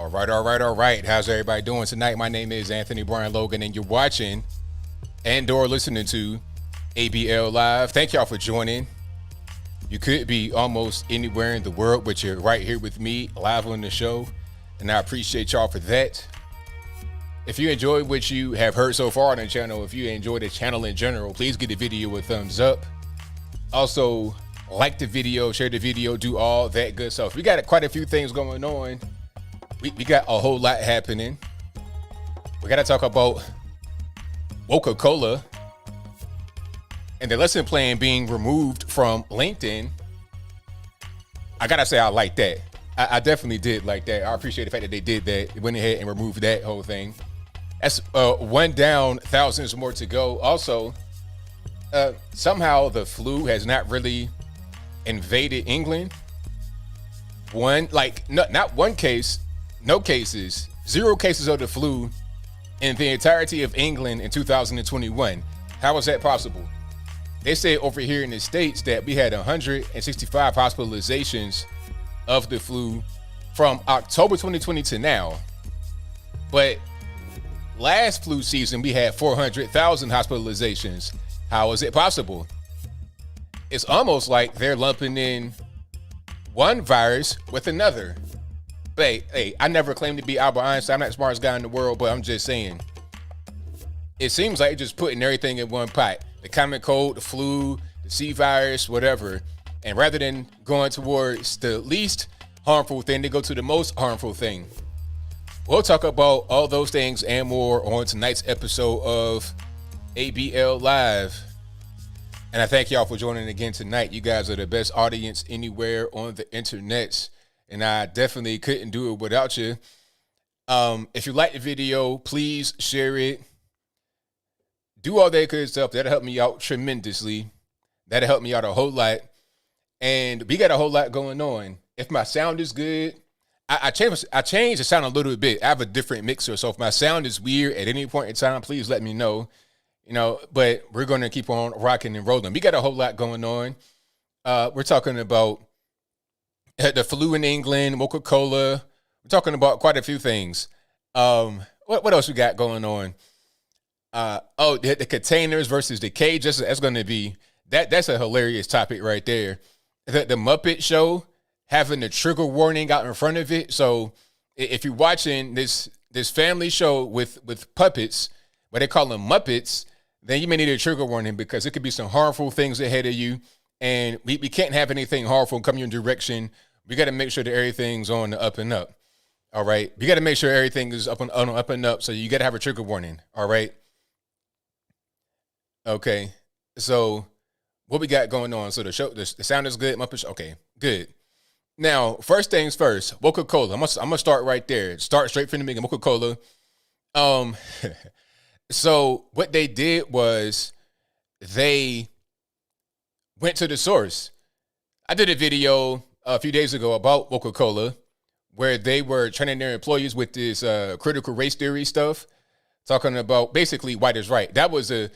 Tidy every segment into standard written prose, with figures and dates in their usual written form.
All right. How's everybody doing tonight? My name is Anthony Brian Logan, and you're watching and/or listening to ABL Live. Thank y'all for joining. You could be almost anywhere in the world, but you're right here with me live on the show, and I appreciate y'all for that. If you enjoyed what you have heard so far on the channel, if you enjoy the channel in general, please give the video a thumbs up. Also, like the video, share the video, do all that good stuff. We got quite a few things going on. We got a whole lot happening. We got to talk about Coca-Cola and the lesson plan being removed from LinkedIn. I got to say I like that. I definitely did like that. I appreciate the fact that they did that. They went ahead and removed that whole thing. That's one down, thousands more to go. Also, somehow the flu has not really invaded England. Not one case, no cases, 0 cases of the flu in the entirety of England in 2021. How was that possible? They say over here in the States that we had 165 hospitalizations of the flu from October 2020 to now. But last flu season, we had 400,000 hospitalizations. How is it possible? It's almost like they're lumping in one virus with another. But hey, I never claimed to be Albert Einstein. I'm not the smartest guy in the world, but I'm just saying. It seems like just putting everything in one pot. The common cold, the flu, the C virus, whatever. And rather than going towards the least harmful thing, they go to the most harmful thing. We'll talk about all those things and more on tonight's episode of ABL Live. And I thank y'all for joining again tonight. You guys are the best audience anywhere on the internet, and I definitely couldn't do it without you. If you like the video, please share it. Do all that good stuff. That'll help me out tremendously. That'll help me out a whole lot. And we got a whole lot going on. If my sound is good, I changed the sound a little bit. I have a different mixer, so if my sound is weird at any point in time, please let me know. But we're going to keep on rocking and rolling. We got a whole lot going on. We're talking about the flu in England, Coca-Cola. We're talking about quite a few things. What else we got going on? The containers versus the cage. That's going to be, that's a hilarious topic right there. The Muppet Show having the trigger warning out in front of it. So if you're watching this family show with puppets, what they call them Muppets, then you may need a trigger warning because it could be some harmful things ahead of you. And we can't have anything harmful come your direction. We got to make sure that everything's on the up and up. All right. We got to make sure everything is up and up. So you got to have a trigger warning. All right. Okay. So what we got going on? So the sound is good. Muppet Show. Okay, good. Now, first things first, Coca-Cola. I'm gonna start right there. Start straight from the beginning. Coca-Cola. So what they did was they went to the source. I did a video a few days ago about Coca-Cola where they were training their employees with this critical race theory stuff, talking about basically white is right. That was at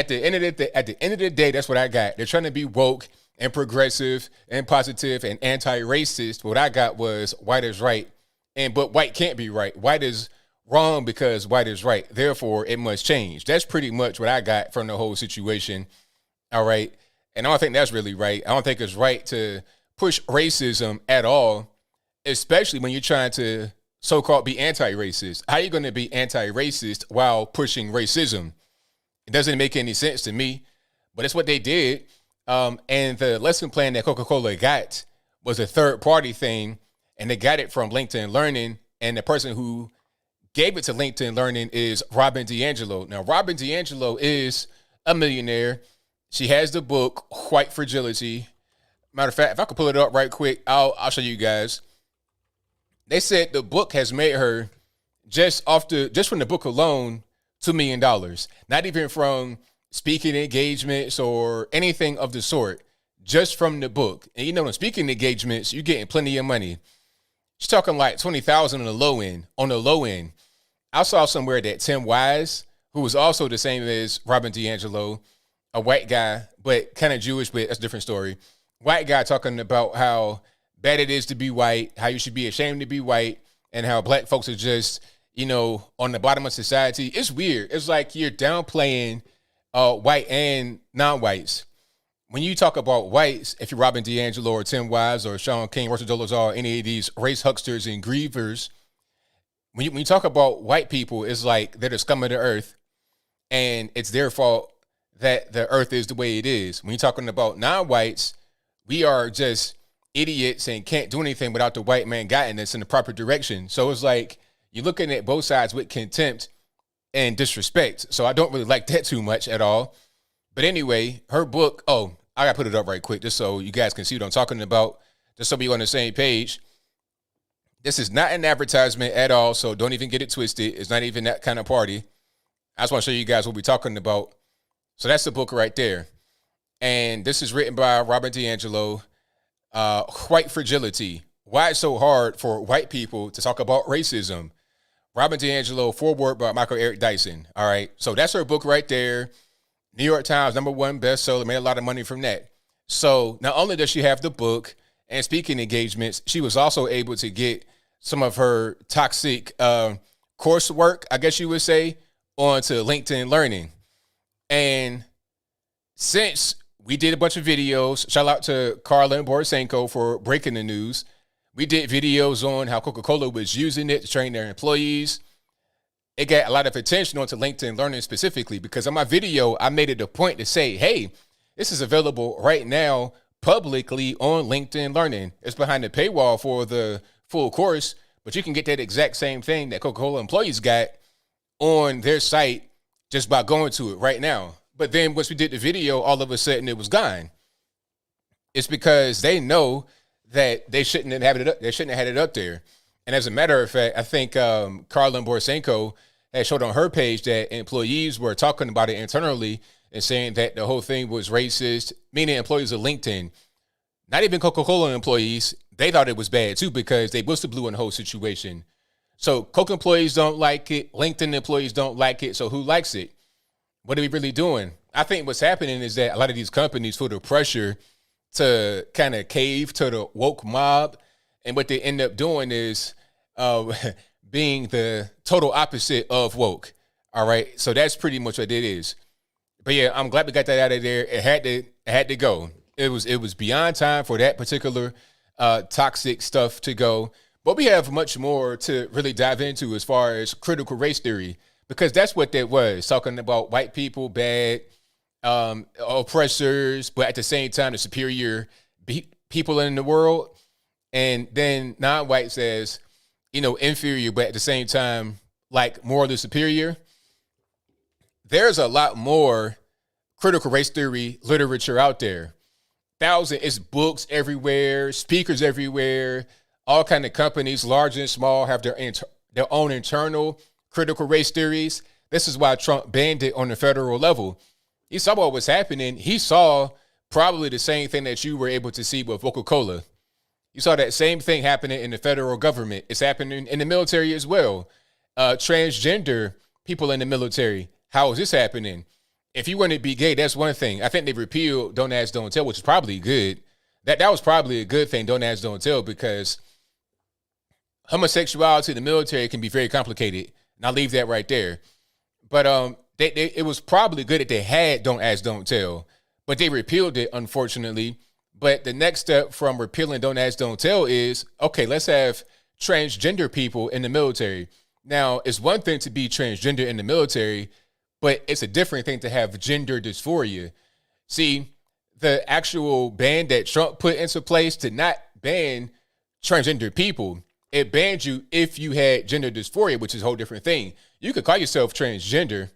the end of the day, that's what I got. They're trying to be woke and progressive and positive and anti-racist. What I got was white is right, but white can't be right. White is wrong because white is right. Therefore, it must change. That's pretty much what I got from the whole situation. All right. And I don't think that's really right. I don't think it's right to push racism at all, especially when you're trying to so-called be anti-racist. How are you going to be anti-racist while pushing racism? It doesn't make any sense to me, but it's what they did. And the lesson plan that Coca-Cola got was a third-party thing, and they got it from LinkedIn Learning, and the person who gave it to LinkedIn Learning is Robin DiAngelo. Now, Robin DiAngelo is a millionaire. She has the book, White Fragility. Matter of fact, if I could pull it up right quick, I'll show you guys. They said the book has made her, just from the book alone, $2 million. Not even from speaking engagements or anything of the sort, just from the book. And in speaking engagements, you're getting plenty of money. She's talking like 20,000 on the low end. On the low end, I saw somewhere that Tim Wise, who was also the same as Robin DiAngelo, a white guy, but kind of Jewish, but that's a different story. White guy talking about how bad it is to be white, how you should be ashamed to be white, and how black folks are just, on the bottom of society. It's weird. It's like you're downplaying white and non-whites. When you talk about whites, if you're Robin DiAngelo or Tim Wise or Sean King, Russell Dolezal, any of these race hucksters and grievers, when you talk about white people, it's like they're the scum of the earth, and it's their fault that the earth is the way it is. When you're talking about non-whites, we are just idiots and can't do anything without the white man guiding us in the proper direction. So it's like you're looking at both sides with contempt and disrespect. So I don't really like that too much at all. But anyway, her book, I got to put it up right quick just so you guys can see what I'm talking about, just so we're on the same page. This is not an advertisement at all, so don't even get it twisted. It's not even that kind of party. I just want to show you guys what we're talking about. So that's the book right there. And this is written by Robin DiAngelo, White Fragility. Why it's so hard for white people to talk about racism. Robin DiAngelo, foreword by Michael Eric Dyson. All right, so that's her book right there. New York Times #1 bestseller, made a lot of money from that. So not only does she have the book and speaking engagements, she was also able to get some of her toxic coursework, I guess you would say, onto LinkedIn Learning. And since we did a bunch of videos, shout out to Carla and Borisenko for breaking the news. We did videos on how Coca-Cola was using it to train their employees. It got a lot of attention onto LinkedIn Learning specifically because on my video, I made it a point to say, hey, this is available right now publicly on LinkedIn Learning. It's behind the paywall for the full course, but you can get that exact same thing that Coca-Cola employees got on their site just by going to it right now. But then once we did the video, all of a sudden it was gone. It's because they know that they shouldn't have had it up. They shouldn't have had it up there. And as a matter of fact, I think Carla Borisenko had showed on her page that employees were talking about it internally and saying that the whole thing was racist, meaning employees of LinkedIn, not even Coca-Cola employees. They thought it was bad too because they whistle blew in the whole situation. So Coke employees don't like it. LinkedIn employees don't like it. So who likes it? What are we really doing? I think what's happening is that a lot of these companies feel the pressure to kind of cave to the woke mob. And what they end up doing is being the total opposite of woke. All right. So that's pretty much what it is. But yeah, I'm glad we got that out of there. It had to go. It was beyond time for that particular toxic stuff to go. But we have much more to really dive into as far as critical race theory, because that's what that was, talking about white people, bad, oppressors, but at the same time, the superior people in the world. And then non-whites as, inferior, but at the same time, like morally superior. There's a lot more critical race theory literature out there. It's books everywhere, speakers everywhere, all kind of companies, large and small, have their own internal critical race theories. This is why Trump banned it on the federal level. He saw what was happening. He saw probably the same thing that you were able to see with Coca-Cola. You saw that same thing happening in the federal government. It's happening in the military as well. Transgender people in the military. How is this happening? If you want to be gay, that's one thing. I think they repealed Don't Ask, Don't Tell, which is probably good. That was probably a good thing, Don't Ask, Don't Tell, because homosexuality in the military can be very complicated. And I'll leave that right there. But it was probably good that they had Don't Ask, Don't Tell, but they repealed it, unfortunately. But the next step from repealing Don't Ask, Don't Tell is, okay, let's have transgender people in the military. Now, it's one thing to be transgender in the military, but it's a different thing to have gender dysphoria. See, the actual ban that Trump put into place to not ban transgender people, it banned you if you had gender dysphoria, which is a whole different thing. You could call yourself transgender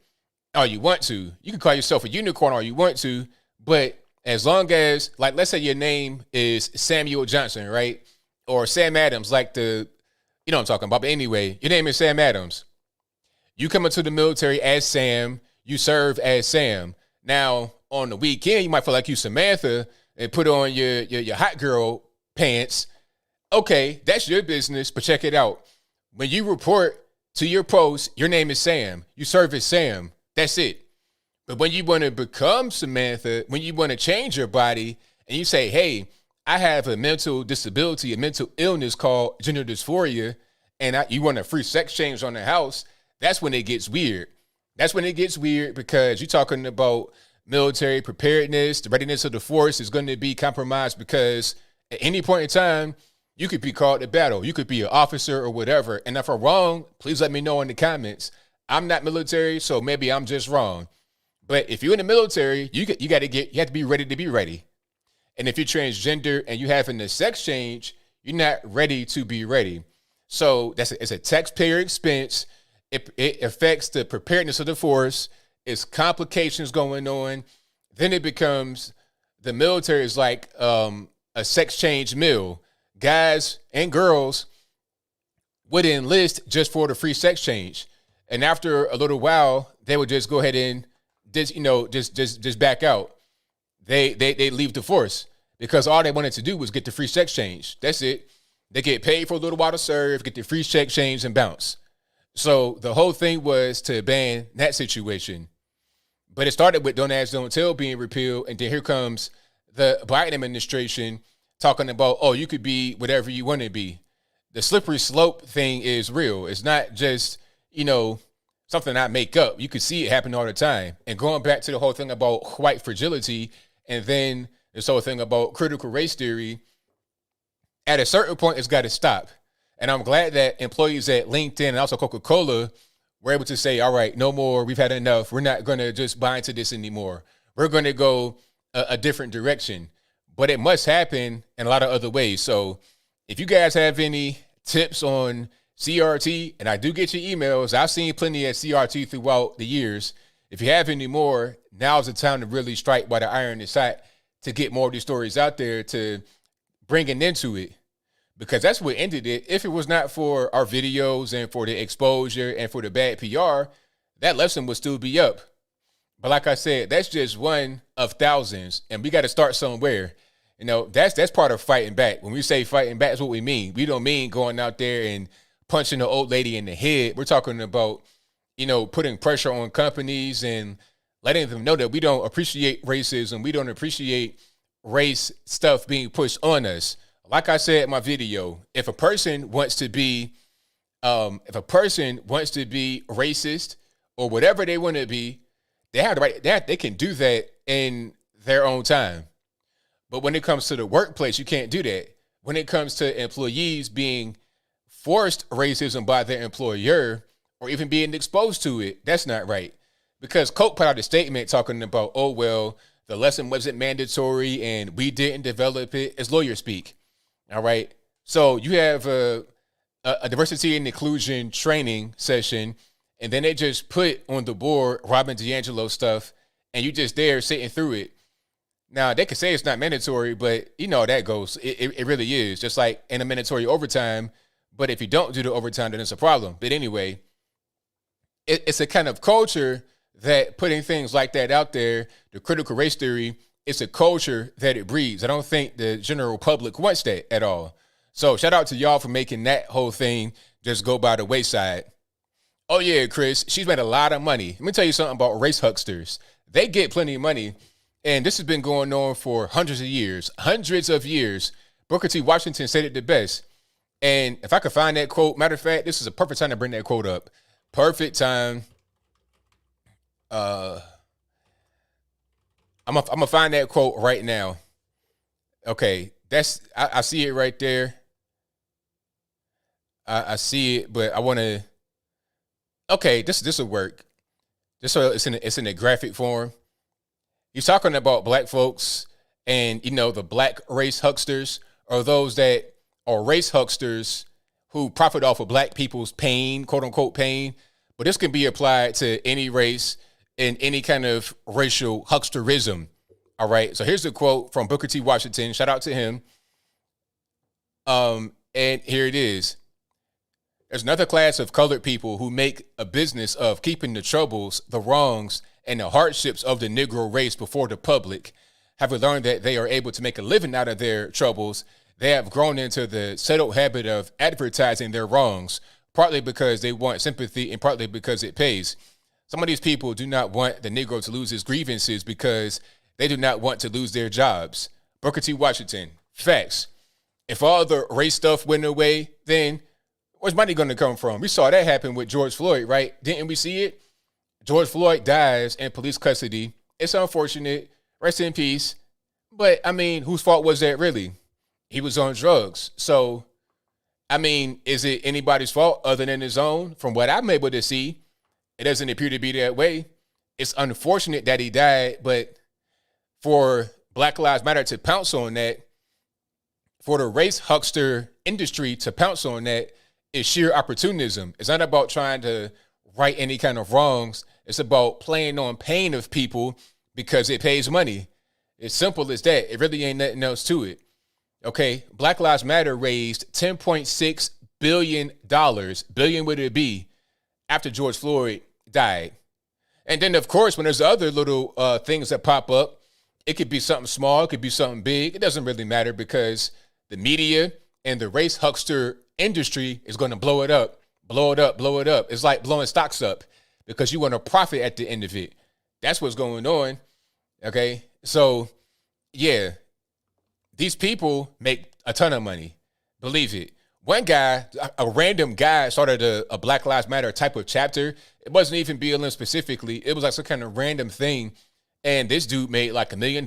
all you want to. You can call yourself a unicorn all you want to, but as long as, like, let's say your name is Samuel Johnson, right? Or Sam Adams, like you know what I'm talking about. But anyway, your name is Sam Adams. You come into the military as Sam. You serve as Sam. Now, on the weekend, you might feel like you Samantha and put on your hot girl pants. Okay, that's your business, but check it out. When you report to your post, your name is Sam. You serve as Sam. That's it. But when you want to become Samantha, when you want to change your body and you say, hey, I have a mental disability, a mental illness called gender dysphoria, and you want a free sex change on the house, that's when it gets weird. That's when it gets weird because you're talking about military preparedness. The readiness of the force is going to be compromised because at any point in time, you could be called to battle. You could be an officer or whatever. And if I'm wrong, please let me know in the comments. I'm not military, so maybe I'm just wrong. But if you're in the military, you have to be ready to be ready. And if you're transgender and you're having a sex change, you're not ready to be ready. So it's a taxpayer expense. It affects the preparedness of the force. It's complications going on. Then it becomes the military is like a sex change mill. Guys and girls would enlist just for the free sex change, and after a little while, they would just go ahead and just back out. They leave the force because all they wanted to do was get the free sex change. That's it. They get paid for a little while to serve, get the free sex change, and bounce. So the whole thing was to ban that situation. But it started with Don't Ask, Don't Tell being repealed. And then here comes the Biden administration talking about, oh, you could be whatever you want to be. The slippery slope thing is real. It's not just, something I make up. You could see it happen all the time. And going back to the whole thing about white fragility and then this whole thing about critical race theory, at a certain point, it's got to stop. And I'm glad that employees at LinkedIn and also Coca-Cola were able to say, all right, no more. We've had enough. We're not going to just buy into this anymore. We're going to go a different direction. But it must happen in a lot of other ways. So if you guys have any tips on CRT, and I do get your emails, I've seen plenty of CRT throughout the years. If you have any more, now's the time to really strike while the iron is hot to get more of these stories out there to bring an end to it. Because that's what ended it. If it was not for our videos and for the exposure and for the bad PR, that lesson would still be up. But like I said, that's just one of thousands, and we got to start somewhere. That's part of fighting back. When we say fighting back, that's what we mean. We don't mean going out there and punching the old lady in the head. We're talking about, putting pressure on companies and letting them know that we don't appreciate racism. We don't appreciate race stuff being pushed on us. Like I said in my video, if a person wants to be racist or whatever they want to be, they have the right. They can do that in their own time. But when it comes to the workplace, you can't do that. When it comes to employees being forced racism by their employer or even being exposed to it, that's not right. Because Coke put out a statement talking about, oh, well, the lesson wasn't mandatory and we didn't develop it. It's lawyer speak. All right. So you have a diversity and inclusion training session, and then they just put on the board Robin DiAngelo stuff, and you just there sitting through it. Now, they could say it's not mandatory, but how that goes. It really is, just like in a mandatory overtime. But if you don't do the overtime, then it's a problem. But anyway, it's a kind of culture that putting things like that out there, the critical race theory, it's a culture that it breeds. I don't think the general public wants that at all. So shout out to y'all for making that whole thing just go by the wayside. Oh yeah, Chris, she's made a lot of money. Let me tell you something about race hucksters. They get plenty of money. And this has been going on for hundreds of years. Booker T. Washington said it the best. And if I could find that quote, matter of fact, this is a perfect time to bring that quote up. Perfect time. I'm gonna find that quote right now. Okay, I see it right there. I see it, but I want to. Okay, this will work. Just so it's in a graphic form. You're talking about black folks and the black race hucksters, or those that are race hucksters who profit off of black people's pain, quote unquote pain. But this can be applied to any race and any kind of racial hucksterism. All right. So here's a quote from Booker T. Washington. Shout out to him. And here it is. There's another class of colored people who make a business of keeping the troubles, the wrongs, and the hardships of the Negro race before the public. Having learned that they are able to make a living out of their troubles, they have grown into the settled habit of advertising their wrongs, partly because they want sympathy and partly because it pays. Some of these people do not want the Negro to lose his grievances because they do not want to lose their jobs. Booker T. Washington, facts. If all the race stuff went away, then Where's money going to come from? We saw that happen with George Floyd, right? Didn't we see it? George Floyd dies in police custody. It's unfortunate. Rest in peace. But, I mean, whose fault was that really? He was on drugs. So, I mean, is it anybody's fault other than his own? From what I'm able to see, it doesn't appear to be that way. It's unfortunate that he died, but for Black Lives Matter to pounce on that, for the race huckster industry to pounce on that, is sheer opportunism. It's not about trying to right any kind of wrongs. It's about playing on pain of people because it pays money. It's simple as that. It really ain't nothing else to it. Okay, Black Lives Matter raised $10.6 billion, billion with a B, after George Floyd died. And then, of course, when there's other little things that pop up, it could be something small, it could be something big. It doesn't really matter because the media and the race huckster industry is going to blow it up, blow it up, blow it up. It's like blowing stocks up because you want to profit at the end of it. That's what's going on. Okay, so yeah, these people make a ton of money. Believe it. One guy, a random guy, started a Black Lives Matter type of chapter. It wasn't even BLM specifically. It was like some kind of random thing. And this dude made like $1 million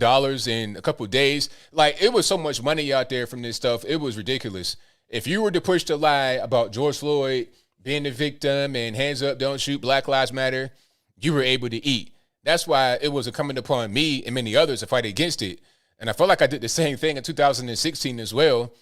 in a couple of days. Like, it was so much money out there from this stuff. It was ridiculous. If you were to push the lie about George Floyd being the victim and hands up, don't shoot, Black Lives Matter, you were able to eat. That's why it was incumbent upon me and many others to fight against it. And I felt like I did the same thing in 2016 as well,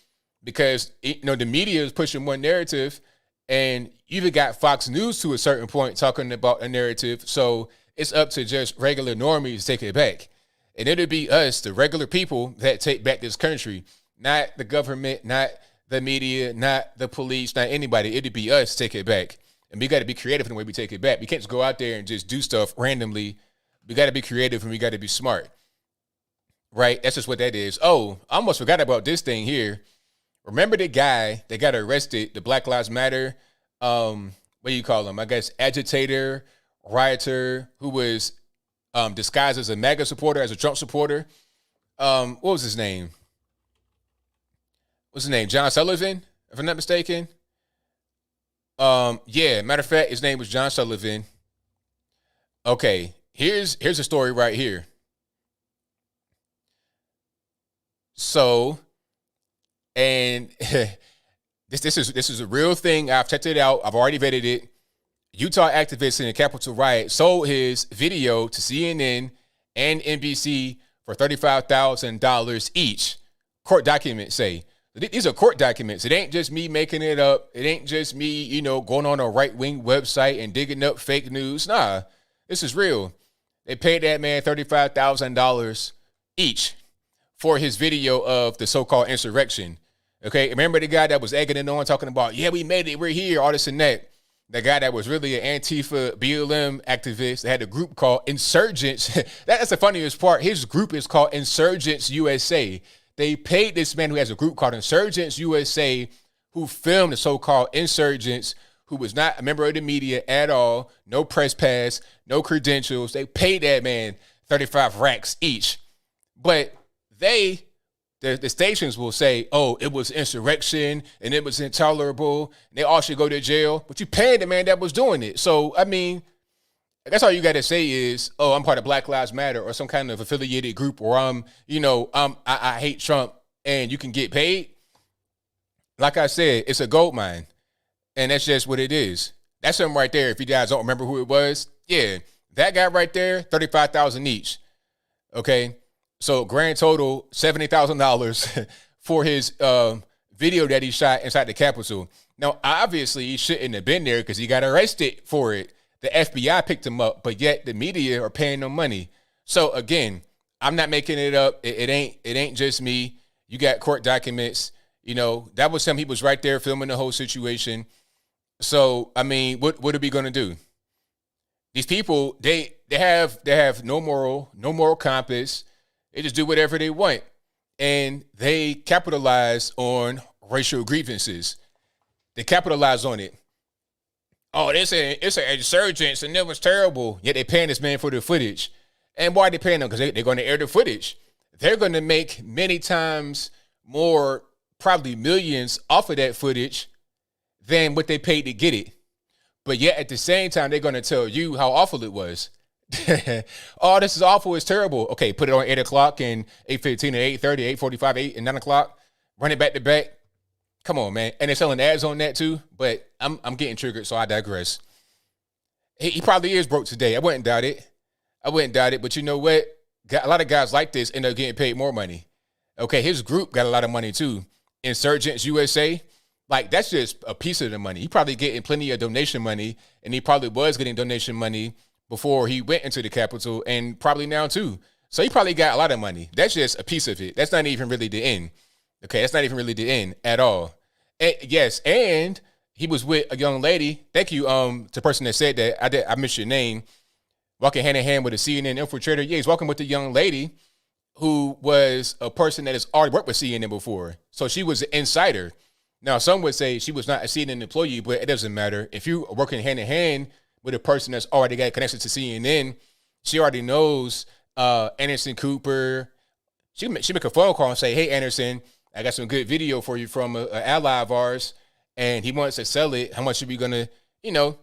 because the media is pushing one narrative, and you even got Fox News to a certain point talking about a narrative. So it's up to just regular normies to take it back. And it'll be us, the regular people, that take back this country, not the government, not the media, not the police, not anybody. It'll be us to take it back. And we got to be creative in the way we take it back. We can't just go out there and just do stuff randomly. We got to be creative and we got to be smart. Right? That's just what that is. Oh, I almost forgot about this thing here. Remember the guy that got arrested, the Black Lives Matter, what do you call him? I guess agitator, rioter, who was disguised as a MAGA supporter, as a Trump supporter. What was his name? What's his name? John Sullivan, if I'm not mistaken. Yeah, matter of fact, his name was John Sullivan. Okay, here's a story right here. So, and this is a real thing. I've checked it out. I've already vetted it. Utah activists in the Capitol riot sold his video to CNN and NBC for $35,000 each. Court documents say. These are court documents. It ain't just me making it up. It ain't just me, going on a right-wing website and digging up fake news. Nah, this is real. They paid that man $35,000 each for his video of the so-called insurrection. Okay, remember the guy that was egging it on, talking about, yeah, we made it, we're here, all this and that. The guy that was really an Antifa BLM activist that had a group called Insurgents. That's the funniest part. His group is called Insurgents USA. They paid this man who has a group called Insurgents USA, who filmed the so-called insurgents, who was not a member of the media at all, no press pass, no credentials. They paid that man 35 racks each. But the stations will say, oh, it was insurrection and it was intolerable. And they all should go to jail. But you paid the man that was doing it. So, I mean, that's all you got to say is, oh, I'm part of Black Lives Matter or some kind of affiliated group, or I hate Trump, and you can get paid. Like I said, it's a gold mine. And that's just what it is. That's him right there. If you guys don't remember who it was, yeah, that guy right there, $35,000 each. Okay. So grand total, $70,000 for his video that he shot inside the Capitol. Now, obviously, he shouldn't have been there because he got arrested for it. The FBI picked him up, but yet the media are paying him money. So again, I'm not making it up. It ain't just me. You got court documents. That was him. He was right there filming the whole situation. So I mean, what are we gonna do? These people, they have no moral compass. They just do whatever they want, and they capitalize on racial grievances. They capitalize on it. Oh, it's an insurgents, and it was terrible. Yet they're paying this man for the footage. And why are they paying them? Because they're going to air the footage. They're going to make many times more, probably millions, off of that footage than what they paid to get it. But yet at the same time, they're going to tell you how awful it was. Oh, this is awful. It's terrible. Okay, put it on 8 o'clock and 8:15 and 8:30, 8:45, 8 and 9 o'clock. Run it back to back. Come on, man. And they're selling ads on that too. But I'm getting triggered, so I digress. He probably is broke today. I wouldn't doubt it. But you know what? A lot of guys like this end up getting paid more money. Okay, his group got a lot of money too. Insurgents USA, like that's just a piece of the money. He probably getting plenty of donation money, and he probably was getting donation money before he went into the Capitol, and probably now too. So he probably got a lot of money. That's just a piece of it. That's not even really the end. Okay, that's not even really the end at all. And, yes, and he was with a young lady. Thank you to the person that said that. I missed your name. Walking hand in hand with a CNN infiltrator. Yeah, he's walking with a young lady who was a person that has already worked with CNN before. So she was an insider. Now, some would say she was not a CNN employee, but it doesn't matter. If you are working hand in hand with a person that's already got connections to CNN, she already knows Anderson Cooper. She make a phone call and say, hey, Anderson, I got some good video for you from an ally of ours, and he wants to sell it. How much are we going to,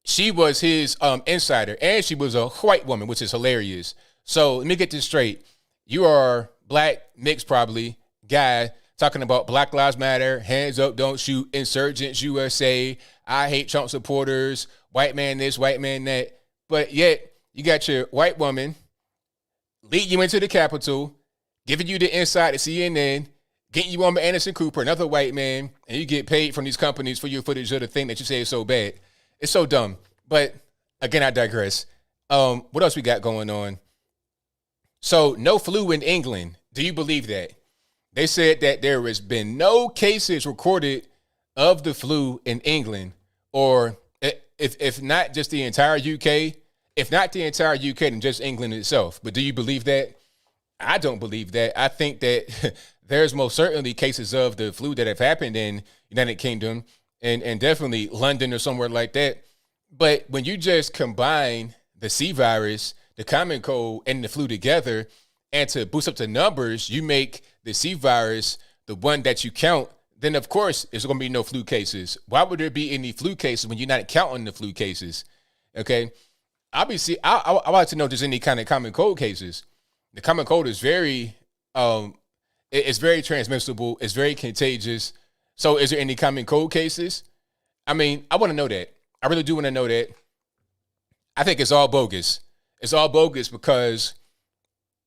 she was his insider, and she was a white woman, which is hilarious. So let me get this straight. You are black, mixed probably, guy talking about Black Lives Matter, hands up, don't shoot, Insurgents USA, I hate Trump supporters, white man this, white man that. But yet you got your white woman lead you into the Capitol, giving you the insight to CNN, getting you on with Anderson Cooper, another white man, and you get paid from these companies for your footage of the thing that you say is so bad. It's so dumb. But again, I digress. What else we got going on? So no flu in England. Do you believe that? They said that there has been no cases recorded of the flu in England, or if not just the entire UK, if not the entire UK, then just England itself. But do you believe that? I don't believe that. I think that there's most certainly cases of the flu that have happened in United Kingdom and definitely London or somewhere like that. But when you just combine the C virus, the common cold, and the flu together, and to boost up the numbers, you make the C virus the one that you count, then of course there's going to be no flu cases. Why would there be any flu cases when you're not counting the flu cases? Okay. Obviously, I like to know if there's any kind of common cold cases. The common cold is very, it's very transmissible. It's very contagious. So is there any common cold cases? I mean, I want to know that. I really do want to know that. I think it's all bogus. It's all bogus because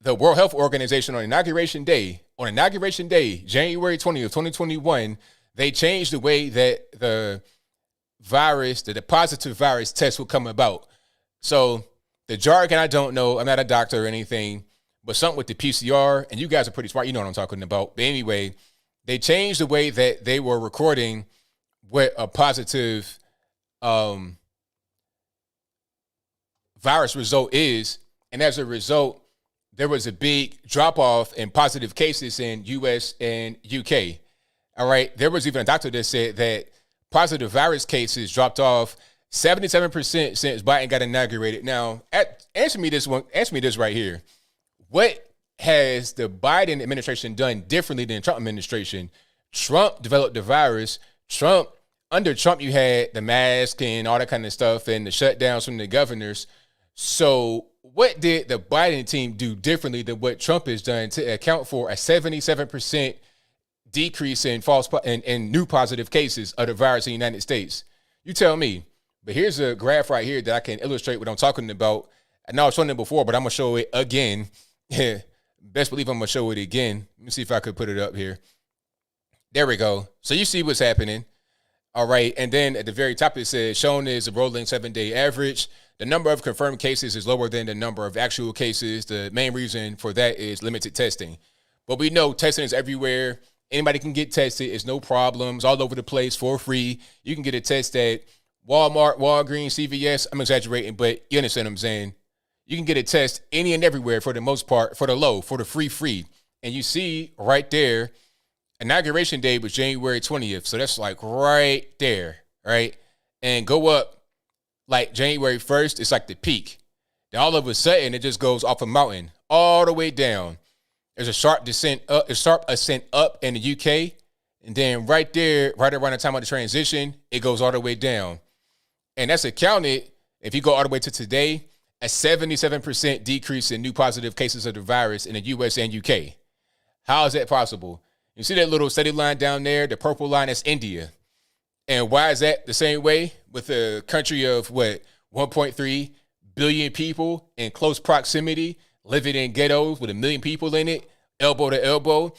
the World Health Organization on Inauguration Day, January 20th, 2021, they changed the way that the virus, the positive virus test will come about. So the jargon, I don't know. I'm not a doctor or anything, but something with the PCR, and you guys are pretty smart. You know what I'm talking about. But anyway, they changed the way that they were recording what a positive virus result is. And as a result, there was a big drop-off in positive cases in U.S. and U.K. All right. There was even a doctor that said that positive virus cases dropped off 77% since Biden got inaugurated. Now, answer me this right here. What has the Biden administration done differently than the Trump administration? Trump developed the virus. Under Trump, you had the mask and all that kind of stuff and the shutdowns from the governors. So what did the Biden team do differently than what Trump has done to account for a 77% decrease in in new positive cases of the virus in the United States? You tell me. But here's a graph right here that I can illustrate what I'm talking about. I know I've shown it before, but I'm going to show it again. Best believe I'm going to show it again. Let me see if I could put it up here. There we go. So you see what's happening. All right. And then at the very top, it says shown is a rolling 7-day average. The number of confirmed cases is lower than the number of actual cases. The main reason for that is limited testing. But we know testing is everywhere. Anybody can get tested. It's no problems all over the place for free. You can get a test at Walmart, Walgreens, CVS. I'm exaggerating, but you understand what I'm saying. You can get a test any and everywhere for the most part, for the low, for the free. And you see right there, inauguration day was January 20th. So that's like right there, right? And go up like January 1st, it's like the peak. Then all of a sudden, it just goes off a mountain all the way down. There's a sharp ascent up in the UK. And then right there, right around the time of the transition, it goes all the way down. And that's accounted, if you go all the way to today, a 77% decrease in new positive cases of the virus in the US and UK. How is that possible? You see that little steady line down there, the purple line, that's India. And why is that the same way? With a country of 1.3 billion people in close proximity, living in ghettos with 1 million people in it, elbow to elbow,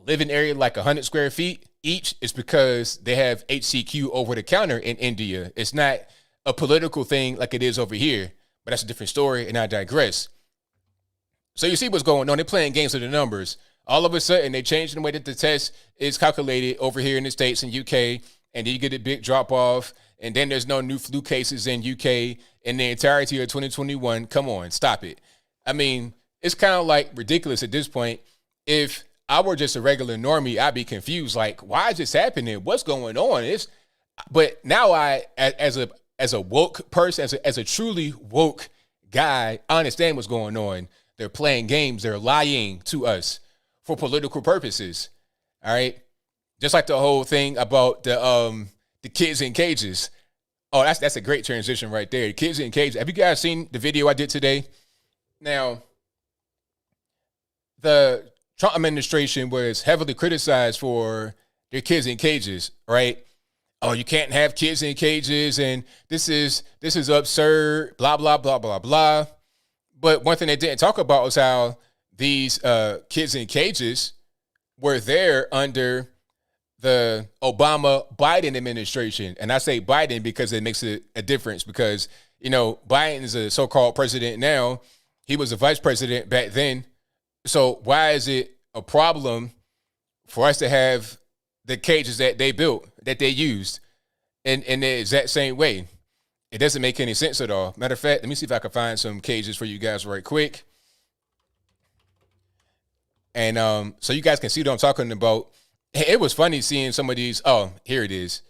living area like 100 square feet each, is because they have HCQ over the counter in India. It's not a political thing like it is over here, but that's a different story, and I digress. So you see what's going on. They're playing games with the numbers. All of a sudden, they changed the way that the test is calculated over here in the States and UK, and then you get a big drop off, and then there's no new flu cases in UK in the entirety of 2021. Come on, stop it. I mean, it's kind of like ridiculous at this point. If I were just a regular normie, I'd be confused. Like, why is this happening? What's going on? But now as a woke person, as a truly woke guy, I understand what's going on. They're playing games. They're lying to us for political purposes. All right. Just like the whole thing about the kids in cages. Oh, that's a great transition right there. The kids in cages. Have you guys seen the video I did today? Now, the Trump administration was heavily criticized for their kids in cages, right? Oh, you can't have kids in cages, and this is absurd, blah, blah, blah, blah, blah. But one thing they didn't talk about was how these kids in cages were there under the Obama-Biden administration. And I say Biden because it makes a difference because, Biden is a so-called president now. He was a vice president back then. So why is it a problem for us to have the cages that they built, that they used in the exact same way? It doesn't make any sense at all. Matter of fact, let me see if I can find some cages for you guys right quick. And so you guys can see what I'm talking about. It was funny seeing some of these. Oh, here it is.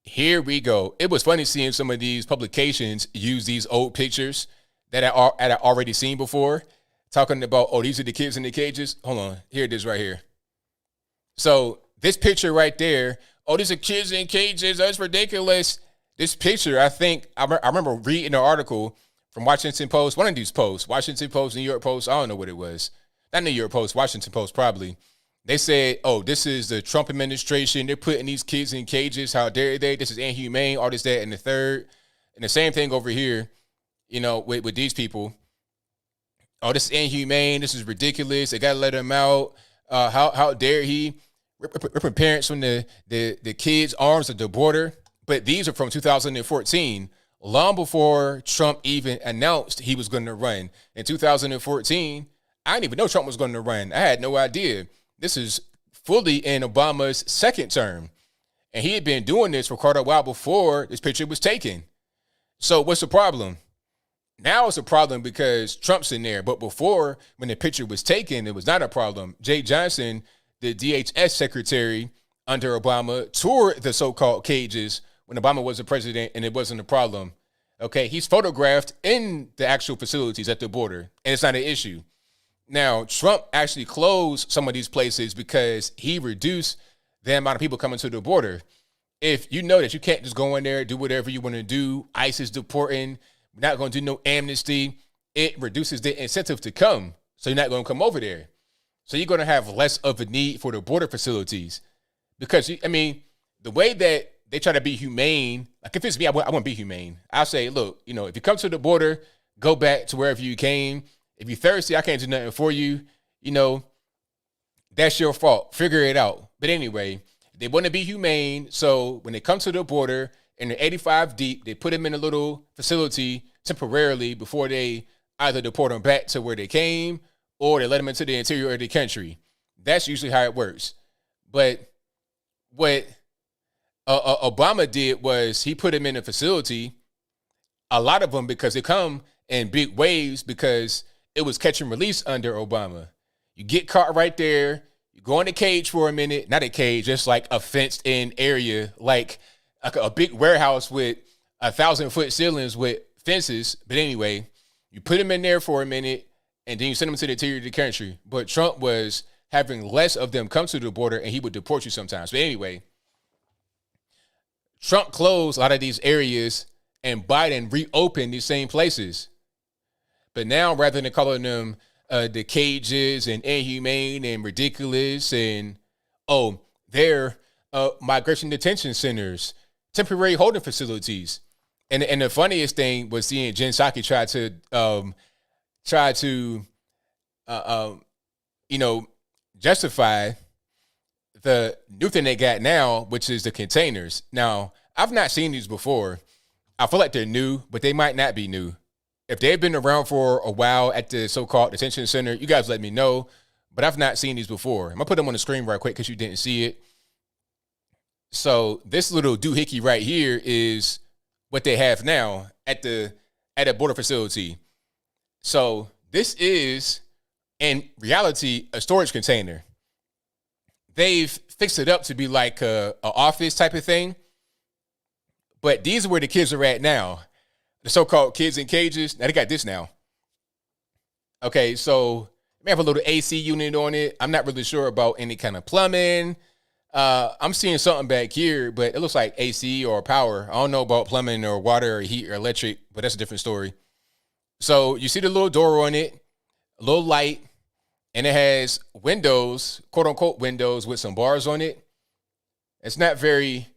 Here we go. It was funny seeing some of these publications use these old pictures that I already seen before, talking about, oh, these are the kids in the cages. Hold on. Here it is right here. So this picture right there, oh, these are kids in cages. That's ridiculous. This picture, I think, I remember reading an article from Washington Post, one of these posts, Washington Post, New York Post, I don't know what it was. Not New York Post, Washington Post probably. They said, oh, this is the Trump administration. They're putting these kids in cages. How dare they? This is inhumane, all this, that, and the third. And the same thing over here, with these people. Oh, this is inhumane. This is ridiculous. They got to let him out. How dare he? Ripping parents from the kids' arms at the border. But these are from 2014, long before Trump even announced he was going to run. In 2014, I didn't even know Trump was going to run. I had no idea. This is fully in Obama's second term. And he had been doing this for quite a while before this picture was taken. So what's the problem? Now it's a problem because Trump's in there. But before, when the picture was taken, it was not a problem. Jay Johnson, the DHS secretary under Obama, toured the so-called cages when Obama was the president, and it wasn't a problem. Okay, he's photographed in the actual facilities at the border, and it's not an issue. Now, Trump actually closed some of these places because he reduced the amount of people coming to the border. If you know that you can't just go in there, do whatever you want to do, ICE is deporting, we're not going to do no amnesty, it reduces the incentive to come. So you're not going to come over there. So you're going to have less of a need for the border facilities. Because, the way that they try to be humane, like if it's me, I wouldn't be humane. I'll say, look, if you come to the border, go back to wherever you came. If you're thirsty, I can't do nothing for you. That's your fault. Figure it out. But anyway, they want to be humane. So when they come to the border and they're 85 deep, they put them in a little facility temporarily before they either deport them back to where they came or they let them into the interior of the country. That's usually how it works. But what Obama did was he put them in a facility, a lot of them because they come in big waves because it was catch and release under Obama. You get caught right there. You go in the cage for a minute. Not a cage, just like a fenced in area, like a big warehouse with 1,000-foot ceilings with fences. But anyway, you put them in there for a minute and then you send them to the interior of the country. But Trump was having less of them come to the border, and he would deport you sometimes. But anyway, Trump closed a lot of these areas, and Biden reopened these same places. But now, rather than calling them the cages and inhumane and ridiculous and, they're migration detention centers, temporary holding facilities. And the funniest thing was seeing Jen Psaki try to justify the new thing they got now, which is the containers. Now, I've not seen these before. I feel like they're new, but they might not be new. If they've been around for a while at the so-called detention center, you guys let me know. But I've not seen these before. I'm going to put them on the screen right quick because you didn't see it. So this little doohickey right here is what they have now at a border facility. So this is, in reality, a storage container. They've fixed it up to be like a office type of thing. But these are where the kids are at now. The so-called kids in cages. Now they got this now. Okay, so they have a little AC unit on it. I'm not really sure about any kind of plumbing. I'm seeing something back here, but it looks like AC or power. I don't know about plumbing or water or heat or electric, but that's a different story. So you see the little door on it, a little light, and it has windows, quote unquote windows with some bars on it. It's not very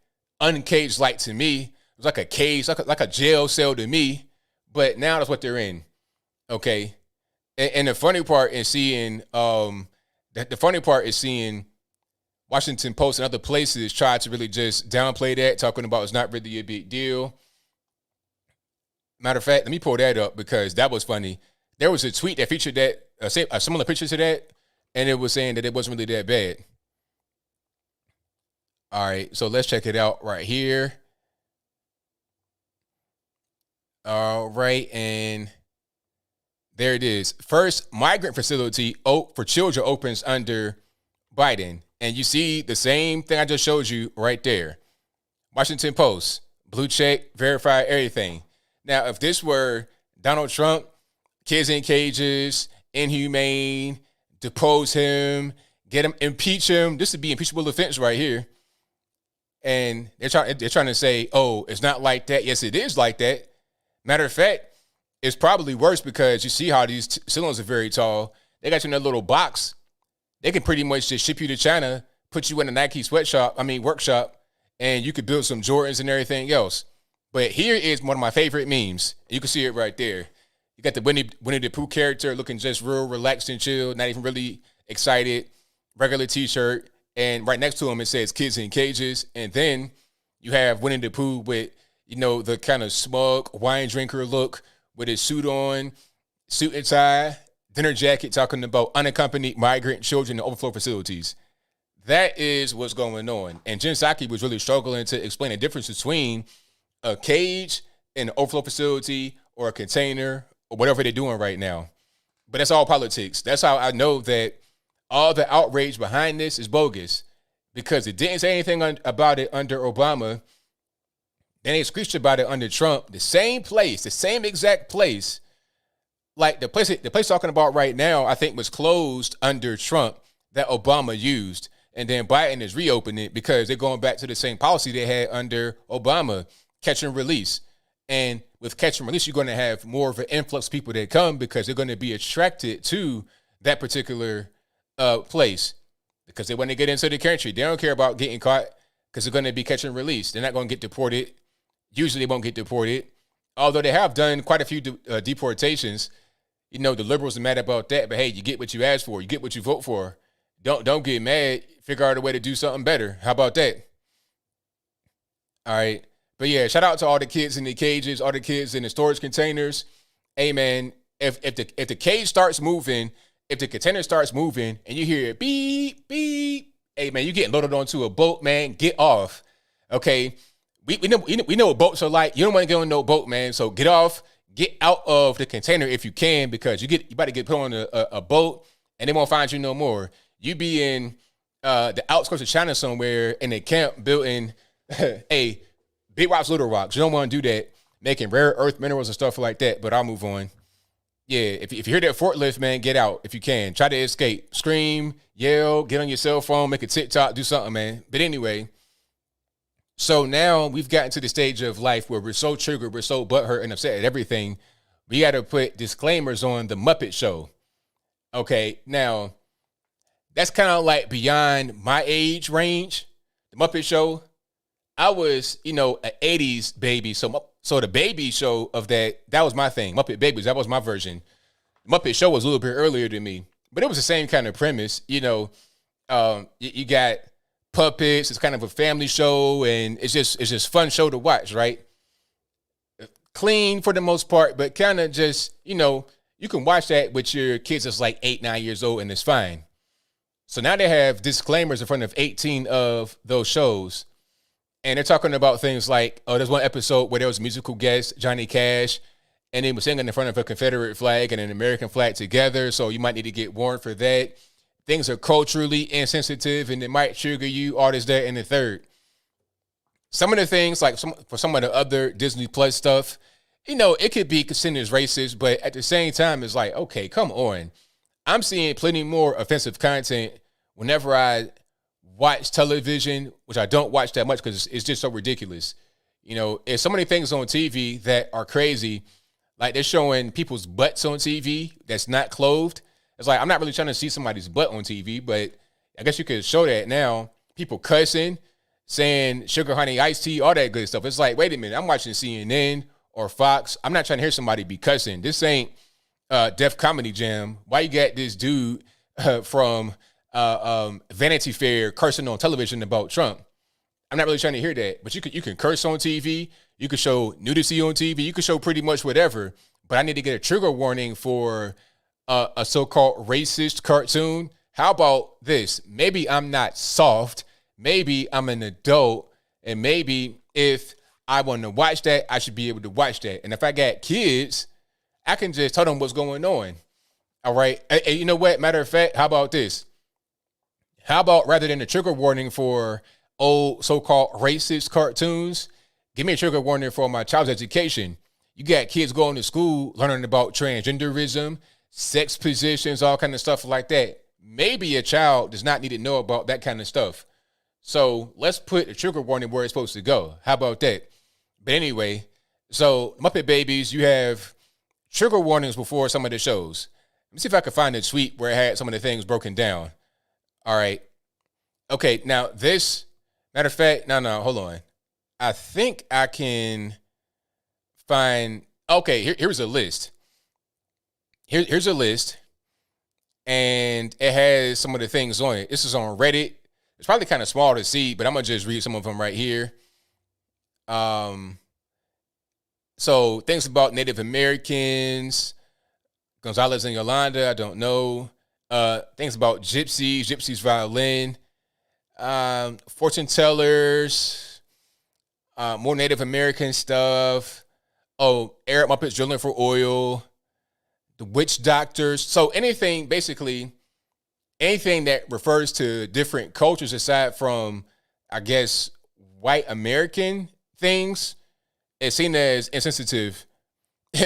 uncaged like to me. It's like a cage, like a jail cell to me, but now that's what they're in. Okay. And the funny part is seeing, Washington Post and other places try to really just downplay that, talking about it's not really a big deal. Matter of fact, let me pull that up because that was funny. There was a tweet that featured that, similar picture to that, and it was saying that it wasn't really that bad. All right, so let's check it out right here. All right, and there it is. First migrant facility for children opens under Biden. And you see the same thing I just showed you right there. Washington Post, blue check, verified everything. Now, if this were Donald Trump, kids in cages, inhumane, depose him, get him, impeach him, this would be impeachable offense right here. And they're trying to say, oh, it's not like that. Yes, it is like that. Matter of fact, it's probably worse because you see how these ceilings are very tall. They got you in that little box. They can pretty much just ship you to China, put you in a Nike workshop, and you could build some Jordans and everything else. But here is one of my favorite memes. You can see it right there. You got the Winnie the Pooh character looking just real relaxed and chill, not even really excited, regular t-shirt. And right next to him, it says kids in cages. And then you have Winnie the Pooh with, the kind of smug wine drinker look with his suit on, suit and tie, dinner jacket, talking about unaccompanied migrant children in overflow facilities. That is what's going on. And Jen Psaki was really struggling to explain the difference between a cage and an overflow facility or a container or whatever they're doing right now. But that's all politics. That's how I know that all the outrage behind this is bogus, because it didn't say anything about it under Obama. Then they screeched about it under Trump. The same exact place. Like the place talking about right now, I think was closed under Trump that Obama used. And then Biden is reopening it because they're going back to the same policy they had under Obama, catch and release. And with catch and release, you're going to have more of an influx of people that come because they're going to be attracted to that particular place because they want to get into the country. They don't care about getting caught because they're going to be catch and release. They're not going to get deported. Usually they won't get deported. Although they have done quite a few deportations. The liberals are mad about that, but hey, you get what you ask for. You get what you vote for. Don't get mad. Figure out a way to do something better. How about that? All right. But yeah, shout out to all the kids in the cages, all the kids in the storage containers. Hey man, if the cage starts moving, if the container starts moving and you hear it beep, beep, hey man, you getting loaded onto a boat, man. Get off. Okay. We know what boats are like. You don't want to get on no boat, man. So get off. Get out of the container if you can, because you about to get put on a boat and they won't find you no more. You be in the outskirts of China somewhere in a camp built in big rocks, little rocks. You don't want to do that, making rare earth minerals and stuff like that. But I'll move on. Yeah, if you hear that forklift, man, get out if you can. Try to escape. Scream, yell, get on your cell phone, make a TikTok, do something, man. But anyway, so now we've gotten to the stage of life where we're so triggered, we're so butthurt and upset at everything. We got to put disclaimers on the Muppet Show. Okay, now that's kind of like beyond my age range. The Muppet Show, I was, an 80s baby. So the baby show of that was my thing. Muppet Babies, that was my version. Muppet Show was a little bit earlier than me, but it was the same kind of premise. You got puppets. It's kind of a family show, and it's just fun show to watch, right? Clean for the most part, but kind of just, you can watch that with your kids that's like 8, 9 years old, and it's fine. So now they have disclaimers in front of 18 of those shows. And they're talking about things like, there's one episode where there was a musical guest, Johnny Cash, and he was singing in front of a Confederate flag and an American flag together. So you might need to get warned for that. Things are culturally insensitive, and it might trigger you, all this, that, and the third. Some of the things, like for some of the other Disney Plus stuff, it could be considered as racist, but at the same time, it's like, okay, come on. I'm seeing plenty more offensive content whenever I watch television, which I don't watch that much because it's just so ridiculous. There's so many things on TV that are crazy. Like they're showing people's butts on TV that's not clothed. It's like, I'm not really trying to see somebody's butt on TV, but I guess you could show that now. People cussing, saying sugar, honey, iced tea, all that good stuff. It's like, wait a minute, I'm watching CNN or Fox. I'm not trying to hear somebody be cussing. This ain't Def Comedy Jam. Why you got this dude from Vanity Fair cursing on television about Trump? I'm not really trying to hear that, but you can curse on TV. You can show nudity on TV. You can show pretty much whatever, but I need to get a trigger warning for a so-called racist cartoon. How about this? Maybe I'm not soft. Maybe I'm an adult, and maybe if I want to watch that, I should be able to watch that. And if I got kids, I can just tell them what's going on. All right. And you know what? Matter of fact, how about this? How about rather than a trigger warning for old so-called racist cartoons, give me a trigger warning for my child's education. You got kids going to school learning about transgenderism, sex positions, all kind of stuff like that. Maybe a child does not need to know about that kind of stuff. So let's put a trigger warning where it's supposed to go. How about that? But anyway, so Muppet Babies, you have trigger warnings before some of the shows. Let me see if I can find a tweet where it had some of the things broken down. All right. Okay, now this, matter of fact, no, hold on. I think I can find, okay, here's a list. Here's a list, and it has some of the things on it. This is on Reddit. It's probably kind of small to see, but I'm going to just read some of them right here. So things about Native Americans, Gonzalez and Yolanda, I don't know. Things about gypsies violin, fortune tellers, more Native American stuff. Oh, Arab Muppets drilling for oil, the witch doctors. So anything that refers to different cultures aside from, I guess, white American things is seen as insensitive.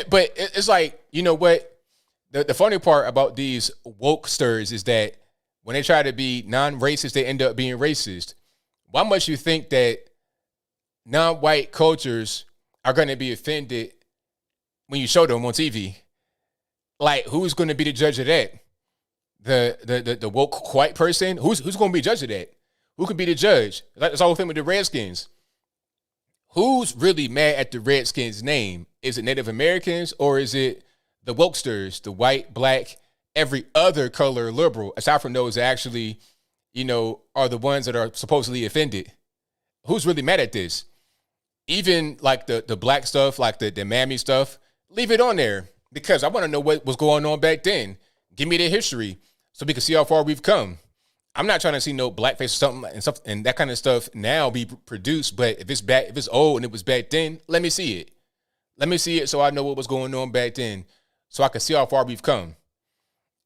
But it's like, you know what? The funny part about these wokesters is that when they try to be non-racist, they end up being racist. Why must you think that non-white cultures are going to be offended when you show them on TV? Like, who's going to be the judge of that? The woke white person? Who's going to be the judge of that? Who could be the judge? That's the whole thing with the Redskins. Who's really mad at the Redskins' name? Is it Native Americans, or is it the wokesters, the white, black, every other color liberal, aside from those that actually, are the ones that are supposedly offended? Who's really mad at this? Even like the black stuff, like the mammy stuff, leave it on there, because I want to know what was going on back then. Give me the history so we can see how far we've come. I'm not trying to see no blackface or something and that kind of stuff now be produced, but if it's old and it was back then, let me see it. Let me see it so I know what was going on back then, so I can see how far we've come.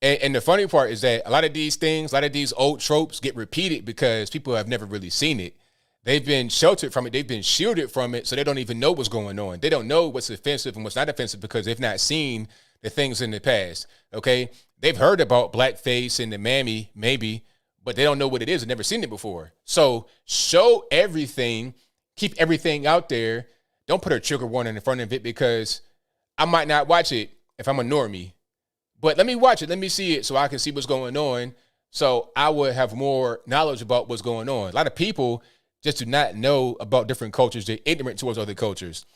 And the funny part is that a lot of these things, a lot of these old tropes get repeated because people have never really seen it. They've been sheltered from it. They've been shielded from it, so they don't even know what's going on. They don't know what's offensive and what's not offensive because they've not seen the things in the past. Okay, they've heard about blackface and the mammy, maybe, but they don't know what it is. They've never seen it before. So show everything, keep everything out there. Don't put a trigger warning in front of it, because I might not watch it if I'm a normie. But let me watch it. Let me see it so I can see what's going on. So I would have more knowledge about what's going on. A lot of people just do not know about different cultures. They're ignorant towards other cultures.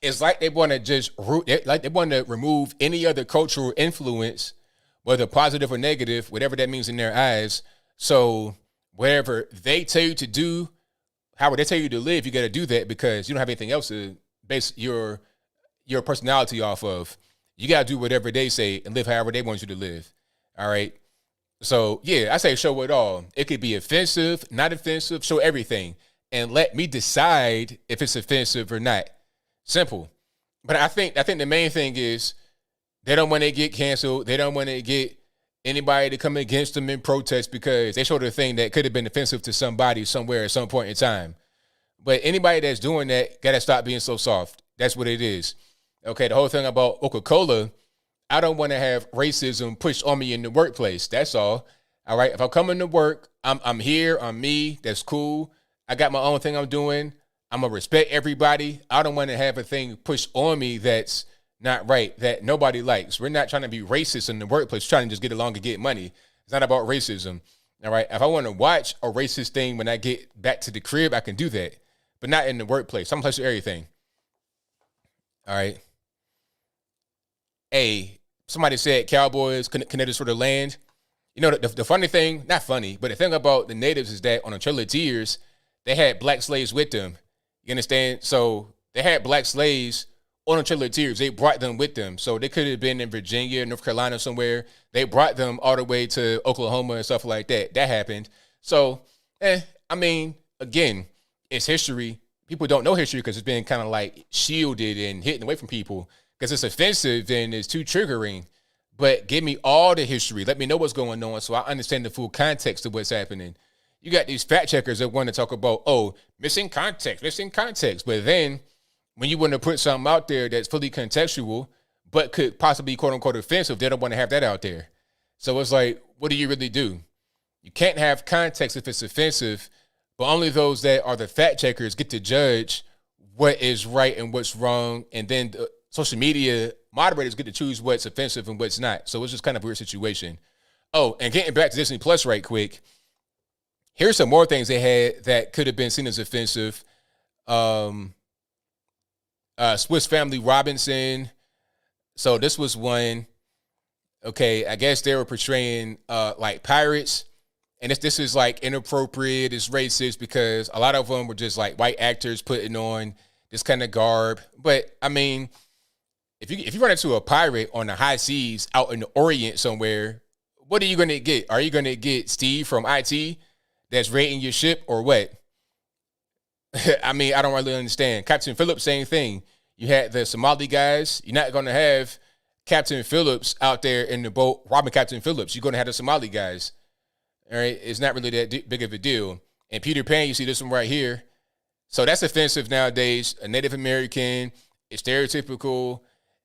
It's like they want to they want to remove any other cultural influence, whether positive or negative, whatever that means in their eyes. So whatever they tell you to do, however they tell you to live, you got to do that, because you don't have anything else to base your personality off of. You got to do whatever they say and live however they want you to live. All right. So, yeah, I say show it all. It could be offensive, not offensive, show everything. And let me decide if it's offensive or not. Simple. But I think the main thing is they don't want to get canceled. They don't want to get anybody to come against them in protest, because they showed a thing that could have been offensive to somebody somewhere at some point in time. But anybody that's doing that got to stop being so soft. That's what it is. Okay, the whole thing about Coca-Cola, I don't want to have racism pushed on me in the workplace. That's all. All right. If I'm coming to work, I'm here. I'm me. That's cool. I got my own thing I'm doing. I'm gonna respect everybody. I don't want to have a thing pushed on me that's not right, that nobody likes. We're not trying to be racist in the workplace, trying to just get along and get money. It's not about racism. All right. If I want to watch a racist thing when I get back to the crib, I can do that, but not in the workplace. Some place for everything. All right. Hey, somebody said Cowboys connected for the land. You know, the funny thing, not funny, but the thing about the natives is that on the Trail of Tears, they had black slaves with them. You understand? So they had black slaves on the Trail of Tears. They brought them with them. So they could have been in Virginia, North Carolina, somewhere. They brought them all the way to Oklahoma and stuff like that. That happened. So, I mean, again, it's history. People don't know history because it's been kind of like shielded and hidden away from people because it's offensive and it's too triggering. But give me all the history. Let me know what's going on so I understand the full context of what's happening. You got these fact checkers that want to talk about, missing context. But then when you want to put something out there that's fully contextual, but could possibly, quote unquote, offensive, they don't want to have that out there. So it's like, what do you really do? You can't have context if it's offensive, but only those that are the fact checkers get to judge what is right and what's wrong. And then the social media moderators get to choose what's offensive and what's not. So it's just kind of a weird situation. Oh, and getting back to Disney Plus right quick. Here's some more things they had that could have been seen as offensive. Swiss Family Robinson. So this was one. Okay, I guess they were portraying like pirates. And this is like inappropriate, it's racist because a lot of them were just like white actors putting on this kind of garb. But I mean, if you run into a pirate on the high seas out in the Orient somewhere, what are you going to get? Are you going to get Steve from IT that's raiding your ship or what? I mean, I don't really understand. Captain Phillips, same thing. You had the Somali guys. You're not going to have Captain Phillips out there in the boat robbing Captain Phillips. You're going to have the Somali guys. All right, it's not really that big of a deal. And Peter Pan, you see this one right here. So that's offensive nowadays. A Native American, it's stereotypical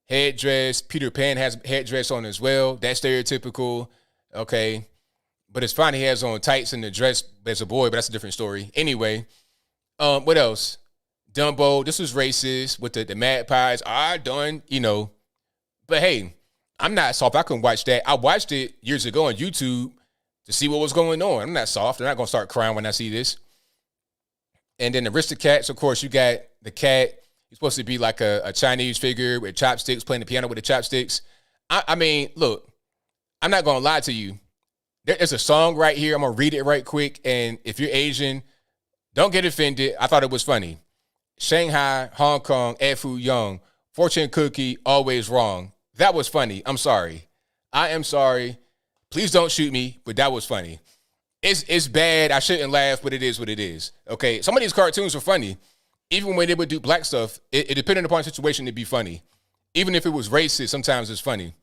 headdress. Peter Pan has headdress on as well. That's stereotypical. Okay. But it's fine. He has on tights and the dress as a boy, but that's a different story. Anyway, what else? Dumbo, this was racist with the magpies. Done, you know. But hey, I'm not soft. I couldn't watch that. I watched it years ago on YouTube to see what was going on. I'm not soft. I'm not going to start crying when I see this. And then the Aristocats, of course, you got the cat. He's supposed to be like a Chinese figure with chopsticks, playing the piano with the chopsticks. I mean, look, I'm not going to lie to you. There's a song right here. I'm going to read it right quick. And if you're Asian, don't get offended. I thought it was funny. Shanghai, Hong Kong, Ed Fu Young, fortune cookie, always wrong. That was funny. I'm sorry. I am sorry. Please don't shoot me, but that was funny. It's bad. I shouldn't laugh, but it is what it is. Okay, some of these cartoons were funny. Even when they would do black stuff, it depended upon the situation to be funny. Even if it was racist, sometimes it's funny.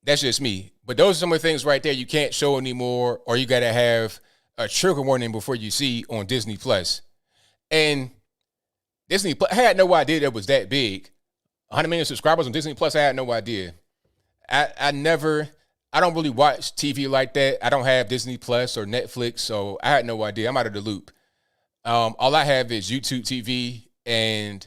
That's just me. But those are some of the things right there you can't show anymore, or you got to have a trigger warning before you see on Disney Plus. And Disney Plus, I had no idea that was that big. 100 million subscribers on Disney Plus. I had no idea. I don't really watch TV like that. I don't have Disney Plus or Netflix, so I had no idea. I'm out of the loop. All I have is YouTube TV, and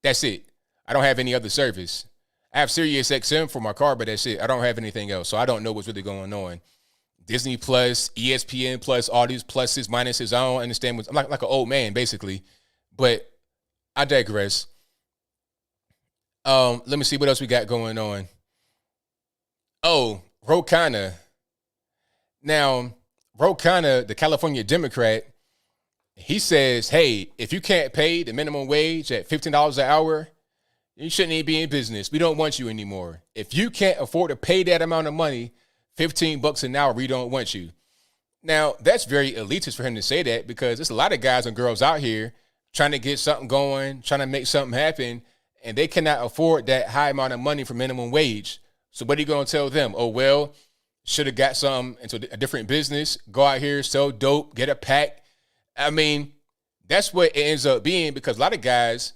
that's it. I don't have any other service. I have Sirius XM for my car, but that's it. I don't have anything else, so I don't know what's really going on. Disney Plus, ESPN Plus, all these pluses, minuses. I don't understand what's. I'm like an old man, basically. But I digress. Let me see what else we got going on. Oh, Ro Khanna. Now, Ro Khanna, the California Democrat, he says, hey, if you can't pay the minimum wage at $15 an hour, you shouldn't even be in business. We don't want you anymore. If you can't afford to pay that amount of money, $15 an hour, we don't want you. Now, that's very elitist for him to say that, because there's a lot of guys and girls out here trying to get something going, trying to make something happen, and they cannot afford that high amount of money for minimum wage. So what are you going to tell them? Oh, well, should have got something into a different business, go out here, sell dope, get a pack. I mean, that's what it ends up being, because a lot of guys,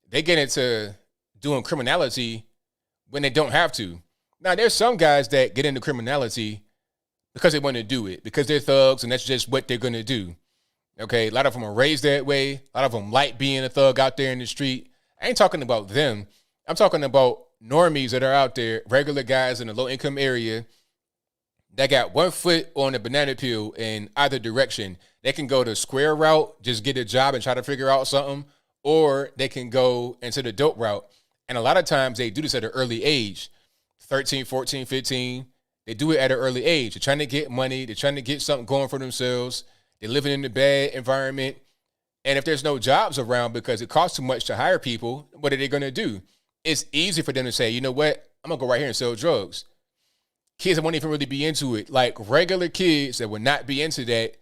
they get into doing criminality when they don't have to. Now, there's some guys that get into criminality because they want to do it, because they're thugs, and that's just what they're going to do. Okay, a lot of them are raised that way. A lot of them like being a thug out there in the street. I ain't talking about them. I'm talking about normies that are out there, regular guys in a low-income area that got one foot on the banana peel in either direction. They can go the square route, just get a job and try to figure out something, or they can go into the dope route. And a lot of times they do this at an early age, 13, 14, 15. They do it at an early age. They're trying to get money. They're trying to get something going for themselves. They're living in a bad environment. And if there's no jobs around because it costs too much to hire people, what are they going to do? It's easy for them to say, you know what? I'm going to go right here and sell drugs. Kids that won't even really be into it, like regular kids that would not be into that,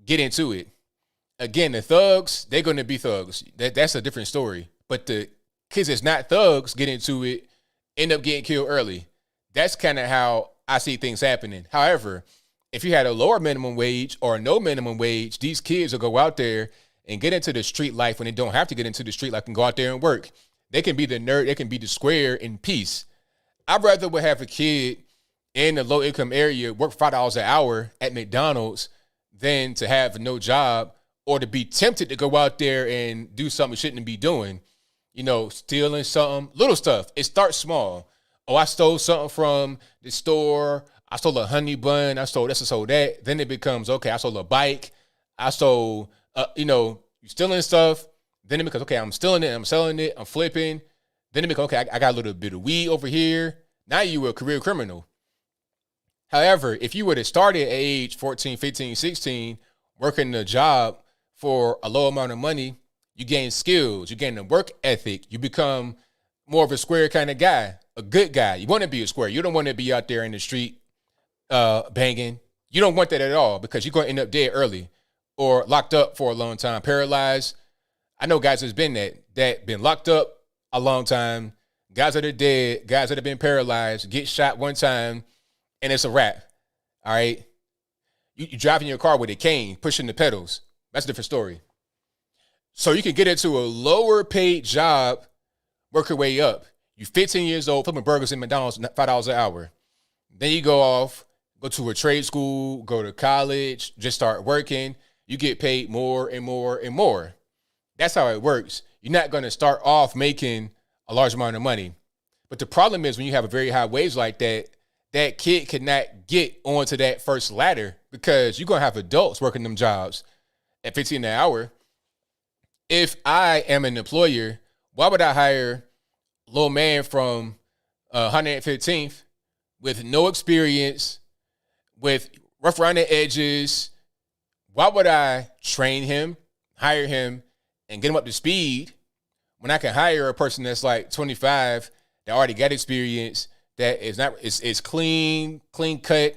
get into it. Again, the thugs, they're going to be thugs. That's a different story. But the kids that's not thugs get into it, end up getting killed early. That's kind of how I see things happening. However, if you had a lower minimum wage or no minimum wage, these kids will go out there and get into the street life when they don't have to get into the street life and go out there and work. They can be the nerd, they can be the square in peace. I'd rather would have a kid in the low-income area work $5 an hour at McDonald's than to have no job or to be tempted to go out there and do something you shouldn't be doing. You know, stealing something, little stuff. It starts small. Oh, I stole something from the store. I stole a honey bun. I stole this, I stole that. Then it becomes, okay, I stole a bike. I stole, you're stealing stuff. Then it becomes, okay, I'm stealing it. I'm selling it. I'm flipping. Then it becomes, okay, I got a little bit of weed over here. Now you were a career criminal. However, if you were to start at age 14, 15, 16, working a job for a low amount of money, you gain skills, you gain a work ethic, you become more of a square kind of guy, a good guy. You want to be a square. You don't want to be out there in the street banging. You don't want that at all, because you're going to end up dead early or locked up for a long time, paralyzed. I know guys that's been that been locked up a long time, guys that are dead, guys that have been paralyzed, get shot one time, and it's a wrap. All right? You driving your car with a cane, pushing the pedals. That's a different story. So you can get into a lower paid job, work your way up. You're 15 years old, flipping burgers in McDonald's, $5 an hour. Then you go off, go to a trade school, go to college, just start working. You get paid more and more and more. That's how it works. You're not going to start off making a large amount of money. But the problem is when you have a very high wage like that, that kid cannot get onto that first ladder, because you're going to have adults working them jobs at $15 an hour. If I am an employer, why would I hire a little man from 115th with no experience, with rough around the edges? Why would I train him, hire him, and get him up to speed when I can hire a person that's like 25 that already got experience, that is clean cut?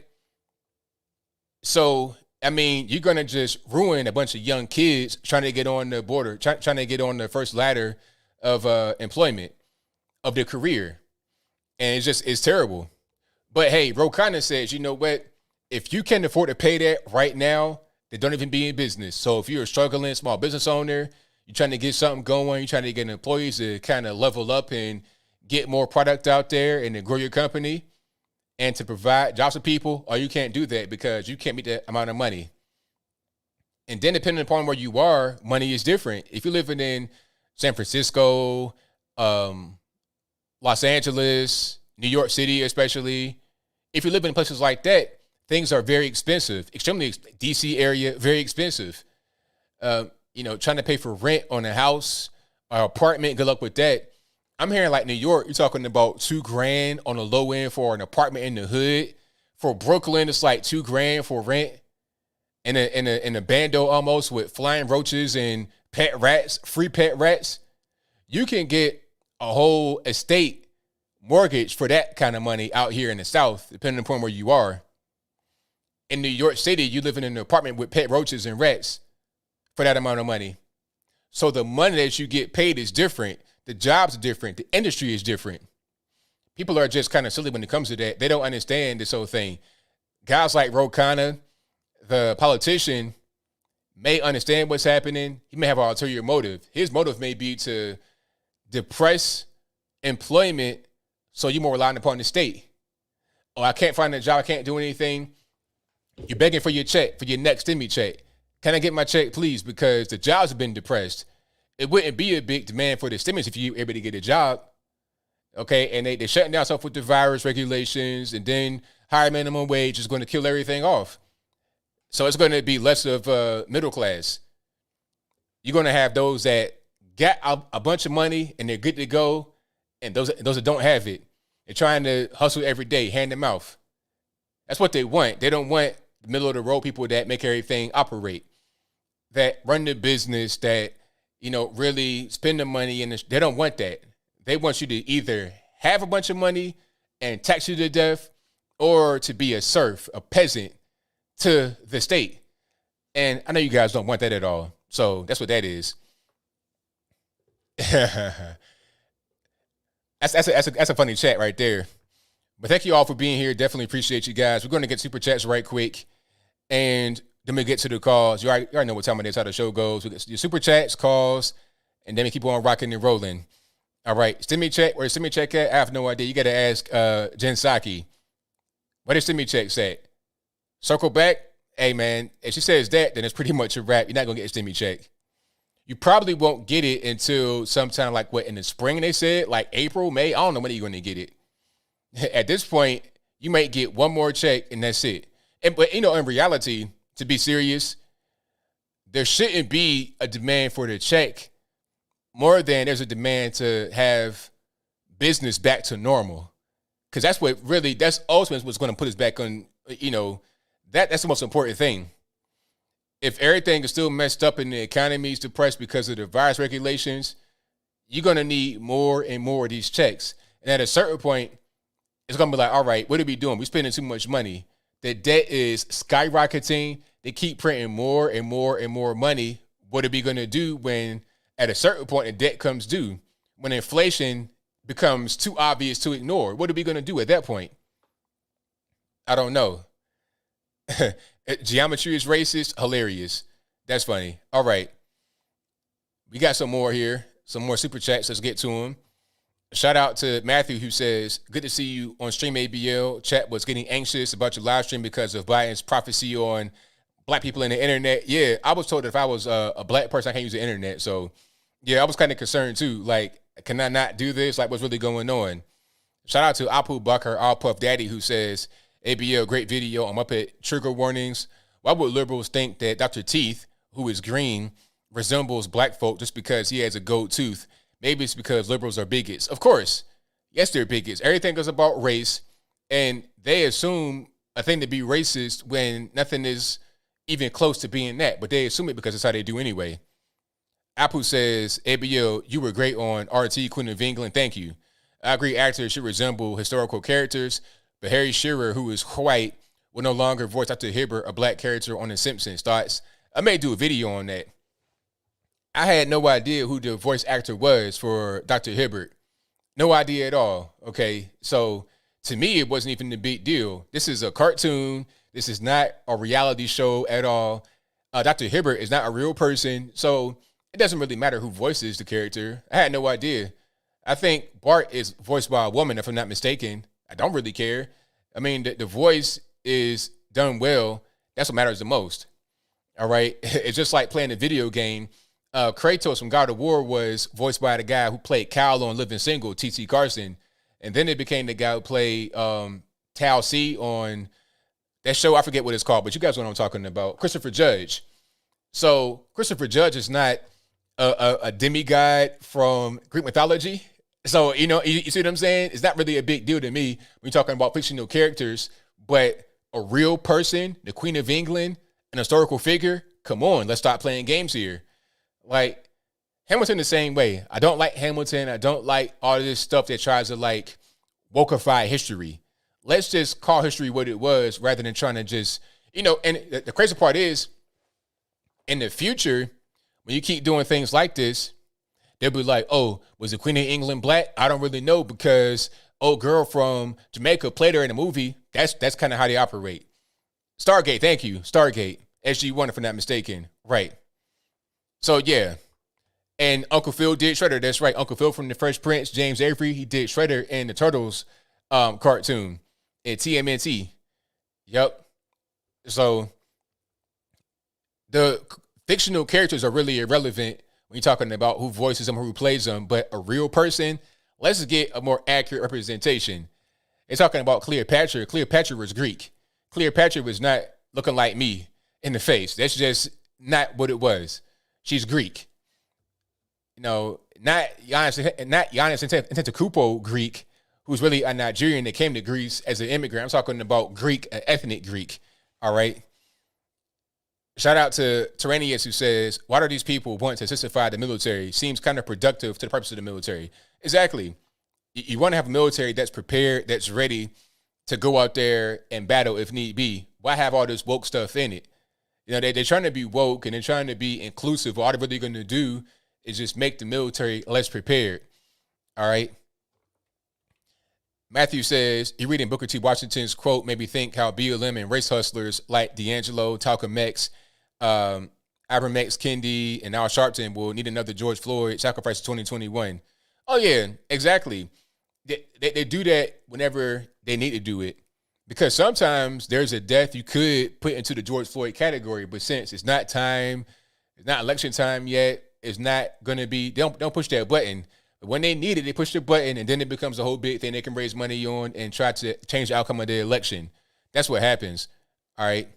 So, I mean, you're going to just ruin a bunch of young kids trying to get on the border, trying to get on the first ladder of employment, of their career. And it's terrible. But hey, Ro Khanna says, you know what? If you can afford to pay that right now, then don't even be in business. So if you're a struggling small business owner, you're trying to get something going, you're trying to get employees to kind of level up and get more product out there and to grow your company and to provide jobs for people, or you can't do that because you can't meet that amount of money. And then depending upon where you are, money is different. If you're living in San Francisco, Los Angeles, New York City, especially, if you live in places like that, things are very expensive, DC area, very expensive. Trying to pay for rent on a house or apartment, good luck with that. I'm hearing like New York, you're talking about $2,000 on the low end for an apartment in the hood. For Brooklyn, it's like $2,000 for rent. In a bando almost with flying roaches and pet rats, free pet rats. You can get a whole estate mortgage for that kind of money out here in the South, depending upon where you are. In New York City, you live in an apartment with pet roaches and rats for that amount of money. So the money that you get paid is different. The jobs are different. The industry is different. People are just kind of silly when it comes to that. They don't understand this whole thing. Guys like Ro Khanna, the politician, may understand what's happening. He may have an ulterior motive. His motive may be to depress employment so you're more reliant upon the state. Oh, I can't find a job. I can't do anything. You're begging for your check, for your next stimmy check. Can I get my check, please? Because the jobs have been depressed. It wouldn't be a big demand for the stimulus if you were able to get a job. Okay, and they're shutting down stuff with the virus regulations, and then higher minimum wage is going to kill everything off. So it's going to be less of a middle class. You're going to have those that got a bunch of money and they're good to go, and those that don't have it. They're trying to hustle every day, hand to mouth. That's what they want. They don't want the middle of the road people that make everything operate, that run the business, that really spend the money, and they don't want that. They want you to either have a bunch of money and tax you to death, or to be a serf, a peasant to the state. And I know you guys don't want that at all. So that's what that is. That's a funny chat right there. But thank you all for being here. Definitely appreciate you guys. We're going to get super chats right quick, and then we get to the calls. You already know what time it is, how the show goes. We get your super chats, calls, and then we keep on rocking and rolling. All right, stimmy check. Where's stimmy check at? I have no idea. You got to ask Jen Psaki. Where does stimmy check at? Circle back. Hey, man, if she says that, then it's pretty much a wrap. You're not going to get a stimmy check. You probably won't get it until sometime like in the spring, they said, like April, May. I don't know when you're going to get it. At this point, you might get one more check and that's it. But in reality, to be serious, there shouldn't be a demand for the check more than there's a demand to have business back to normal. Because that's ultimately what's going to put us back on, that's the most important thing. If everything is still messed up and the economy is depressed because of the virus regulations, you're going to need more and more of these checks. And at a certain point, it's going to be like, all right, what are we doing? We're spending too much money. The debt is skyrocketing. They keep printing more and more and more money. What are we going to do when at a certain point the debt comes due? When inflation becomes too obvious to ignore, what are we going to do at that point? I don't know. Geometry is racist. Hilarious. That's funny. All right. We got some more here. Some more super chats. Let's get to them. Shout out to Matthew, who says, good to see you on Stream ABL. Chat was getting anxious about your live stream because of Biden's prophecy on black people in the internet. Yeah, I was told that if I was a black person, I can't use the internet. So, yeah, I was kind of concerned, too. Like, can I not do this? Like, what's really going on? Shout out to Apu Bakar, All Puff Daddy, who says, ABL, great video on Muppet trigger warnings. Why would liberals think that Dr. Teeth, who is green, resembles black folk just because he has a gold tooth? Maybe it's because liberals are bigots. Of course. Yes, they're bigots. Everything is about race, and they assume a thing to be racist when nothing is even close to being that, but they assume it because it's how they do anyway. Apu says, ABL, you were great on RT, Queen of England. Thank you. I agree actors should resemble historical characters, but Harry Shearer, who is white, will no longer voice Dr. Hibbert, a black character on The Simpsons. Thoughts? I may do a video on that. I had no idea who the voice actor was for Dr. Hibbert. No idea at all, okay? So to me, it wasn't even a big deal. This is a cartoon. This is not a reality show at all. Dr. Hibbert is not a real person, so it doesn't really matter who voices the character. I had no idea. I think Bart is voiced by a woman, if I'm not mistaken. I don't really care. I mean, the voice is done well. That's what matters the most. All right. It's just like playing a video game. Kratos from God of War was voiced by the guy who played Kyle on Living Single, T.C. Carson. And then it became the guy who played Tal C on that show. I forget what it's called, but you guys know what I'm talking about. Christopher Judge. So Christopher Judge is not a demigod from Greek mythology. So, you see what I'm saying? It's not really a big deal to me when you're talking about fictional characters, but a real person, the Queen of England, an historical figure, come on, let's stop playing games here. Like, Hamilton the same way. I don't like Hamilton. I don't like all of this stuff that tries to, like, wokeify history. Let's just call history what it was rather than trying to just, and the crazy part is, in the future, when you keep doing things like this, they'll be like, oh, was the Queen of England black? I don't really know because old girl from Jamaica played her in a movie. That's kind of how they operate. Stargate, thank you. Stargate. SG1, if I'm not mistaken. Right. So, yeah. And Uncle Phil did Shredder. That's right. Uncle Phil from The Fresh Prince, James Avery, he did Shredder in the Turtles cartoon at TMNT. Yep. So, the fictional characters are really irrelevant when you're talking about who voices them, who plays them. But a real person, let's just get a more accurate representation. They're talking about Cleopatra. Cleopatra was Greek. Cleopatra was not looking like me in the face. That's just not what it was. She's Greek. Not Giannis Antetokounmpo Greek, who's really a Nigerian that came to Greece as an immigrant. I'm talking about Greek, ethnic Greek. All right. Shout out to Tyrannius, who says, why do these people want to sissified the military? Seems counterproductive to the purpose of the military. Exactly. You want to have a military that's prepared, that's ready to go out there and battle if need be. Why have all this woke stuff in it? They're trying to be woke and they're trying to be inclusive. All they're really going to do is just make the military less prepared. All right. Matthew says, you reading Booker T. Washington's quote made me think how BLM and race hustlers like D'Angelo, Talcum X, Abram X, Kendi, and Al Sharpton will need another George Floyd sacrifice in 2021. Oh, yeah, exactly. They do that whenever they need to do it. Because sometimes there's a death you could put into the George Floyd category, but since it's not time, it's not election time yet, it's not going to be, don't push that button. But when they need it, they push the button, and then it becomes a whole big thing they can raise money on and try to change the outcome of the election. That's what happens. All right.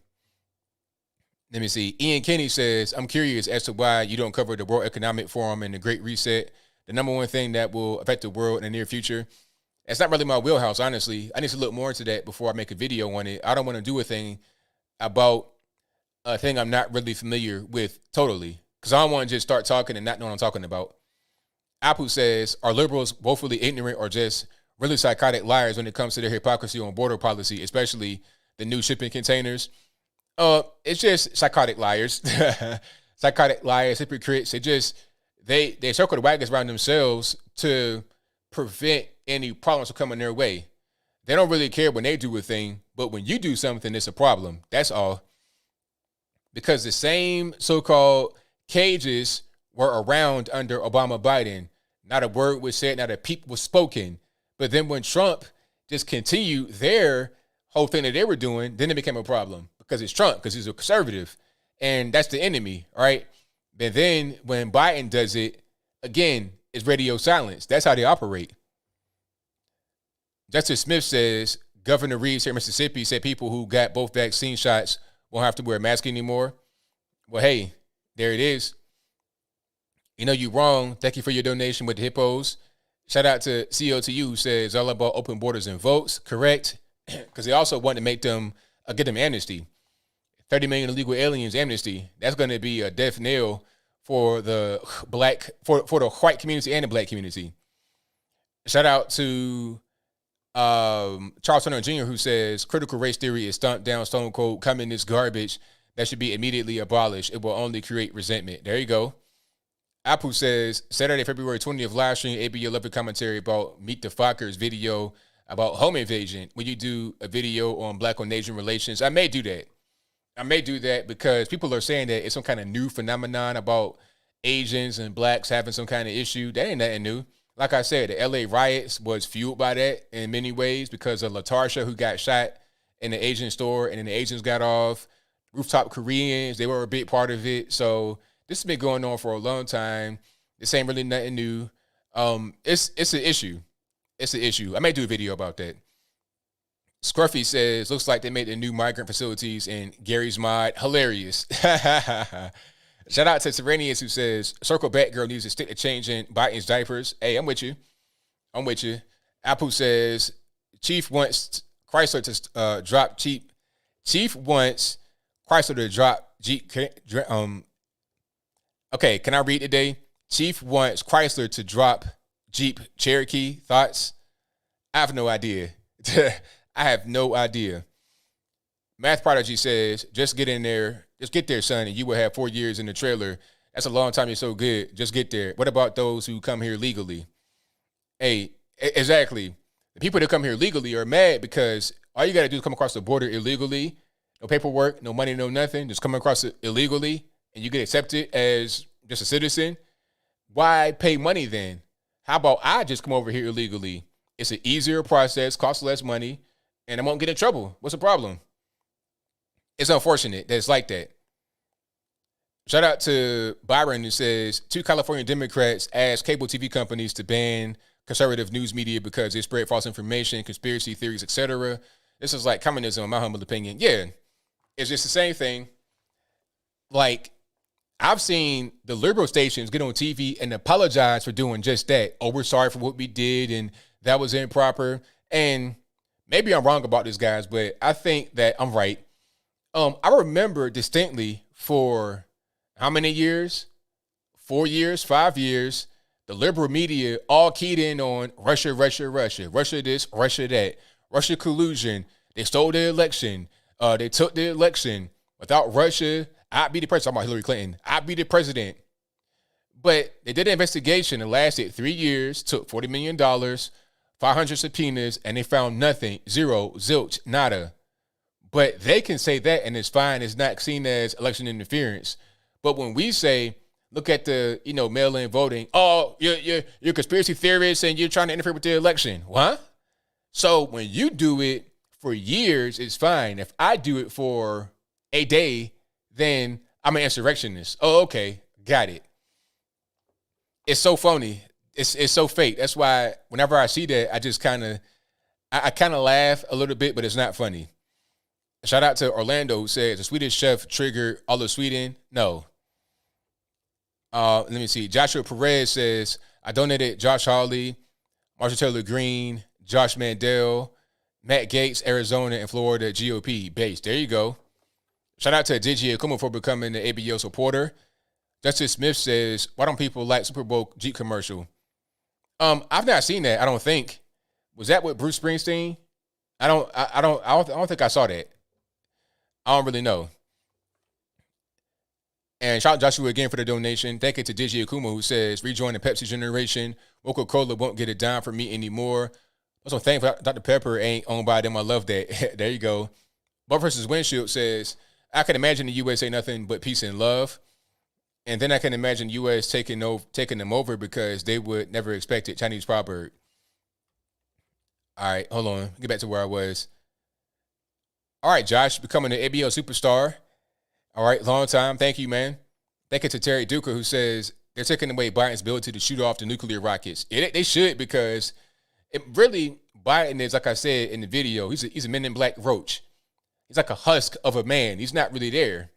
Let me see. Ian Kenny says, I'm curious as to why you don't cover the World Economic Forum and the Great Reset, the number one thing that will affect the world in the near future. It's not really my wheelhouse, honestly. I need to look more into that before I make a video on it. I don't want to do a thing about a thing I'm not really familiar with totally, because I don't want to just start talking and not know what I'm talking about. Apu says, are liberals woefully ignorant or just really psychotic liars when it comes to their hypocrisy on border policy, especially the new shipping containers? It's just psychotic liars. Psychotic liars, hypocrites. They circle the wagons around themselves to prevent any problems from coming their way. They don't really care when they do a thing, but when you do something, it's a problem. That's all. Because the same so-called cages were around under Obama Biden. Not a word was said, not a peep was spoken. But then when Trump just continued their whole thing that they were doing, then it became a problem because it's Trump, because he's a conservative. And that's the enemy, right? But then when Biden does it, again, it's radio silence. That's how they operate. Justice Smith says, Governor Reeves here in Mississippi said people who got both vaccine shots won't have to wear a mask anymore. Well, hey, there it is. You're wrong. Thank you for your donation with the hippos. Shout out to COTU, who says all about open borders and votes. Correct. Because they also want to make them, get them amnesty. 30 million illegal aliens amnesty. That's going to be a death knell for the for the white community and the black community. Shout out to Charles Turner Jr., who says critical race theory is stomped down, stone cold communist garbage that should be immediately abolished. It will only create resentment. There you go. Apu says Saturday, February 20th, live stream ABL love commentary about Meet the Fockers video about home invasion. When you do a video on Black on Asian relations, I may do that because people are saying that it's some kind of new phenomenon about Asians and blacks having some kind of issue. That ain't nothing new. like I said, the LA riots was fueled by that in many ways because of Latarsha, who got shot in the Asian store, and then the Asians got off. Rooftop Koreans, they were a big part of it. So this has been going on for a long time. This ain't really nothing new. It's an issue. It's an issue. I may do a video about that. Scruffy says, looks like they made the new migrant facilities in Gary's Mod. Hilarious. Shout out to Serenius, who says, Circle Back Girl needs to stick to changing Biden's diapers. Hey, I'm with you. I'm with you. Apu says, Chief wants Chrysler to drop cheap. Chief wants Chrysler to drop Jeep. Okay, can I read today? Chief wants Chrysler to drop Jeep Cherokee. Thoughts? I have no idea. I have no idea. Math Prodigy says, just get in there. Just get there, son, and you will have 4 years in the trailer. That's a long time. You're so good. Just get there. What about those who come here legally? Hey, exactly. The people that come here legally are mad because all you got to do is come across the border illegally. No paperwork, no money, no nothing. Just come across it illegally, and you get accepted as just a citizen. Why pay money then? How about I just come over here illegally? It's an easier process, costs less money, and I won't get in trouble. What's the problem? It's unfortunate that it's like that. Shout out to Byron, who says, 2 California Democrats asked cable TV companies to ban conservative news media because they spread false information, conspiracy theories, etc. This is like communism, in my humble opinion. Yeah, it's just the same thing. Like, I've seen the liberal stations get on TV and apologize for doing just that. Oh, we're sorry for what we did, and that was improper. And maybe I'm wrong about this, guys, but I think that I'm right. I remember distinctly for how many years? 4 years, 5 years, the liberal media all keyed in on Russia, Russia, Russia, Russia this, Russia that, Russia collusion. They stole the election. They took the election. Without Russia, I'd be the president. I'm about Hillary Clinton. I'd be the president. But they did an investigation. It lasted 3 years, took $40 million, 500 subpoenas, and they found nothing. Zero, zilch, nada. But they can say that, and it's fine. It's not seen as election interference. But when we say, look at the, mail-in voting, oh, you're conspiracy theorists and you're trying to interfere with the election. What? So when you do it for years, it's fine. If I do it for a day, then I'm an insurrectionist. Oh, okay. Got it. It's so phony. It's so fake. That's why whenever I see that, I just kind of laugh a little bit, but it's not funny. Shout out to Orlando, who says, the Swedish chef triggered all of Sweden. No. Let me see. Joshua Perez says, I donated Josh Hawley, Marshall Taylor Greene, Josh Mandel, Matt Gaetz, Arizona, and Florida GOP base. There you go. Shout out to Digi Akuma for becoming the ABL supporter. Justice Smith says, why don't people like Super Bowl Jeep commercial? I've not seen that, I don't think. Was that with Bruce Springsteen? I don't think I saw that. I don't really know. And shout out Joshua again for the donation. Thank you to Digi Akuma, who says, rejoin the Pepsi generation. Coca-Cola won't get a dime from me anymore. Also, thankful Dr. Pepper ain't owned by them. I love that. There you go. Butt versus Windshield says, I can imagine the U.S. ain't nothing but peace and love. And then I can imagine U.S. taking them over because they would never expect it. Chinese proverb. All right, hold on. Get back to where I was. All right, Josh, becoming an ABL superstar. All right, long time. Thank you, man. Thank you to Terry Duca, who says they're taking away Biden's ability to shoot off the nuclear rockets. They should, because it really, Biden is, like I said in the video, he's a Men in Black roach. He's like a husk of a man. He's not really there.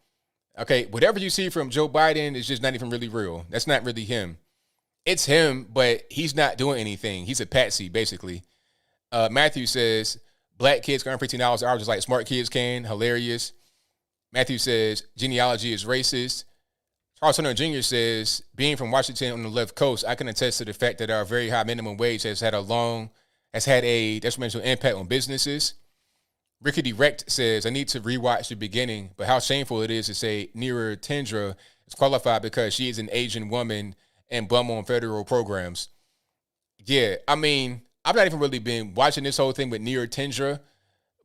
Okay, whatever you see from Joe Biden is just not even really real. That's not really him. It's him, but he's not doing anything. He's a patsy, basically. Matthew says, black kids can earn $15 an hour just like smart kids can. Hilarious. Matthew says, genealogy is racist. Charles Hunter Jr. says, being from Washington on the left coast, I can attest to the fact that our very high minimum wage has had a detrimental impact on businesses. Rickety Wrecked says, I need to rewatch the beginning, but how shameful it is to say Neera Tindra is qualified because she is an Asian woman and bum on federal programs. Yeah, I mean, I've not even really been watching this whole thing with Neera Tindra,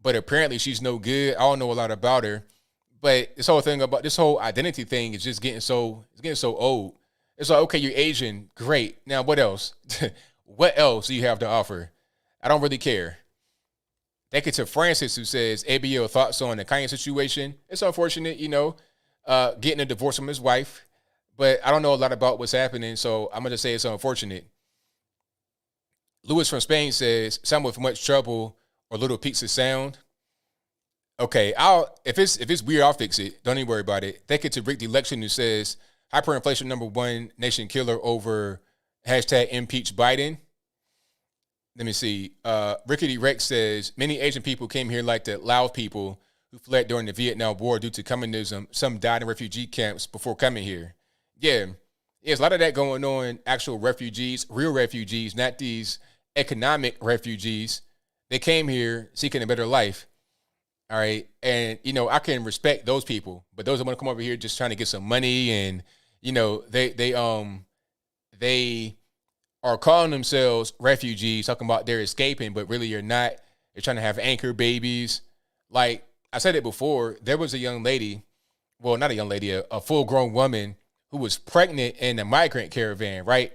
but apparently she's no good. I don't know a lot about her, but this whole identity thing is just getting so old. It's like, okay, you're Asian, great. Now what else? What else do you have to offer? I don't really care. Thank you to Francis, who says, ABL thoughts on the Kanye situation. It's unfortunate, getting a divorce from his wife, but I don't know a lot about what's happening, so I'm going to say it's unfortunate. Lewis from Spain says, some with much trouble or little peaks of sound. Okay, if it's weird, I'll fix it. Don't even worry about it. Thank you to Rick the Election, who says, hyperinflation #1 nation killer over hashtag impeach Biden. Let me see. Rickety Rex says, many Asian people came here like the Lao people who fled during the Vietnam War due to communism. Some died in refugee camps before coming here. Yeah, there's a lot of that going on. Actual refugees, real refugees, not these economic refugees. They came here seeking a better life. All right. And, I can respect those people, but those that want to come over here just trying to get some money and, they are calling themselves refugees, talking about they're escaping, but really you're not. They're trying to have anchor babies. Like I said it before, there was a young lady, well, not a young lady, a full-grown woman who was pregnant in a migrant caravan, right?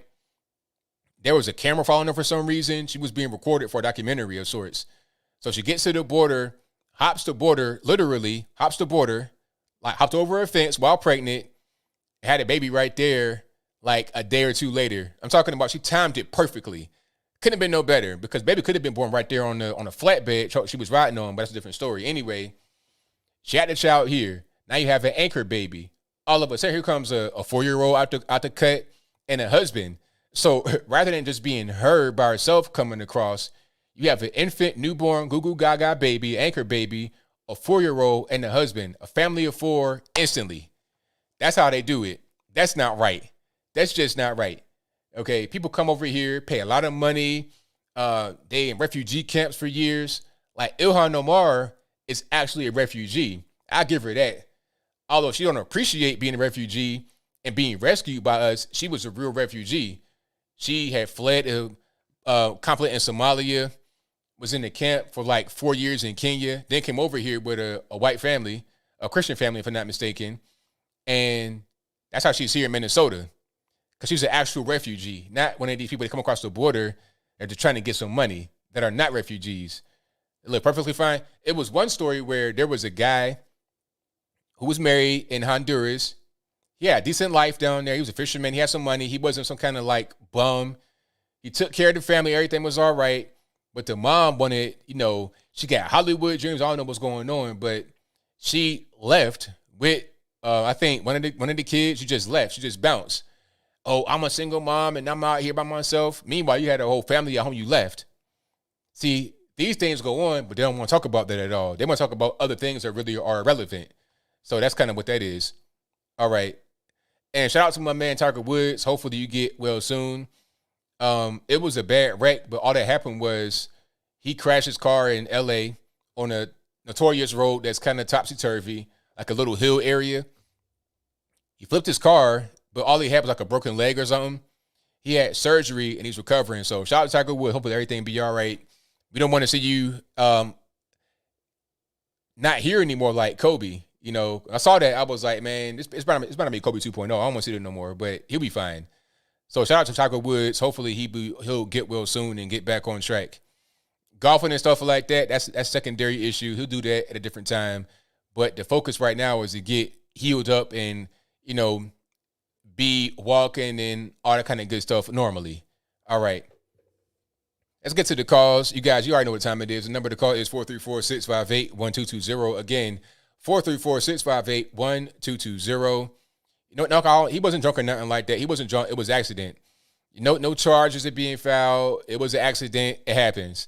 There was a camera following her for some reason. She was being recorded for a documentary of sorts. So she gets to the border, literally hops the border, like hopped over a fence while pregnant, had a baby right there, like a day or two later. I'm talking about she timed it perfectly. Couldn't have been no better because baby could have been born right there on a flatbed truck she was riding on, but that's a different story. Anyway, she had the child here. Now you have an anchor baby. All of a sudden, here comes a 4-year-old out the cut and a husband. So rather than just being her by herself coming across, you have an infant, newborn, goo goo gaga baby, anchor baby, a 4-year-old, and a husband, a family of 4 instantly. That's how they do it. That's not right. That's just not right. Okay, people come over here, pay a lot of money. They in refugee camps for years. Like Ilhan Omar is actually a refugee. I give her that. Although she don't appreciate being a refugee and being rescued by us, she was a real refugee. She had fled a conflict in Somalia, was in the camp for like 4 years in Kenya, then came over here with a white family, a Christian family, if I'm not mistaken. And that's how she's here in Minnesota. Because she's an actual refugee, not one of these people that come across the border and just trying to get some money that are not refugees. They look perfectly fine. It was one story where there was a guy who was married in Honduras. He had a decent life down there. He was a fisherman. He had some money. He wasn't some kind of like bum. He took care of the family. Everything was all right. But the mom wanted, she got Hollywood dreams. I don't know what's going on, but she left with, I think one of the kids. She just left. She just bounced. Oh, I'm a single mom and I'm out here by myself. Meanwhile, you had a whole family at home. You left. See, these things go on, but they don't want to talk about that at all. They want to talk about other things that really are irrelevant. So that's kind of what that is. All right. And shout out to my man, Tiger Woods. Hopefully you get well soon. It was a bad wreck, but all that happened was he crashed his car in LA on a notorious road that's kind of topsy-turvy, like a little hill area. He flipped his car, but all he had was like a broken leg or something. He had surgery and he's recovering. So shout out to Tiger Woods. Hopefully everything be all right. We don't want to see you not here anymore like Kobe. I saw that. I was like, man, it's about to be Kobe 2.0. I don't want to see that no more, but he'll be fine. So shout out to Tiger Woods. Hopefully he'll get well soon and get back on track. Golfing and stuff like that, that's secondary issue. He'll do that at a different time. But the focus right now is to get healed up and, be walking and all that kind of good stuff normally. All right. Let's get to the calls. You guys, you already know what time it is. The number to call is 434-658-1220. Again, 434-658-1220. No, he wasn't drunk or nothing like that. He wasn't drunk. It was an accident. No charges are being filed. It was an accident. It happens.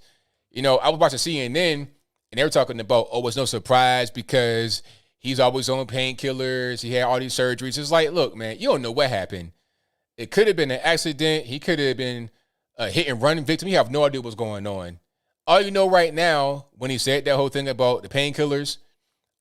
I was watching CNN, and they were talking about, it's no surprise because he's always on painkillers. He had all these surgeries. It's like, look, man, you don't know what happened. It could have been an accident. He could have been a hit-and-run victim. You have no idea what's going on. All you know right now, when he said that whole thing about the painkillers,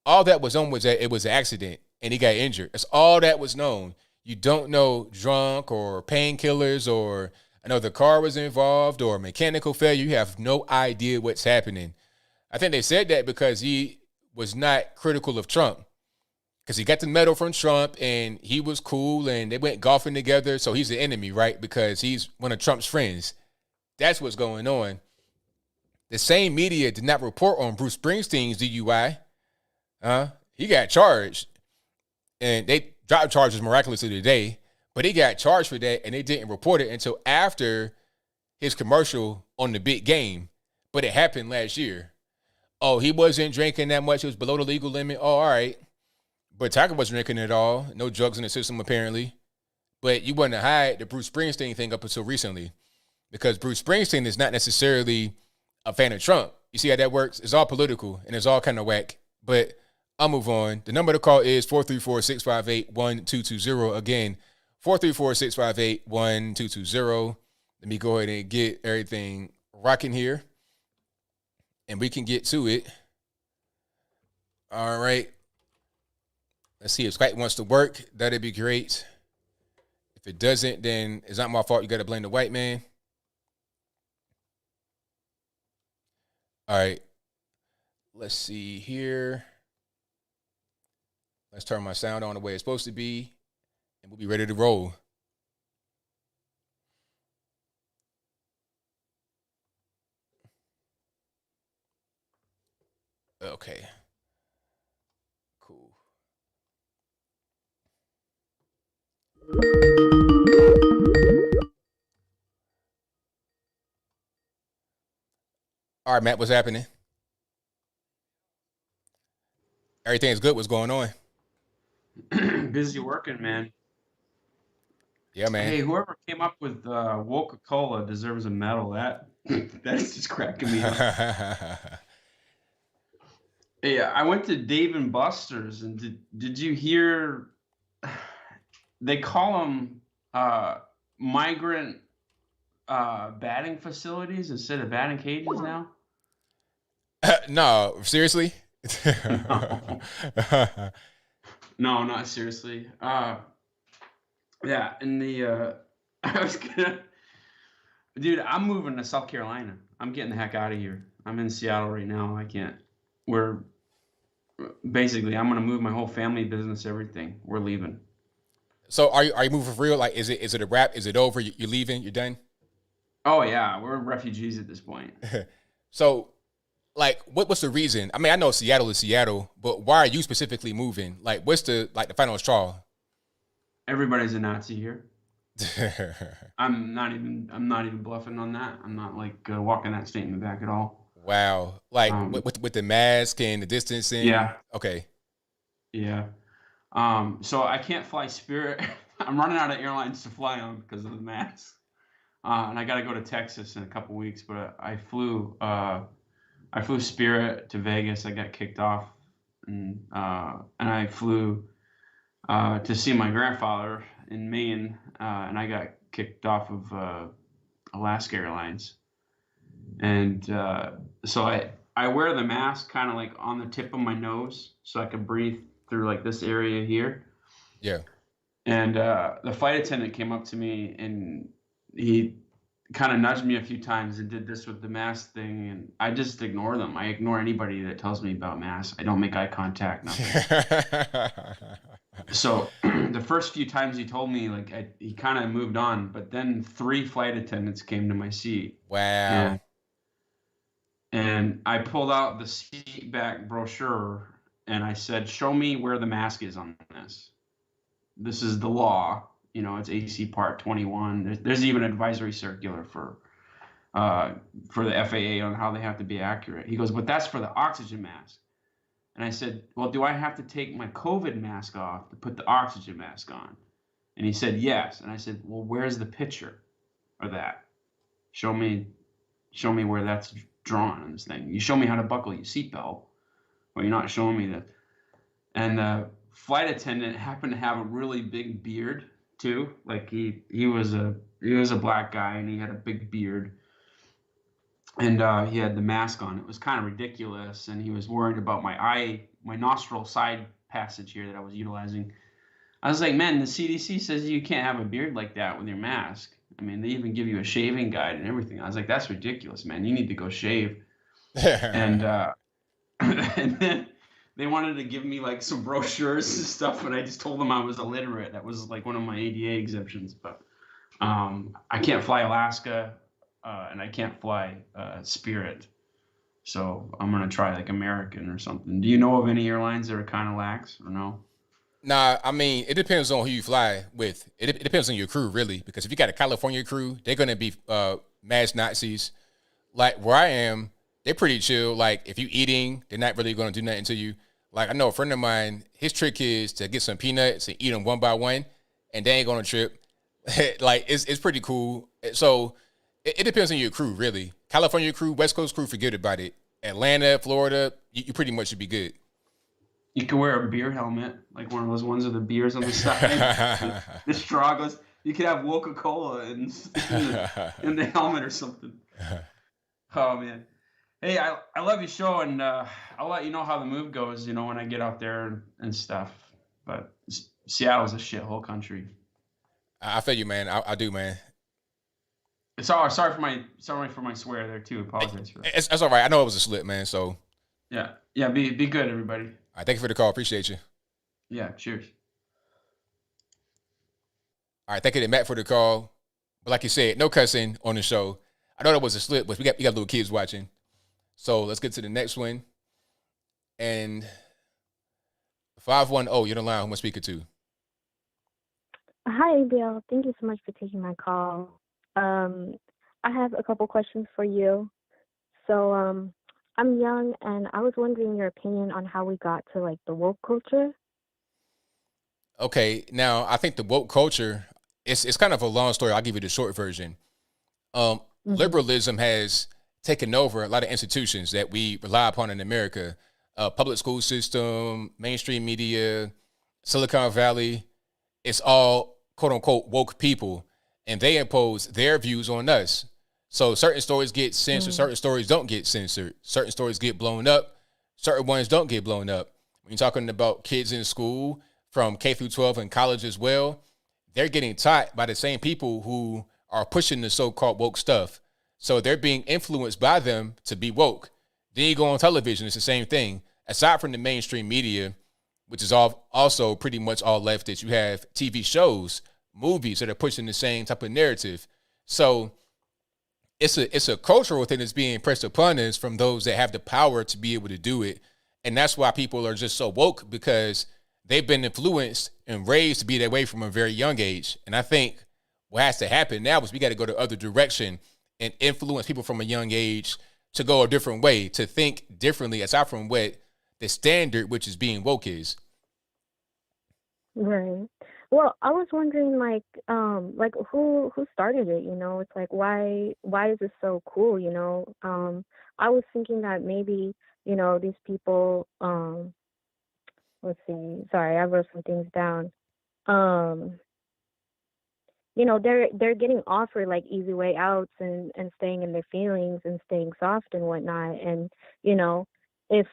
all that was known was that it was an accident and he got injured. That's all that was known. You don't know drunk or painkillers or another car was involved or mechanical failure. You have no idea what's happening. I think they said that because he was not critical of Trump because he got the medal from Trump and he was cool and they went golfing together. So he's the enemy, right? Because he's one of Trump's friends. That's what's going on. The same media did not report on Bruce Springsteen's DUI. He got charged, and they dropped charges miraculously today. But he got charged for that, and they didn't report it until after his commercial on the big game. But it happened last year. Oh, he wasn't drinking that much. It was below the legal limit. Oh, all right. But Tiger wasn't drinking at all. No drugs in the system, apparently. But you wouldn't hide the Bruce Springsteen thing up until recently. Because Bruce Springsteen is not necessarily a fan of Trump. You see how that works? It's all political, and it's all kind of whack. But I'll move on. The number to call is 434-658-1220. Again, 434-658-1220. Let me go ahead and get everything rocking here, and we can get to it. All right. Let's see if Skype wants to work. That'd be great. If it doesn't, then it's not my fault. You got to blame the white man. All right. Let's see here. Let's turn my sound on the way it's supposed to be, and we'll be ready to roll. Okay. Cool. All right, Matt, what's happening? Everything's good. What's going on? Busy working, man. Yeah, man. Hey, whoever came up with Coca-Cola deserves a medal. That's just cracking me up. Hey, I went to Dave and Buster's, and did you hear? They call them migrant batting facilities instead of batting cages now. No, seriously? No, not seriously. Yeah, and I was gonna, dude, I'm moving to South Carolina. I'm getting the heck out of here. I'm in Seattle right now. I'm gonna move my whole family, business, everything. We're leaving. So are you moving for real? Like, is it a wrap? Is it over? You're leaving? You're done? Oh yeah, we're refugees at this point. So, like, what's the reason? I mean, I know Seattle is Seattle, but why are you specifically moving? Like, what's the final straw? Everybody's a Nazi here. I'm not even bluffing on that. I'm not walking that statement back at all. Wow. Like with the mask and the distancing. Yeah. Okay. Yeah. So I can't fly Spirit. I'm running out of airlines to fly on because of the mask. And I got to go to Texas in a couple weeks, but I flew Spirit to Vegas. I got kicked off, and I flew to see my grandfather in Maine, and I got kicked off of Alaska Airlines. And so I wear the mask kind of like on the tip of my nose so I can breathe through like this area here. Yeah. And the flight attendant came up to me, and he kind of nudged me a few times and did this with the mask thing, and I just ignore them. I ignore anybody that tells me about masks. I don't make eye contact, nothing. So the first few times he told me, he kind of moved on, but then 3 flight attendants came to my seat. Wow. And I pulled out the seat back brochure, and I said, show me where the mask is on this. This is the law. It's AC Part 21. There's even an advisory circular for the FAA on how they have to be accurate. He goes, but that's for the oxygen mask. And I said, well, do I have to take my COVID mask off to put the oxygen mask on? And he said, yes. And I said, well, where's the picture of that? Show me where that's drawn on this thing. You show me how to buckle your seatbelt, but you're not showing me that. And the flight attendant happened to have a really big beard too. Like he was a black guy, and he had a big beard. And he had the mask on. It was kind of ridiculous, and he was worried about my nostril side passage here that I was utilizing. I was like, man, the CDC says you can't have a beard like that with your mask. I mean, they even give you a shaving guide and everything. I was like, that's ridiculous, man. You need to go shave. And and then they wanted to give me some brochures and stuff, and I just told them I was illiterate. That was one of my ADA exemptions. But I can't fly Alaska. and I can't fly Spirit. So I'm gonna try like American or something. Do you know of any airlines that are kind of lax or no? Nah, I mean, it depends on who you fly with. It depends on your crew, really, because if you got a California crew, they're gonna be mass Nazis. Like where I am, they're pretty chill. Like if you eating, they're not really gonna do nothing to you. Like I know a friend of mine, his trick is to get some peanuts and eat them one by one, and they ain't gonna trip. Like it's pretty cool. So it depends on your crew, really. California crew, West Coast crew, forget about it. Atlanta, Florida, you pretty much should be good. You can wear a beer helmet, like one of those ones with the beers on the side. The straw goes. You could have Coca-Cola in the helmet or something. Oh man. Hey, I love your show, and I'll let you know how the move goes, when I get out there and stuff. But Seattle's a shithole country. I feel you, man. I do, man. Sorry for my swear there too. Apologize for that. That's all right. I know it was a slip, man. So Yeah. Be good, everybody. all right, thank you for the call. Appreciate you. Yeah. Cheers. All right, thank you to Matt for the call. But like you said, no cussing on the show. I know that was a slip, but we got little kids watching. So let's get to the next one. And 510, you're the line. Who am I speaking to? Hi, ABL. Thank you so much for taking my call. I have a couple questions for you. So, I'm young, and I was wondering your opinion on how we got to like the woke culture. Okay, now I think the woke culture, it's kind of a long story. I'll give you the short version. Mm-hmm. Liberalism has taken over a lot of institutions that we rely upon in America. Public school system, mainstream media, Silicon Valley. It's all quote unquote woke people, and they impose their views on us. So certain stories get censored, Mm. certain stories don't get censored, certain stories get blown up, certain ones don't get blown up. When you're talking about kids in school from K through 12 and college as well, they're getting taught by the same people who are pushing the so-called woke stuff. So they're being influenced by them to be woke. Then you go on television, it's the same thing. Aside from the mainstream media, which is all also pretty much all leftist, you have TV shows, movies that are pushing the same type of narrative. So it's a cultural thing that's being pressed upon us from those that have the power to be able to do it. And that's why people are just so woke, because they've been influenced and raised to be that way from a very young age. And I think what has to happen now is we got to go the other direction and influence people from a young age to go a different way, to think differently, aside from what the standard, which is being woke, is. Right. Well, I was wondering like who started it, It's like why is this so cool, I was thinking that maybe, these people let's see, sorry, I wrote some things down. Um they're getting offered like easy way outs and staying in their feelings and staying soft and whatnot. And if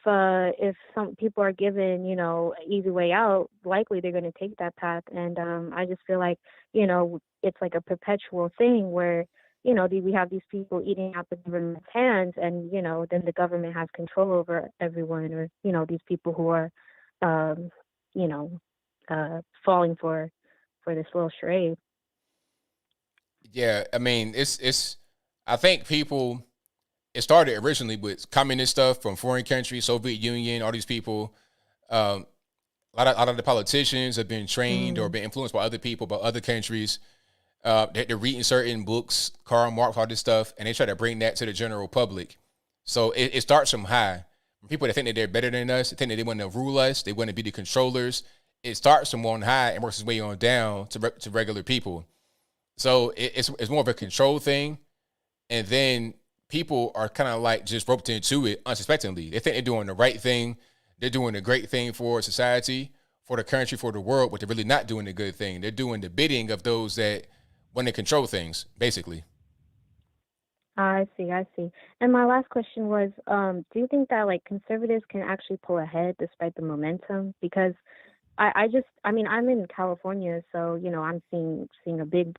some people are given an easy way out, likely they're going to take that path. And I just feel like it's like a perpetual thing where we have these people eating out the government's hands, and then the government has control over everyone, or these people who are um you know falling for this little charade. Yeah, I mean, it's. I think people. It started originally with communist stuff from foreign countries, Soviet Union, all these people. Um, a lot of the politicians have been trained or Mm. been influenced by other people, by other countries. They're reading certain books, Karl Marx, all this stuff, and they try to bring that to the general public. So it starts from high. People that think that they're better than us, they think that they want to rule us, they want to be the controllers. It starts from on high and works its way on down to regular people. So it's more of a control thing, and then people are kind of like just roped into it unsuspectingly. They think they're doing the right thing, they're doing a great thing for society, for the country, for the world, but they're really not doing the good thing. They're doing the bidding of those that want to control things, basically. I see, I see. And my last question was, do you think that like conservatives can actually pull ahead despite the momentum? Because I mean, I'm in California, so I'm seeing a big,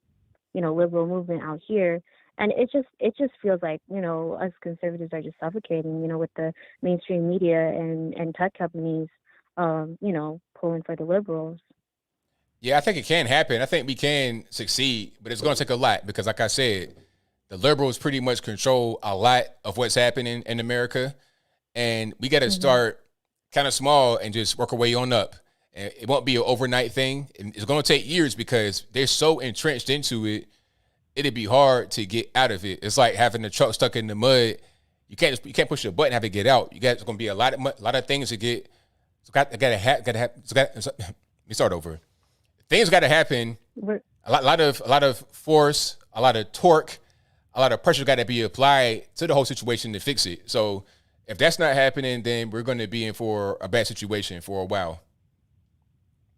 liberal movement out here, and it just feels like us conservatives are just suffocating, with the mainstream media and tech companies, pulling for the liberals. Yeah, I think it can happen. I think we can succeed, but it's going to take a lot because, like I said, the liberals pretty much control a lot of what's happening in America. And we got to start kind of small and just work our way on up. And it won't be an overnight thing. It's going to take years because they're so entrenched into it. It'd be hard to get out of it. It's like having the truck stuck in the mud. You can't push a button and have it get out. It's going to be a lot of things to get. Let me start over. Things got to happen. A lot of force, a lot of torque, a lot of pressure got to be applied to the whole situation to fix it. So if that's not happening, then we're going to be in for a bad situation for a while.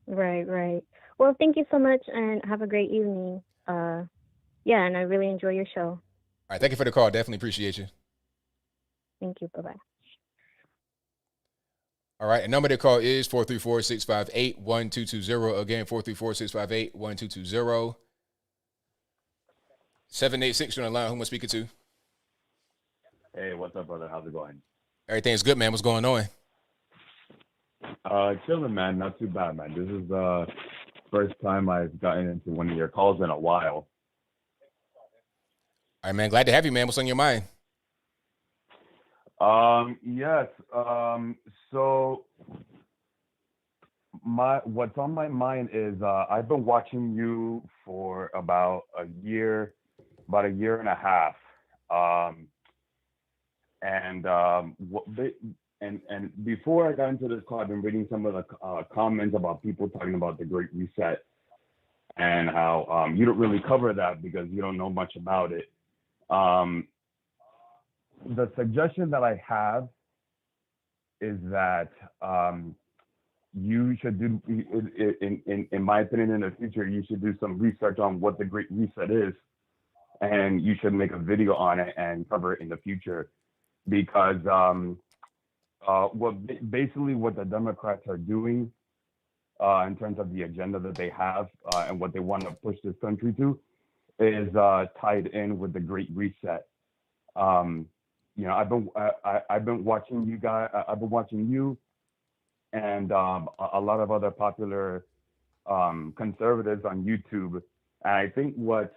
Right. Well, thank you so much, and have a great evening. Yeah, and I really enjoy your show. All right, thank you for the call. Definitely appreciate you. Thank you. Bye-bye. All right, the number to call is 434-658-1220. Again, 434-658-1220. 786 on the line. Who am I speaking to? Hey, what's up, brother? How's it going? Everything's good, man. What's going on? Chilling, man. Not too bad, man. This is the first time I've gotten into one of your calls in a while. All right, man. Glad to have you, man. What's on your mind? Yes. So what's on my mind is I've been watching you for about a year and a half. And before I got into this call, I've been reading some of the comments about people talking about the Great Reset and how you don't really cover that because you don't know much about it. The suggestion that I have is that you should do, in my opinion, in the future, you should do some research on what the Great Reset is, and you should make a video on it and cover it in the future, because basically what the Democrats are doing in terms of the agenda that they have and what they want to push this country to is tied in with the Great Reset. I've been watching you guys. I've been watching you and a lot of other popular conservatives on YouTube, and I think what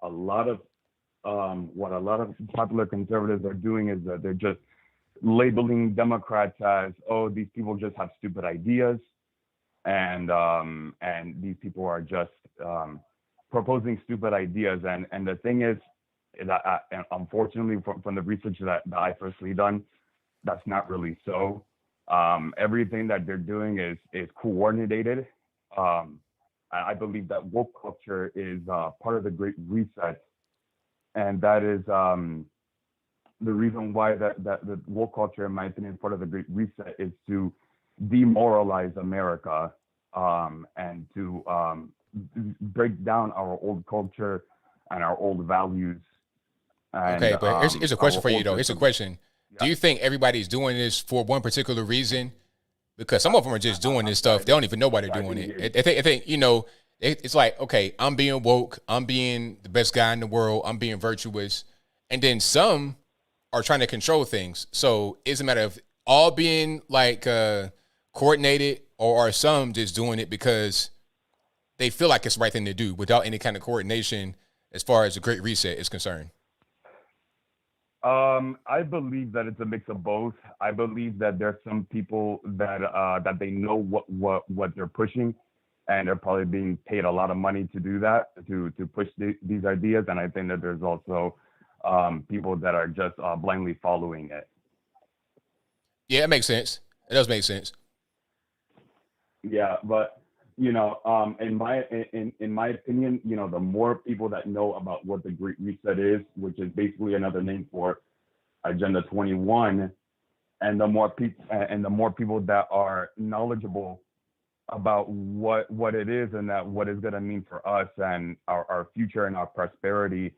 a lot of popular conservatives are doing is that they're just labeling Democrats as, oh, these people just have stupid ideas, and these people are just proposing stupid ideas. And the thing is that unfortunately, from the research that I personally done, that's not really so. Everything that they're doing is coordinated. I believe that woke culture is part of the Great Reset, and that is the reason why that the woke culture, in my opinion, is part of the Great Reset, is to demoralize America and to break down our old culture and our old values. And, okay, but here's a question for you, though. Here's a question. Yeah. Do you think everybody's doing this for one particular reason? Because some of them are just doing this stuff. They don't even know why they're doing it. I think it's like, okay, I'm being woke. I'm being the best guy in the world. I'm being virtuous. And then some are trying to control things. So it's a matter of all being like coordinated, or are some just doing it because they feel like it's the right thing to do without any kind of coordination as far as the Great Reset is concerned? I believe that it's a mix of both. I believe that there's some people that that they know what they're pushing, and they're probably being paid a lot of money to do that, to push these ideas. And I think that there's also people that are just blindly following it. Yeah, it makes sense. It does make sense. Yeah, but in my opinion, the more people that know about what the Great Reset is, which is basically another name for Agenda 21, and the more people that are knowledgeable about what it is and that what it's going to mean for us and our future and our prosperity,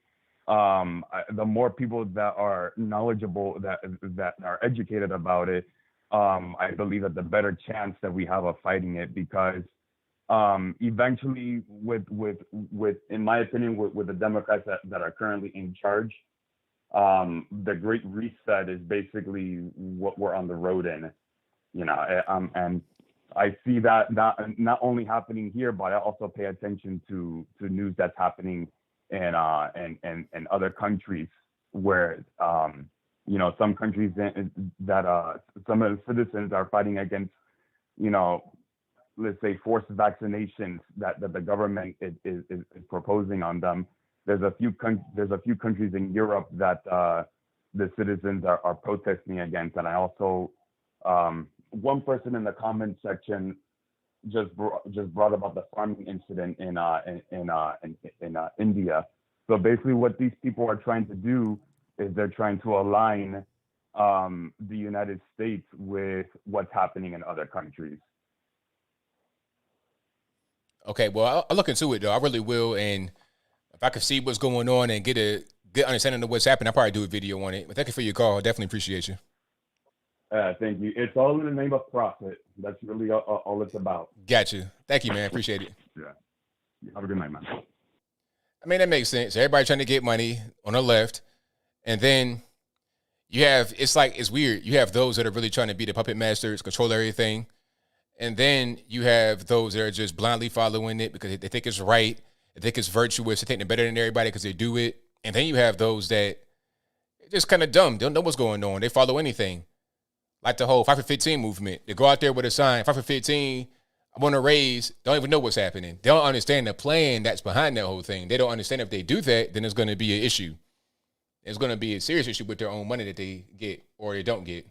the more people that are knowledgeable, that are educated about it, I believe that the better chance that we have of fighting it, because eventually with in my opinion, with the Democrats that are currently in charge, the Great Reset is basically what we're on the road in, and I see that not only happening here, but I also pay attention to news that's happening and other countries where some countries that some of the citizens are fighting against, let's say forced vaccinations that the government is proposing on them. There's a few countries in Europe that the citizens are protesting against, and I also one person in the comment section just brought about the farming incident in India. So basically, what these people are trying to do is they're trying to align the United States with what's happening in other countries. Okay, well, I'll look into it though. I really will, and if I could see what's going on and get a good understanding of what's happening, I'll probably do a video on it. But thank you for your call. I definitely appreciate you. Thank you. It's all in the name of profit. That's really all it's about. Got you. Thank you, man. Appreciate it. Yeah. Have a good night, man. I mean, that makes sense. Everybody trying to get money on the left. And then you have, it's weird. You have those that are really trying to be the puppet masters, control everything. And then you have those that are just blindly following it because they think it's right. They think it's virtuous. They think they're better than everybody because they do it. And then you have those that are just kind of dumb. They don't know what's going on. They follow anything. Like the whole 5 for 15 movement. They go out there with a sign, 5 for 15, I want to raise, don't even know what's happening. They don't understand the plan that's behind that whole thing. They don't understand if they do that, then there's going to be an issue. There's going to be a serious issue with their own money that they get or they don't get.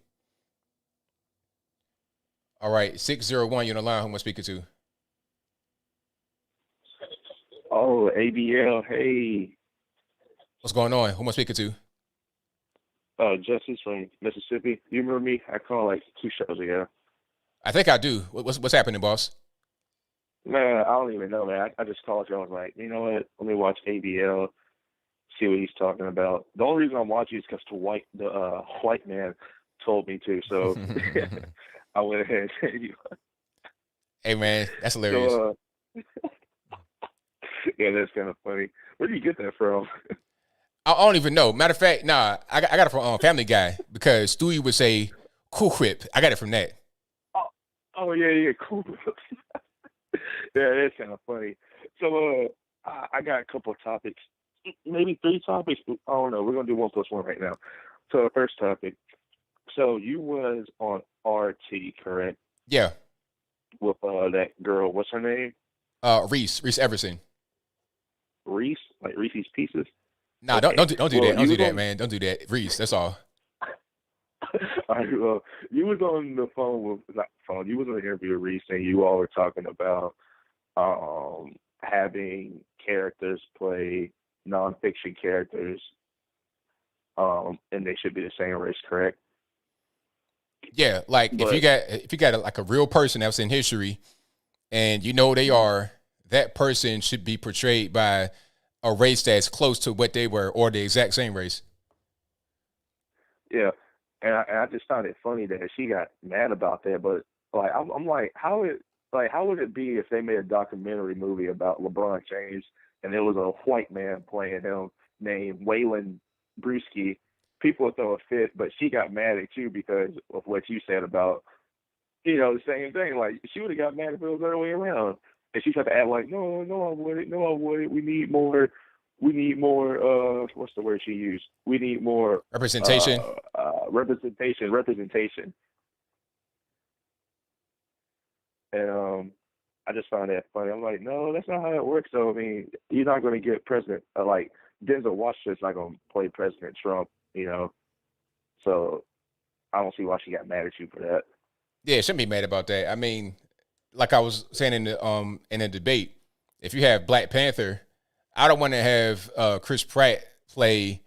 All right, 601, you're on the line. Who am I speaking to? Oh, ABL, hey. What's going on? Who am I speaking to? Justice from Mississippi. You remember me? I called like 2 shows ago. I think I do. What's happening, boss? Man, I don't even know, man. I just called you. I was like, you know what? Let me watch ABL, see what he's talking about. The only reason I'm watching is because the white man told me to. So I went ahead and you. Hey, man, that's hilarious. So, yeah, that's kind of funny. Where did you get that from? I don't even know. Matter of fact, I got it from Family Guy because Stewie would say "cool whip." I got it from that. Oh yeah, cool. Yeah, that's kind of funny. So I got a couple of topics, maybe 3 topics. I don't know. We're gonna do 1 + 1 right now. So the first topic. So you was on RT, correct? Yeah. With that girl. What's her name? Reese Everson. Reese, like Reese's Pieces. Nah, okay. don't do that. Don't do that, man. Don't do that. Reese, that's all. All right, well, you was on the phone with you was on the interview with Reese, and you all were talking about having characters play nonfiction characters, and they should be the same race, correct? Yeah, like if you got like a real person that's in history, and you know they are, that person should be portrayed by a race that's close to what they were or the exact same race. Yeah, and I just found it funny that she got mad about that. But like, I'm like, how would it be if they made a documentary movie about LeBron James and there was a white man playing him named Waylon Brewski? People would throw a fit, but she got mad at you because of what you said about, the same thing. Like, she would have got mad if it was the other way around. And she tried to act like, no, I wouldn't. We need more, what's the word she used? We need more representation. Representation. And I just found that funny. I'm like, no, that's not how it works. So, I mean, you're not going to get President, like, Denzel Washington's not going to play President Trump, So I don't see why she got mad at you for that. Yeah, shouldn't be mad about that. I mean, like I was saying in the debate, if you have Black Panther, I don't want to have Chris Pratt play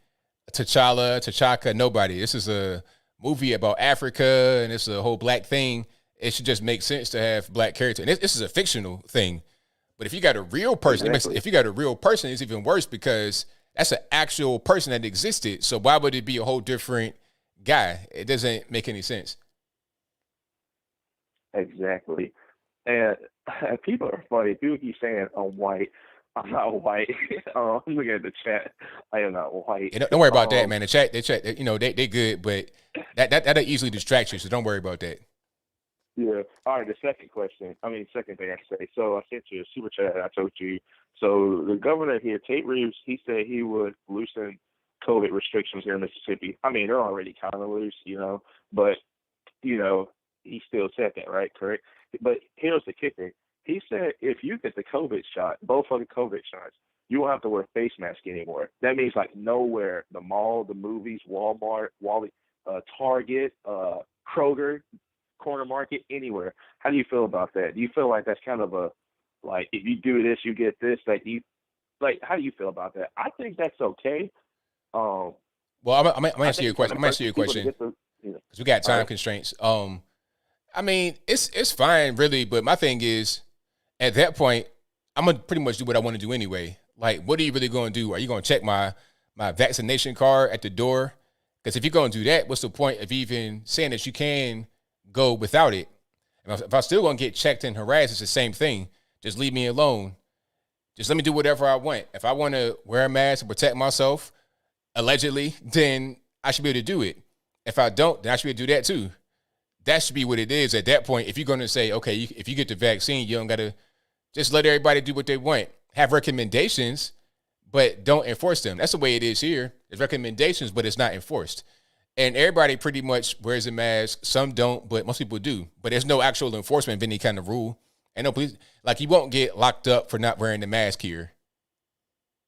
T'Chaka, nobody. This is a movie about Africa, and it's a whole black thing. It should just make sense to have black character. And this is a fictional thing. But if you got a real person, if you got a real person, it's even worse because that's an actual person that existed. So why would it be a whole different guy? It doesn't make any sense. Exactly. And people are funny. People keep saying I'm white. I'm not white. I'm looking at the chat. I am not white. Don't worry about that, man. The chat, they good, but that'll easily distract you. So don't worry about that. Yeah. All right. Second thing I say. So I sent you a super chat. I told you. So the governor here, Tate Reeves, he said he would loosen COVID restrictions here in Mississippi. I mean, they're already kind of loose, but he still said that, right? Correct. But here's the kicker. He said if you get the COVID shot, both of the COVID shots, you won't have to wear face mask anymore. That means like nowhere, the mall, the movies, Walmart, Target, Kroger, corner market, anywhere. How do you feel about that? Do you feel like that's kind of like if you do this, you get this? How do you feel about that? I think that's okay. Well, I'm gonna answer your question. Because we got time constraints. I mean, it's fine, really. But my thing is, at that point, I'm gonna pretty much do what I want to do anyway. Like, what are you really gonna do? Are you gonna check my vaccination card at the door? Because if you're gonna do that, what's the point of even saying that you can go without it? If I'm still gonna get checked and harassed, it's the same thing. Just leave me alone. Just let me do whatever I want. If I want to wear a mask and protect myself, allegedly, then I should be able to do it. If I don't, then I should be able to do that too. That should be what it is at that point. If you're going to say, okay, if you get the vaccine, you don't got to just let everybody do what they want. Have recommendations, but don't enforce them. That's the way it is here. It's recommendations, but it's not enforced. And everybody pretty much wears a mask. Some don't, but most people do. But there's no actual enforcement of any kind of rule. And no police, like you won't get locked up for not wearing the mask here.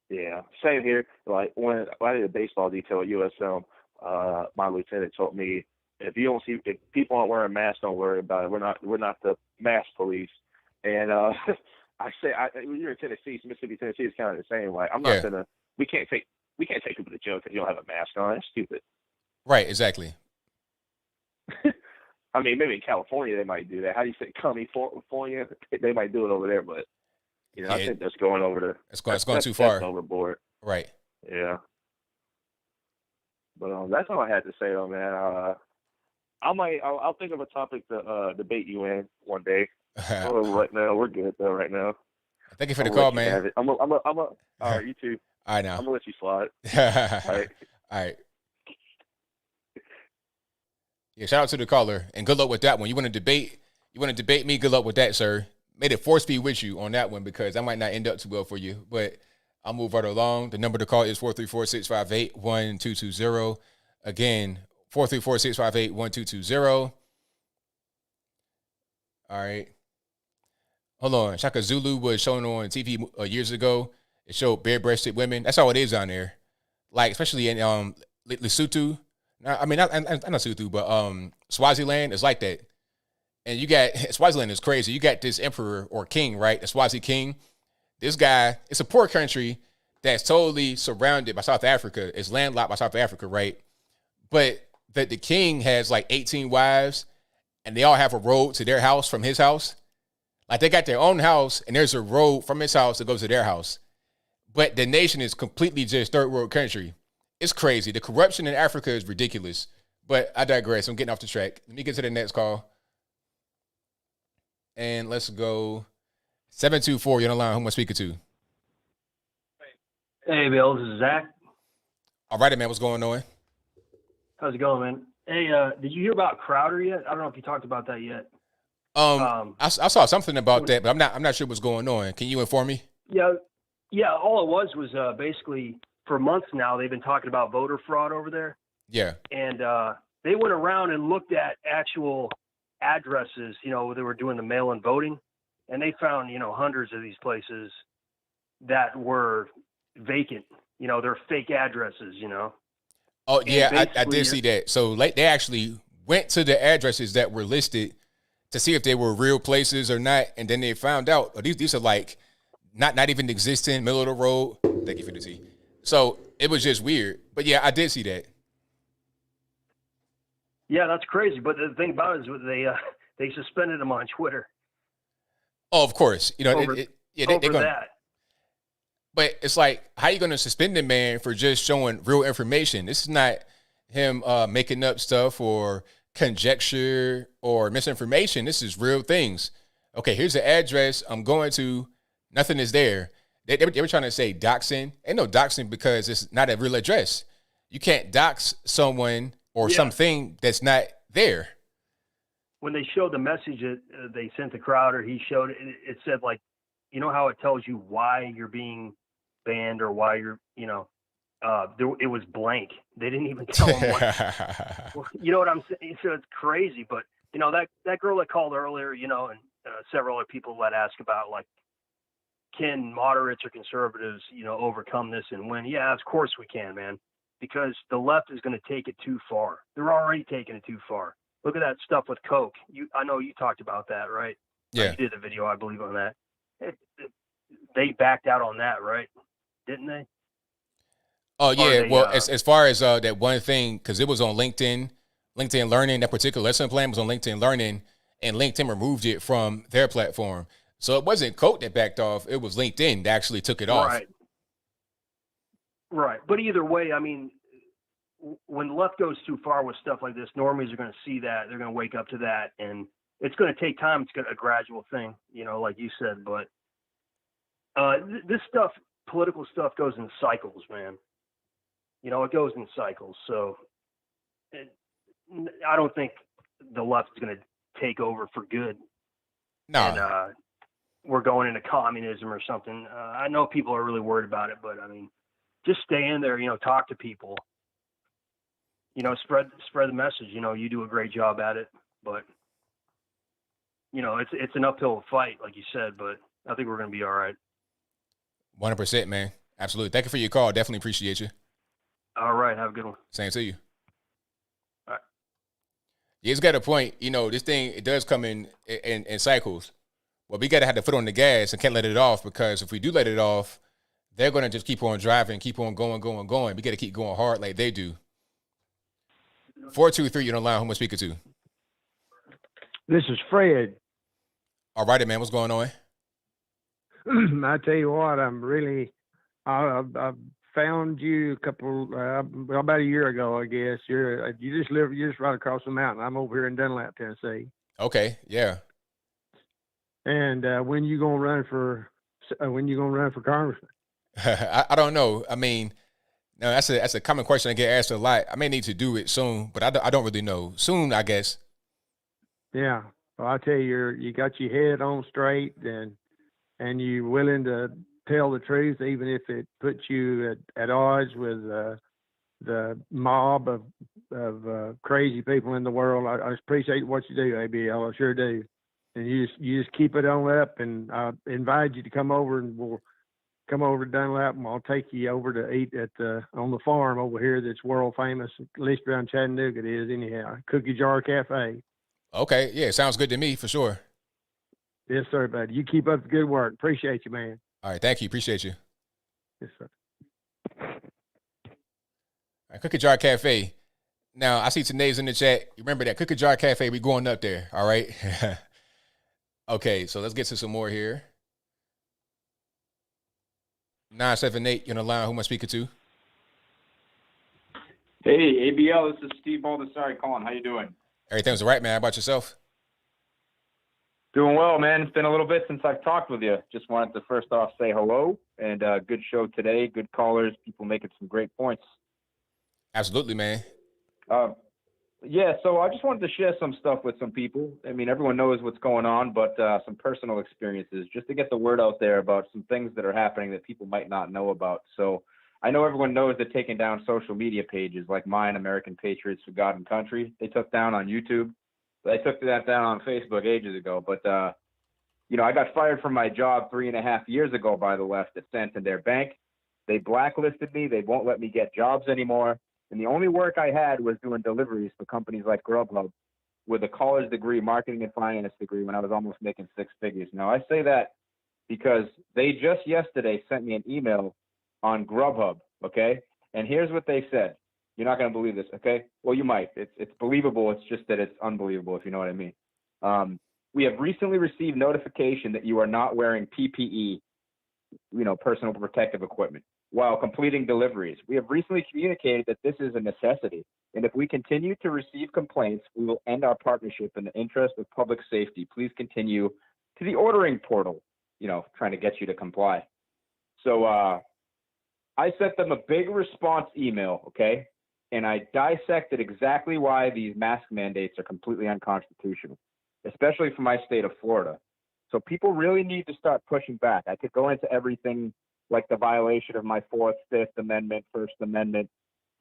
Yeah, same here. Like when I did a baseball detail at USM, my lieutenant told me if people aren't wearing masks, don't worry about it. We're not the mask police. And I say, you're in Tennessee, Mississippi, Tennessee is kind of the same. Like I'm not gonna. We can't take people to jail because you don't have a mask on. That's stupid. Right. Exactly. I mean, maybe in California they might do that. How do you say California? They might do it over there, but I think that's going over the. It's going too far. That's overboard. Right. Yeah. But that's all I had to say, though, man. I'll think of a topic to debate you in one day. Right now, we're good though. Right now. Thank you for the call, man. All right, you too. All right, now. I'm gonna let you slide. All right. All right. Yeah, shout out to the caller and good luck with that one. You want to debate me? Good luck with that, sir. May the force be with you on that one because I might not end up too well for you, but I'll move right along. The number to call is 434-658-1220. Again, 434-658-1220. All right. Hold on. Shaka Zulu was shown on TV years ago. It showed bare-breasted women. That's how it is down there. Like, especially in Lesotho. I mean, not Lesotho, but Swaziland is like that. And you got, Swaziland is crazy. You got this emperor or king, right? The Swazi king. This guy, it's a poor country that's totally surrounded by South Africa. It's landlocked by South Africa, right? But the king has like 18 wives, and they all have a road to their house from his house. Like they got their own house, and there's a road from his house that goes to their house. But the nation is completely just third world country. It's crazy. The corruption in Africa is ridiculous. But I digress. I'm getting off the track. Let me get to the next call. And let's go 724. You're on the line. Who am I speaking to? Hey, Bill. This is Zach. All right, man. What's going on? How's it going, man? Hey, did you hear about Crowder yet? I don't know if you talked about that yet. I saw something about that, but I'm not sure what's going on. Can you inform me? Yeah. All it was basically for months now they've been talking about voter fraud over there. Yeah. And they went around and looked at actual addresses. They were doing the mail-in voting, and they found hundreds of these places that were vacant. They're fake addresses. Oh yeah, I did see that. So they actually went to the addresses that were listed to see if they were real places or not, and then they found out these are like not even existing, middle of the road. Thank you for the tea. So it was just weird, but yeah, I did see that. Yeah, that's crazy. But the thing about it is they suspended him on Twitter. Oh, of course, they're gonna, that. But it's like, how you going to suspend a man for just showing real information? This is not him making up stuff or conjecture or misinformation. This is real things. Okay, here's the address I'm going to. Nothing is there. They were trying to say doxing. Ain't no doxing because it's not a real address. You can't dox someone or something that's not there. when they showed the message that they sent to Crowder, he showed it. It said, like, you know how it tells you why you're being banned or why you're, you know, it was blank. They didn't even tell him what. You know what I'm saying? So it's crazy. But you know, that girl that called earlier, you know, and several other people that asked about, like, can moderates or conservatives, you know, overcome this and win? Yeah, of course we can, man. Because the left is going to take it too far. They're already taking it too far. Look at that stuff with Coke. I know you talked about that, right? Yeah. You did a video, I believe, on that. They backed out on that, right? Didn't they? Oh yeah. Well, as far as that one thing, because it was on LinkedIn Learning, that particular lesson plan was on LinkedIn Learning, and LinkedIn removed it from their platform. So it wasn't Coke that backed off. It was LinkedIn that actually took it off. Right. But either way, I mean, when the left goes too far with stuff like this, normies are going to see that. They're going to wake up to that. And it's going to take time. It's a gradual thing, you know, like you said. But this stuff, political stuff, goes in cycles, man. You know, it goes in cycles. So I don't think the left is going to take over for good. No. And we're going into communism or something. I know people are really worried about it, but I mean, just stay in there, you know, talk to people, you know, spread the message. You know, you do a great job at it, but you know, it's an uphill fight, like you said, but I think we're going to be all right. 100%, man. Absolutely. Thank you for your call. Definitely appreciate you. All right. Have a good one. Same to you. All right. Yeah, it's got a point. You know, this thing, it does come in cycles. Well, we got to have the foot on the gas and can't let it off, because if we do let it off, they're going to just keep on driving, keep on going. We got to keep going hard like they do. 423, you're on the line. Who am I speaking to? This is Fred. All righty, man. What's going on? I tell you what, I found you about a year ago, I guess. You're just right across the mountain. I'm over here in Dunlap, Tennessee. Okay, yeah. And when you gonna run for congressman? I don't know. I mean, no, that's a common question I get asked a lot. I may need to do it soon, but I don't really know. Soon, I guess. Yeah. Well, I tell you, you got your head on straight, and you're willing to tell the truth, even if it puts you at odds with the mob of crazy people in the world. I appreciate what you do, ABL. I sure do. And you just keep it on up, and I invite you to come over, and we'll come over to Dunlap, and I'll take you over to eat on the farm over here that's world famous, at least around Chattanooga it is anyhow, Cookie Jar Cafe. Okay, yeah, sounds good to me for sure. Yes, sir, buddy. You keep up the good work. Appreciate you, man. All right, thank you. Appreciate you. Yes, sir. All right, Cookie Jar Cafe. Now, I see today's in the chat. Remember that Cookie Jar Cafe, we going up there, all right? Okay, so let's get to some more here. 978, you're on the line. Who am I speaking to? Hey, ABL, this is Steve Baldessari calling. How you doing? Everything's all right, man. How about yourself? Doing well, man. It's been a little bit since I've talked with you. Just wanted to first off say hello, and good show today. Good callers. People making some great points. Absolutely, man. Yeah, so I just wanted to share some stuff with some people. I mean, everyone knows what's going on, but some personal experiences, just to get the word out there about some things that are happening that people might not know about. So I know everyone knows that taking down social media pages like mine, American Patriots for God and Country, they took down on YouTube. I took that down on Facebook ages ago. But, you know, I got fired from my job 3.5 years ago by the left at Santander Bank. They blacklisted me. They won't let me get jobs anymore. And the only work I had was doing deliveries for companies like Grubhub with a college degree, marketing and finance degree, when I was almost making 6 figures. Now, I say that because they just yesterday sent me an email on Grubhub, okay? And here's what they said. You're not going to believe this, okay? Well, you might. It's believable. It's just that it's unbelievable, if you know what I mean. We have recently received notification that you are not wearing PPE, you know, personal protective equipment, while completing deliveries. We have recently communicated that this is a necessity, and if we continue to receive complaints, we will end our partnership in the interest of public safety. Please continue to the ordering portal, you know, trying to get you to comply. So I sent them a big response email, okay, and I dissected exactly why these mask mandates are completely unconstitutional. especially for my state of Florida. So people really need to start pushing back. I could go into everything like the violation of my 4th, 5th Amendment, First Amendment,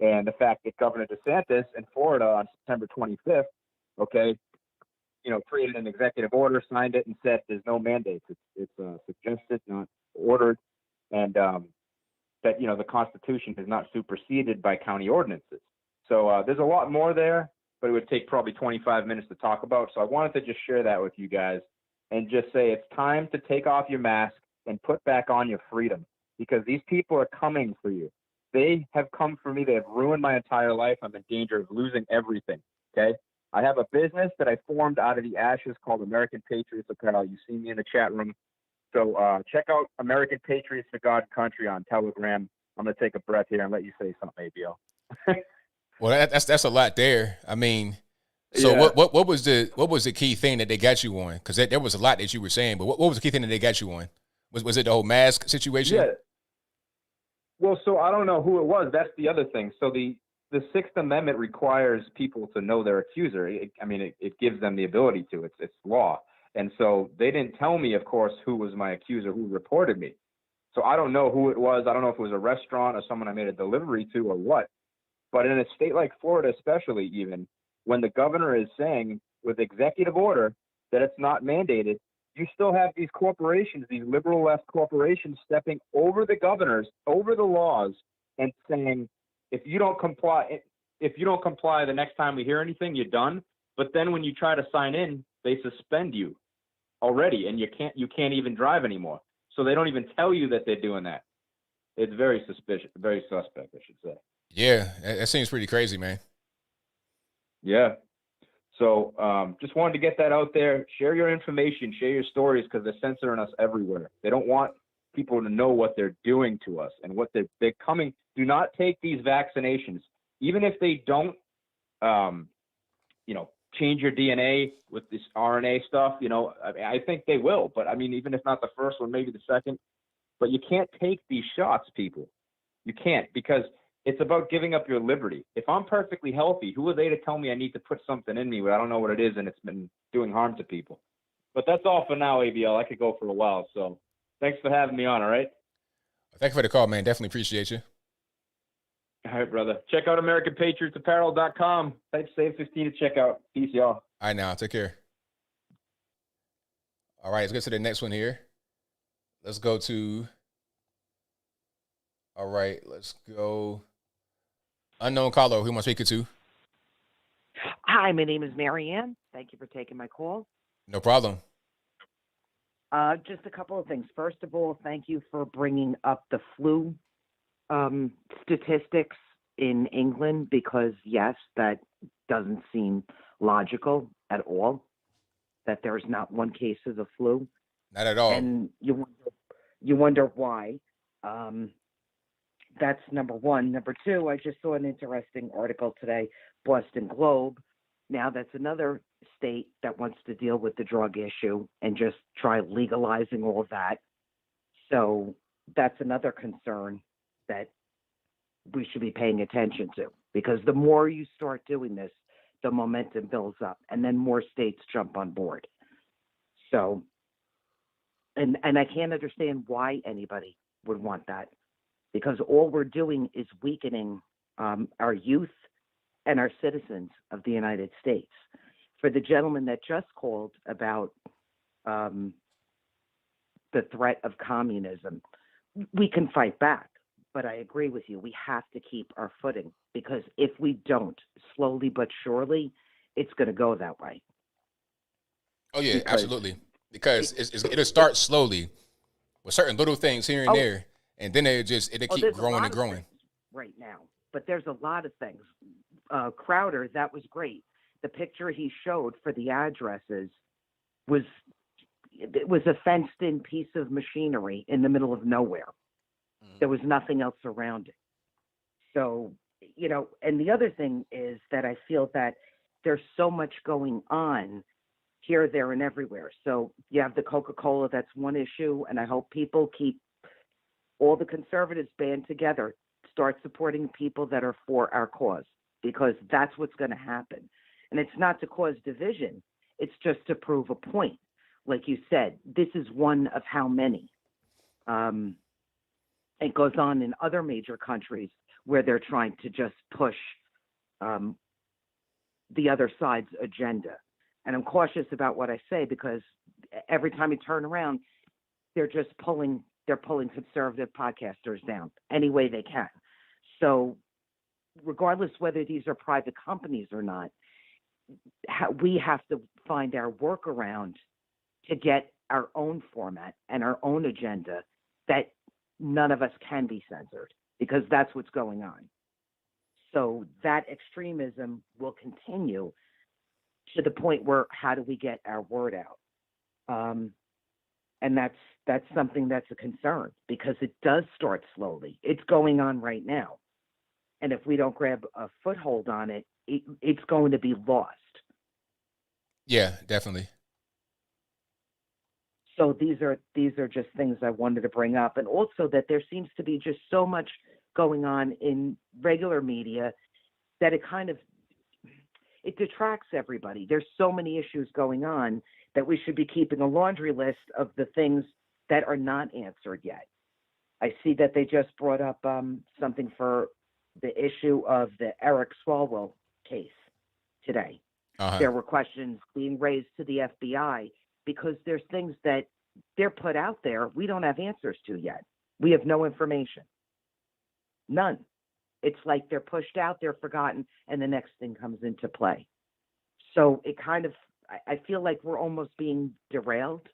and the fact that Governor DeSantis in Florida on September 25th, okay, created an executive order, signed it, and said there's no mandates. It's suggested, not ordered, and that the Constitution is not superseded by county ordinances. So there's a lot more there, but it would take probably 25 minutes to talk about. So I wanted to just share that with you guys and just say it's time to take off your mask and put back on your freedom, because these people are coming for you. They have come for me. They have ruined my entire life. I'm in danger of losing everything. Okay. I have a business that I formed out of the ashes called American Patriots Apparel. You see me in the chat room. So check out American Patriots for God and Country on Telegram. I'm going to take a breath here and let you say something, ABL. Well, that's a lot there. I mean, so Yeah. what was the key thing that they got you on? Because there was a lot that you were saying, but what was the key thing that they got you on? Was it the whole mask situation? Yeah. Well, so I don't know who it was. That's the other thing. So the Sixth Amendment requires people to know their accuser. It gives them the ability to. It's law. And so they didn't tell me, of course, who was my accuser, who reported me. So I don't know who it was. I don't know if it was a restaurant or someone I made a delivery to or what. But in a state like Florida, especially even, when the governor is saying with executive order that it's not mandated, you still have these corporations, these liberal left corporations stepping over the governors, over the laws, and saying, if you don't comply, the next time we hear anything, you're done. But then when you try to sign in, they suspend you already, and you can't even drive anymore. So they don't even tell you that they're doing that. It's very suspicious, very suspect, I should say. Yeah, that seems pretty crazy, man. Yeah. So just wanted to get that out there. Share your information, share your stories, because they're censoring us everywhere. They don't want people to know what they're doing to us and what they're coming. Do not take these vaccinations, even if they don't, change your DNA with this RNA stuff. I think they will, but even if not the first one, maybe the second. But you can't take these shots, people. You can't, because it's about giving up your liberty. If I'm perfectly healthy, who are they to tell me I need to put something in me where I don't know what it is and it's been doing harm to people? But that's all for now, ABL. I could go for a while. So thanks for having me on, all right? Thank you for the call, man. Definitely appreciate you. All right, brother. Check out AmericanPatriotsApparel.com. Type save 15 to check out. Peace, y'all. All right, now. Take care. All right, let's get to the next one here. Let's go. Unknown caller, who am I speaking to? Hi, my name is Marianne. Thank you for taking my call. No problem. Just a couple of things. First of all, thank you for bringing up the flu statistics in England, because, yes, that doesn't seem logical at all, that there's not one case of the flu. Not at all. And you wonder why. That's number one. Number two, I just saw an interesting article today, Boston Globe. Now that's another state that wants to deal with the drug issue and just try legalizing all of that. So that's another concern that we should be paying attention to, because the more you start doing this, the momentum builds up, and then more states jump on board. So, and I can't understand why anybody would want that, because all we're doing is weakening our youth and our citizens of the United States. For the gentleman that just called about the threat of communism, we can fight back. But I agree with you. We have to keep our footing, because if we don't, slowly but surely, it's going to go that way. Oh, yeah, absolutely. Because it'll start slowly with certain little things here and there, and then it'll keep growing and growing. Right now. But there's a lot of things. Crowder, that was great. The picture he showed for the addresses was a fenced-in piece of machinery in the middle of nowhere. There was nothing else around it. So, and the other thing is that I feel that there's so much going on here, there, and everywhere. So you have the Coca-Cola, that's one issue, and I hope people keep all the conservatives band together, start supporting people that are for our cause, because that's what's going to happen. And it's not to cause division. It's just to prove a point. Like you said, this is one of how many. It goes on in other major countries where they're trying to just push the other side's agenda. And I'm cautious about what I say because every time you turn around, they're pulling conservative podcasters down any way they can. So regardless whether these are private companies or not, we have to find our workaround to get our own format and our own agenda that none of us can be censored, because that's what's going on. So that extremism will continue to the point where how do we get our word out? And that's something that's a concern, because it does start slowly. It's going on right now. And if we don't grab a foothold on it, it's going to be lost. Yeah, definitely. So these are just things I wanted to bring up. And also that there seems to be just so much going on in regular media that it detracts everybody. There's so many issues going on that we should be keeping a laundry list of the things that are not answered yet. I see that they just brought up something for the issue of the Eric Swalwell case today. Uh-huh. There were questions being raised to the FBI because there's things that they're put out there we don't have answers to yet. We have no information. None. It's like they're pushed out, they're forgotten, and the next thing comes into play. So it kind of, I feel like we're almost being derailed,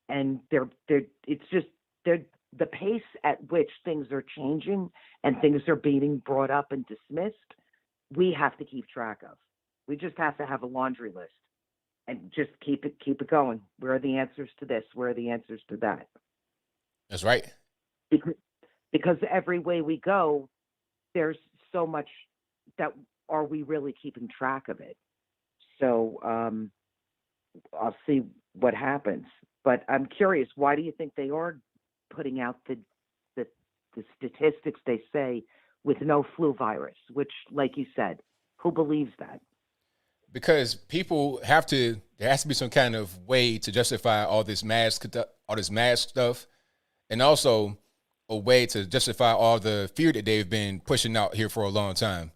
and it's just the pace at which things are changing and things are being brought up and dismissed, we have to keep track of. We just have to have a laundry list and just keep it going. Where are the answers to this? Where are the answers to that? That's right. Because every way we go, there's so much that are we really keeping track of it? So I'll see what happens. But I'm curious, why do you think they are putting out the statistics they say with no flu virus, which, like you said, who believes that? Because people there has to be some kind of way to justify all this mask stuff, and also a way to justify all the fear that they've been pushing out here for a long time.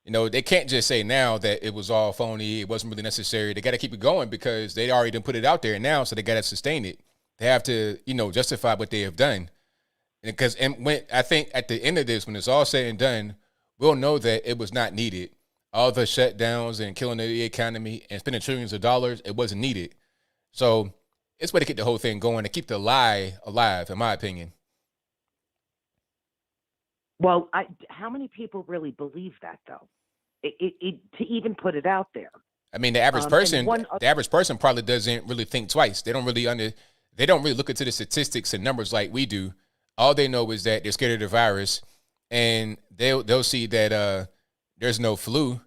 You know, they can't just say now that it was all phony, it wasn't really necessary. They got to keep it going because they already done put it out there now, so they got to sustain it. They have to, justify what they have done. And when I think at the end of this, when it's all said and done, we'll know that it was not needed. All the shutdowns and killing the economy and spending trillions of dollars, it wasn't needed. So it's way to get the whole thing going and keep the lie alive, in my opinion. Well, how many people really believe that, though? It to even put it out there. I mean, the average person probably doesn't really think twice. They don't really look into the statistics and numbers like we do. All they know is that they're scared of the virus, and they'll see that there's no flu,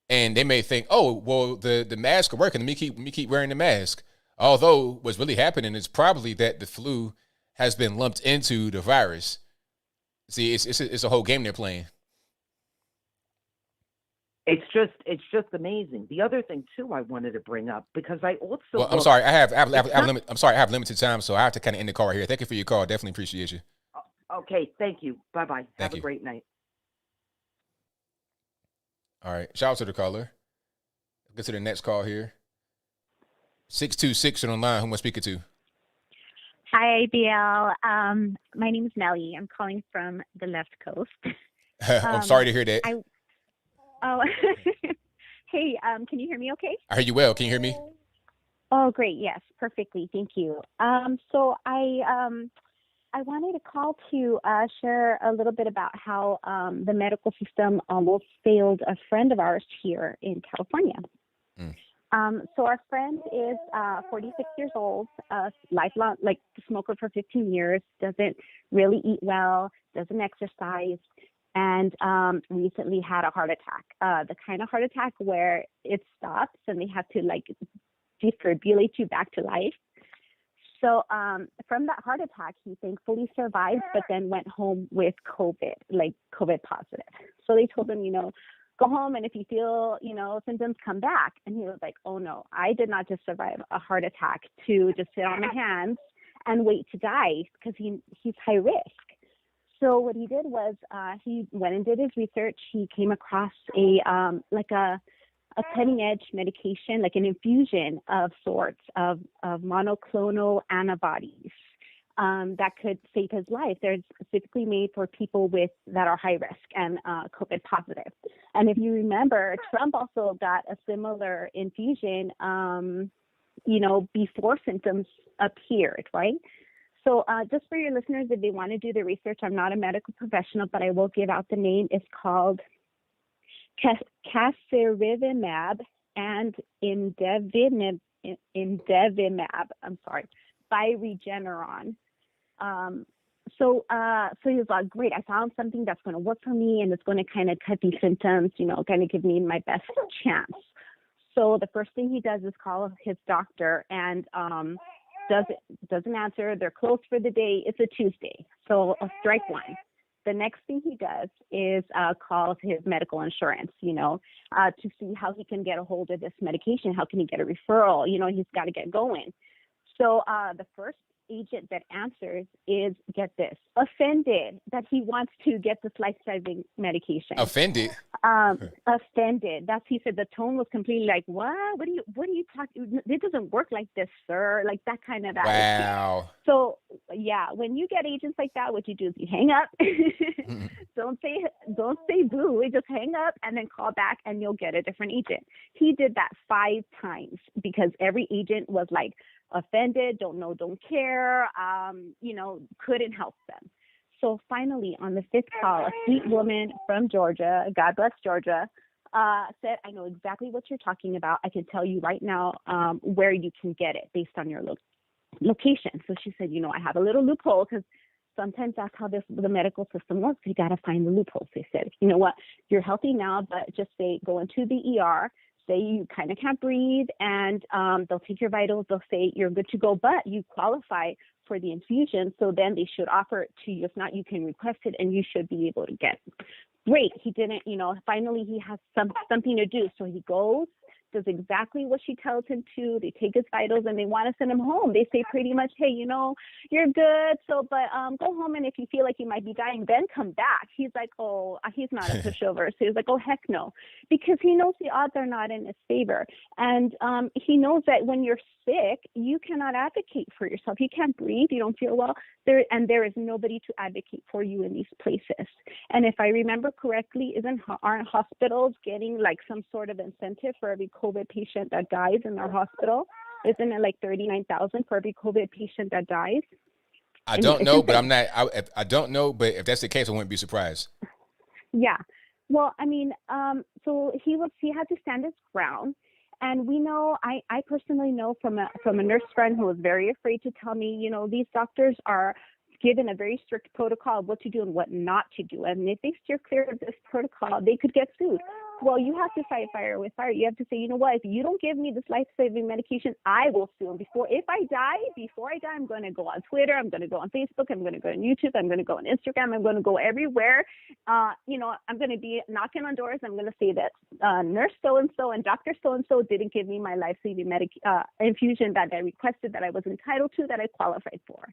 and they may think, oh, well, the mask are working. Let me keep wearing the mask. Although what's really happening is probably that the flu has been lumped into the virus. See, it's a whole game they're playing. It's just amazing. The other thing too, I wanted to bring up because I also. Well, I'm sorry, I have limited time, so I have to kind of end the call here. Thank you for your call. Definitely appreciate you. Okay, thank you. Bye-bye. Have you. a great night. All right, shout out to the caller. Let's get to the next call here. 626 on the line. Who am I speaking to? Hi, ABL. My name is Nellie. I'm calling from the left coast. I'm sorry to hear that. Hey, can you hear me okay? I hear you well. Can you hear me? Oh, great. Yes, perfectly. Thank you. So I wanted to call to share a little bit about how the medical system almost failed a friend of ours here in California. So our friend is 46 years old, lifelong, like smoker for 15 years, doesn't really eat well, doesn't exercise, and recently had a heart attack, the kind of heart attack where it stops and they have to like defibrillate you back to life. So from that heart attack, he thankfully survived, but then went home with COVID, like COVID positive. So they told him, go home, and if you feel, symptoms, come back. And he was like, oh no, I did not just survive a heart attack to just sit on my hands and wait to die, because he's high risk. So what he did was he went and did his research. He came across a cutting edge medication, like an infusion of sorts of monoclonal antibodies that could save his life. They're specifically made for people that are high risk and COVID positive. And if you remember, Trump also got a similar infusion, before symptoms appeared, right? So just for your listeners, if they want to do the research, I'm not a medical professional, but I will give out the name. It's called casirivimab and indevimab, by Regeneron. So he was like, great, I found something that's going to work for me, and it's going to kind of cut these symptoms, kind of give me my best chance. So the first thing he does is call his doctor, and doesn't answer. They're closed for the day. It's a Tuesday, so a strike one. The next thing he does is calls his medical insurance, to see how he can get a hold of this medication. How can he get a referral? He's got to get going. So the first agent that answers is, get this, offended that he wants to get this life-saving medication. Offended? Offended. He said the tone was completely like, what? What are you talking? It doesn't work like this, sir. Like that kind of attitude. Wow. So yeah, when you get agents like that, what you do is you hang up. Don't say boo. Just hang up and then call back, and you'll get a different agent. He did that 5 times because every agent was like offended, don't know, don't care, couldn't help them. So finally, on the 5th call, a sweet woman from Georgia, God bless Georgia, said, I know exactly what you're talking about. I can tell you right now where you can get it based on your location. So she said, I have a little loophole, because sometimes that's how the medical system works. You got to find the loopholes. They said, you know what, you're healthy now, but just say, go into the ER, say you kind of can't breathe, and they'll take your vitals. They'll say you're good to go, but you qualify for the infusion. So then they should offer it to you. If not, you can request it, and you should be able to get it. Great. He didn't, finally he has something to do. So he goes, does exactly what she tells him to. They take his vitals, and they want to send him home. They say pretty much, hey, you're good. So, but go home, and if you feel like you might be dying, then come back. He's like, oh, he's not a pushover. So he's like, oh, heck no, because he knows the odds are not in his favor. And he knows that when you're sick, you cannot advocate for yourself. You can't breathe. You don't feel well. There is nobody to advocate for you in these places. And if I remember correctly, aren't hospitals getting like some sort of incentive for every COVID patient that dies in their hospital? Isn't it like $39,000 for every COVID patient that dies? I don't know, but I don't know, but if that's the case, I wouldn't be surprised. Yeah. Well, I mean, so he had to stand his ground. And we know, I personally know from a nurse friend who was very afraid to tell me, these doctors are given a very strict protocol of what to do and what not to do. And if they steer clear of this protocol, they could get sued. Well, you have to fight fire with fire. You have to say, you know what, if you don't give me this life-saving medication, I will sue. Before I die, I'm going to go on Twitter. I'm going to go on Facebook. I'm going to go on YouTube. I'm going to go on Instagram. I'm going to go everywhere. I'm going to be knocking on doors. I'm going to say that nurse so-and-so and doctor so-and-so didn't give me my life-saving infusion that I requested, that I was entitled to, that I qualified for.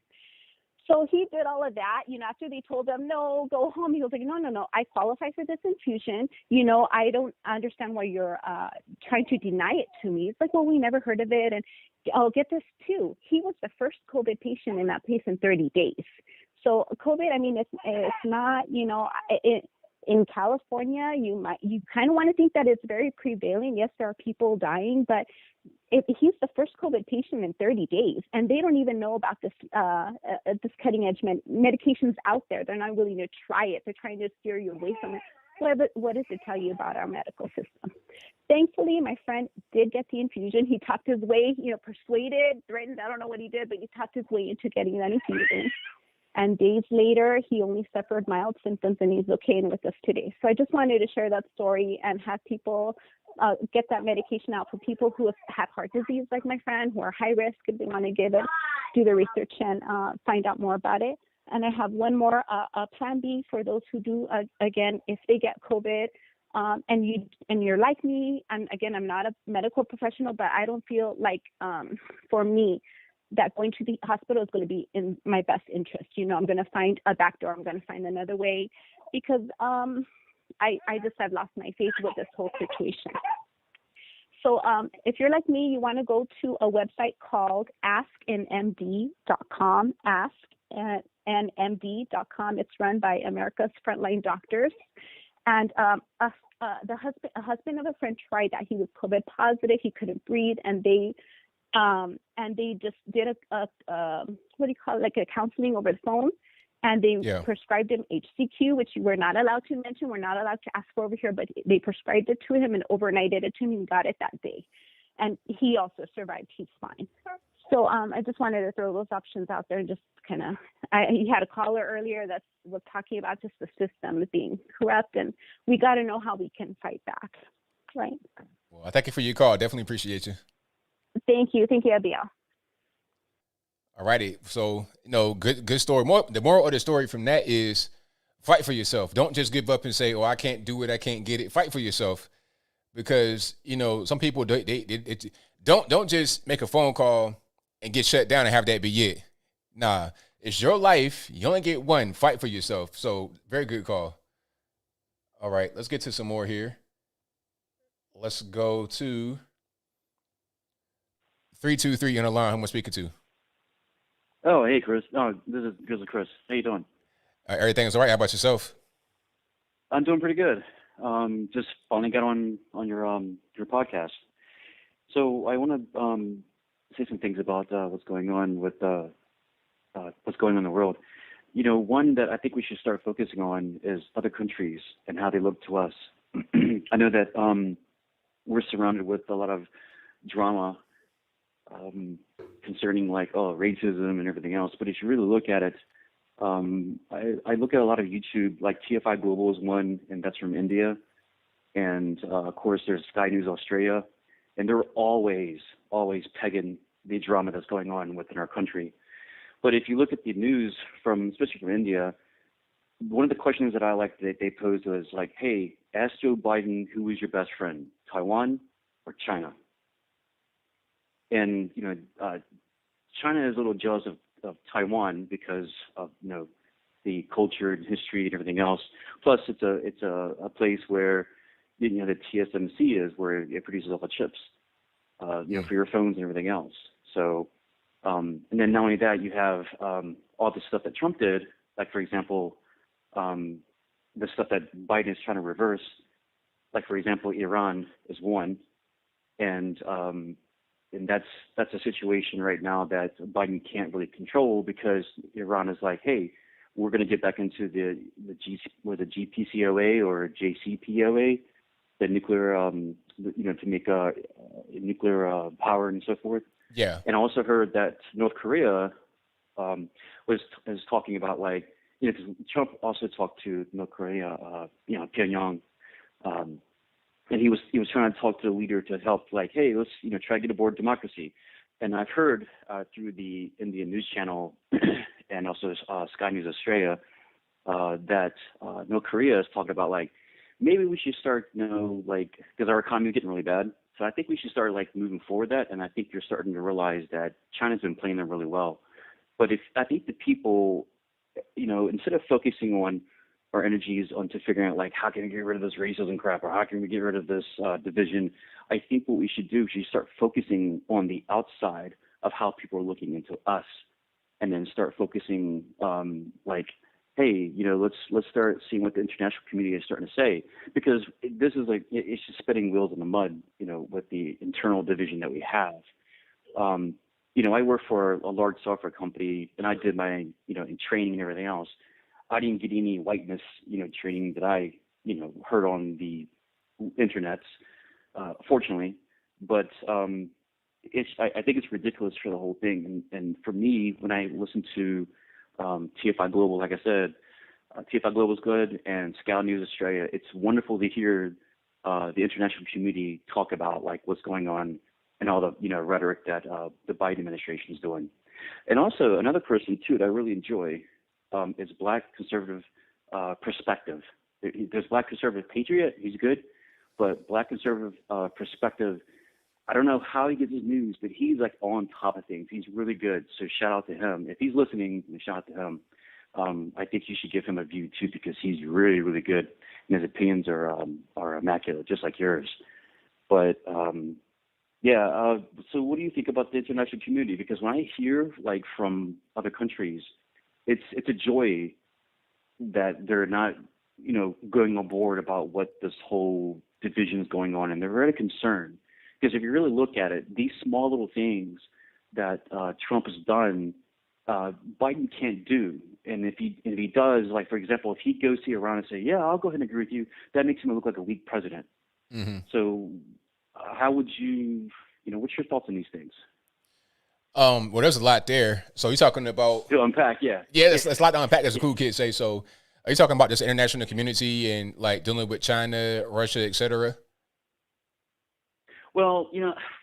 So he did all of that, after they told him, no, go home. He was like, no, I qualify for this infusion. I don't understand why you're trying to deny it to me. It's like, well, we never heard of it. And I'll get this too. He was the first COVID patient in that place in 30 days. So COVID, I mean, it's not, in California, you kind of want to think that it's very prevalent. Yes, there are people dying, but he's the first COVID patient in 30 days, and they don't even know about this cutting edge medications out there. They're not willing to try it. They're trying to steer you away from it. What does it tell you about our medical system? Thankfully, my friend did get the infusion. He talked his way, persuaded, threatened. I don't know what he did, but he talked his way into getting that infusion. And days later, he only suffered mild symptoms, and he's okay and with us today. So I just wanted to share that story and have people get that medication out for people who have heart disease, like my friend, who are high risk, if they want to give it, do the research and find out more about it. And I have one more plan B for those who do, again, if they get COVID, and you're like me, I'm not a medical professional, but I don't feel like for me that going to the hospital is going to be in my best interest. You know, I'm going to find a back door. I'm going to find another way because I just have lost my faith with this whole situation. So if you're like me, you want to go to a website called asknmd.com, asknmd.com. It's run by America's Frontline Doctors. And a husband of a friend tried that. He was COVID positive. He couldn't breathe, and they just did a like a counseling over the phone, and they prescribed him HCQ, which we're not allowed to mention. We're not allowed to ask for over here, but they prescribed it to him and overnighted it to him. And got it that day, and he also survived. He's fine. So I just wanted to throw those options out there and just kind of. He had a caller earlier that was talking about just the system being corrupt, and we got to know how we can fight back, right? Well, I thank you for your call. Definitely appreciate you. Thank you, ABL. All righty. So, good story. The moral of the story from that is fight for yourself. Don't just give up and say, "Oh, I can't do it. I can't get it." Fight for yourself, because some people don't just make a phone call and get shut down and have that be it. Nah, it's your life. You only get one. Fight for yourself. So, very good call. All right, let's get to some more here. Let's go to 323 on the line. Who am I speaking to? Oh, hey, Chris. Oh, this is Chris. How you doing? Everything's all right. How about yourself? I'm doing pretty good. Just finally got on your podcast. So I want to say some things about what's going on with what's going on in the world. One that I think we should start focusing on is other countries and how they look to us. I know that we're surrounded with a lot of drama concerning racism and everything else. But if you really look at it, I look at a lot of YouTube, like TFI Global is one, and that's from India. And of course, there's Sky News Australia, and they're always pegging the drama that's going on within our country. But if you look at the news especially from India, one of the questions that I like that they posed was like, "Hey, ask Joe Biden who is your best friend, Taiwan or China?" And China is a little jealous of Taiwan because of the culture and history and everything else. Plus, it's a place where the TSMC is, where it produces all the chips, for your phones and everything else. So, and then not only that, you have all the stuff that Trump did, like for example, the stuff that Biden is trying to reverse. Like for example, Iran is one, and that's a situation right now that Biden can't really control, because Iran is like, hey, we're going to get back into the GPCOA or JCPOA, the nuclear, to make nuclear power and so forth. Yeah. And I also heard that North Korea is talking about because Trump also talked to North Korea, Pyongyang. And he was trying to talk to the leader to help, hey, let's try to get aboard democracy. And I've heard through the Indian news channel and also Sky News Australia that North Korea is talking about maybe we should start because our economy is getting really bad. So I think we should start moving forward that. And I think you're starting to realize that China's been playing them really well. But I think the people, instead of focusing on our energies onto figuring out how can we get rid of this racism crap, or how can we get rid of this division, I think what we should do is start focusing on the outside of how people are looking into us, and then start focusing hey, let's start seeing what the international community is starting to say, because this is it's just spinning wheels in the mud, with the internal division that we have. I work for a large software company, and I did my in training and everything else. I didn't get any whiteness, training that I, heard on the internets, fortunately. But I think it's ridiculous for the whole thing. And for me, when I listen to TFI Global, like I said, TFI Global is good, and Sky News Australia, it's wonderful to hear the international community talk about what's going on and all the rhetoric that the Biden administration is doing. And also another person too that I really enjoy is Black Conservative Perspective. There's Black Conservative Patriot. He's good. But Black Conservative Perspective, I don't know how he gets his news, but he's like on top of things. He's really good. So shout out to him. If he's listening, shout out to him. I think you should give him a view too, because he's really, really good, and his opinions are immaculate, just like yours. But so what do you think about the international community? Because when I hear like from other countries, it's a joy that they're not, going on board about what this whole division is going on, and they're very concerned. Because if you really look at it, these small little things that Trump has done, Biden can't do. And if he does, like for example, if he goes to Iran and say, "Yeah, I'll go ahead and agree with you," that makes him look like a weak president. Mm-hmm. So, how would you, what's your thoughts on these things? Well, there's a lot there. So you're talking about to unpack, yeah. Yeah, it's a lot to unpack. As a cool kid say. So, are you talking about this international community and like dealing with China, Russia, etc.? Well,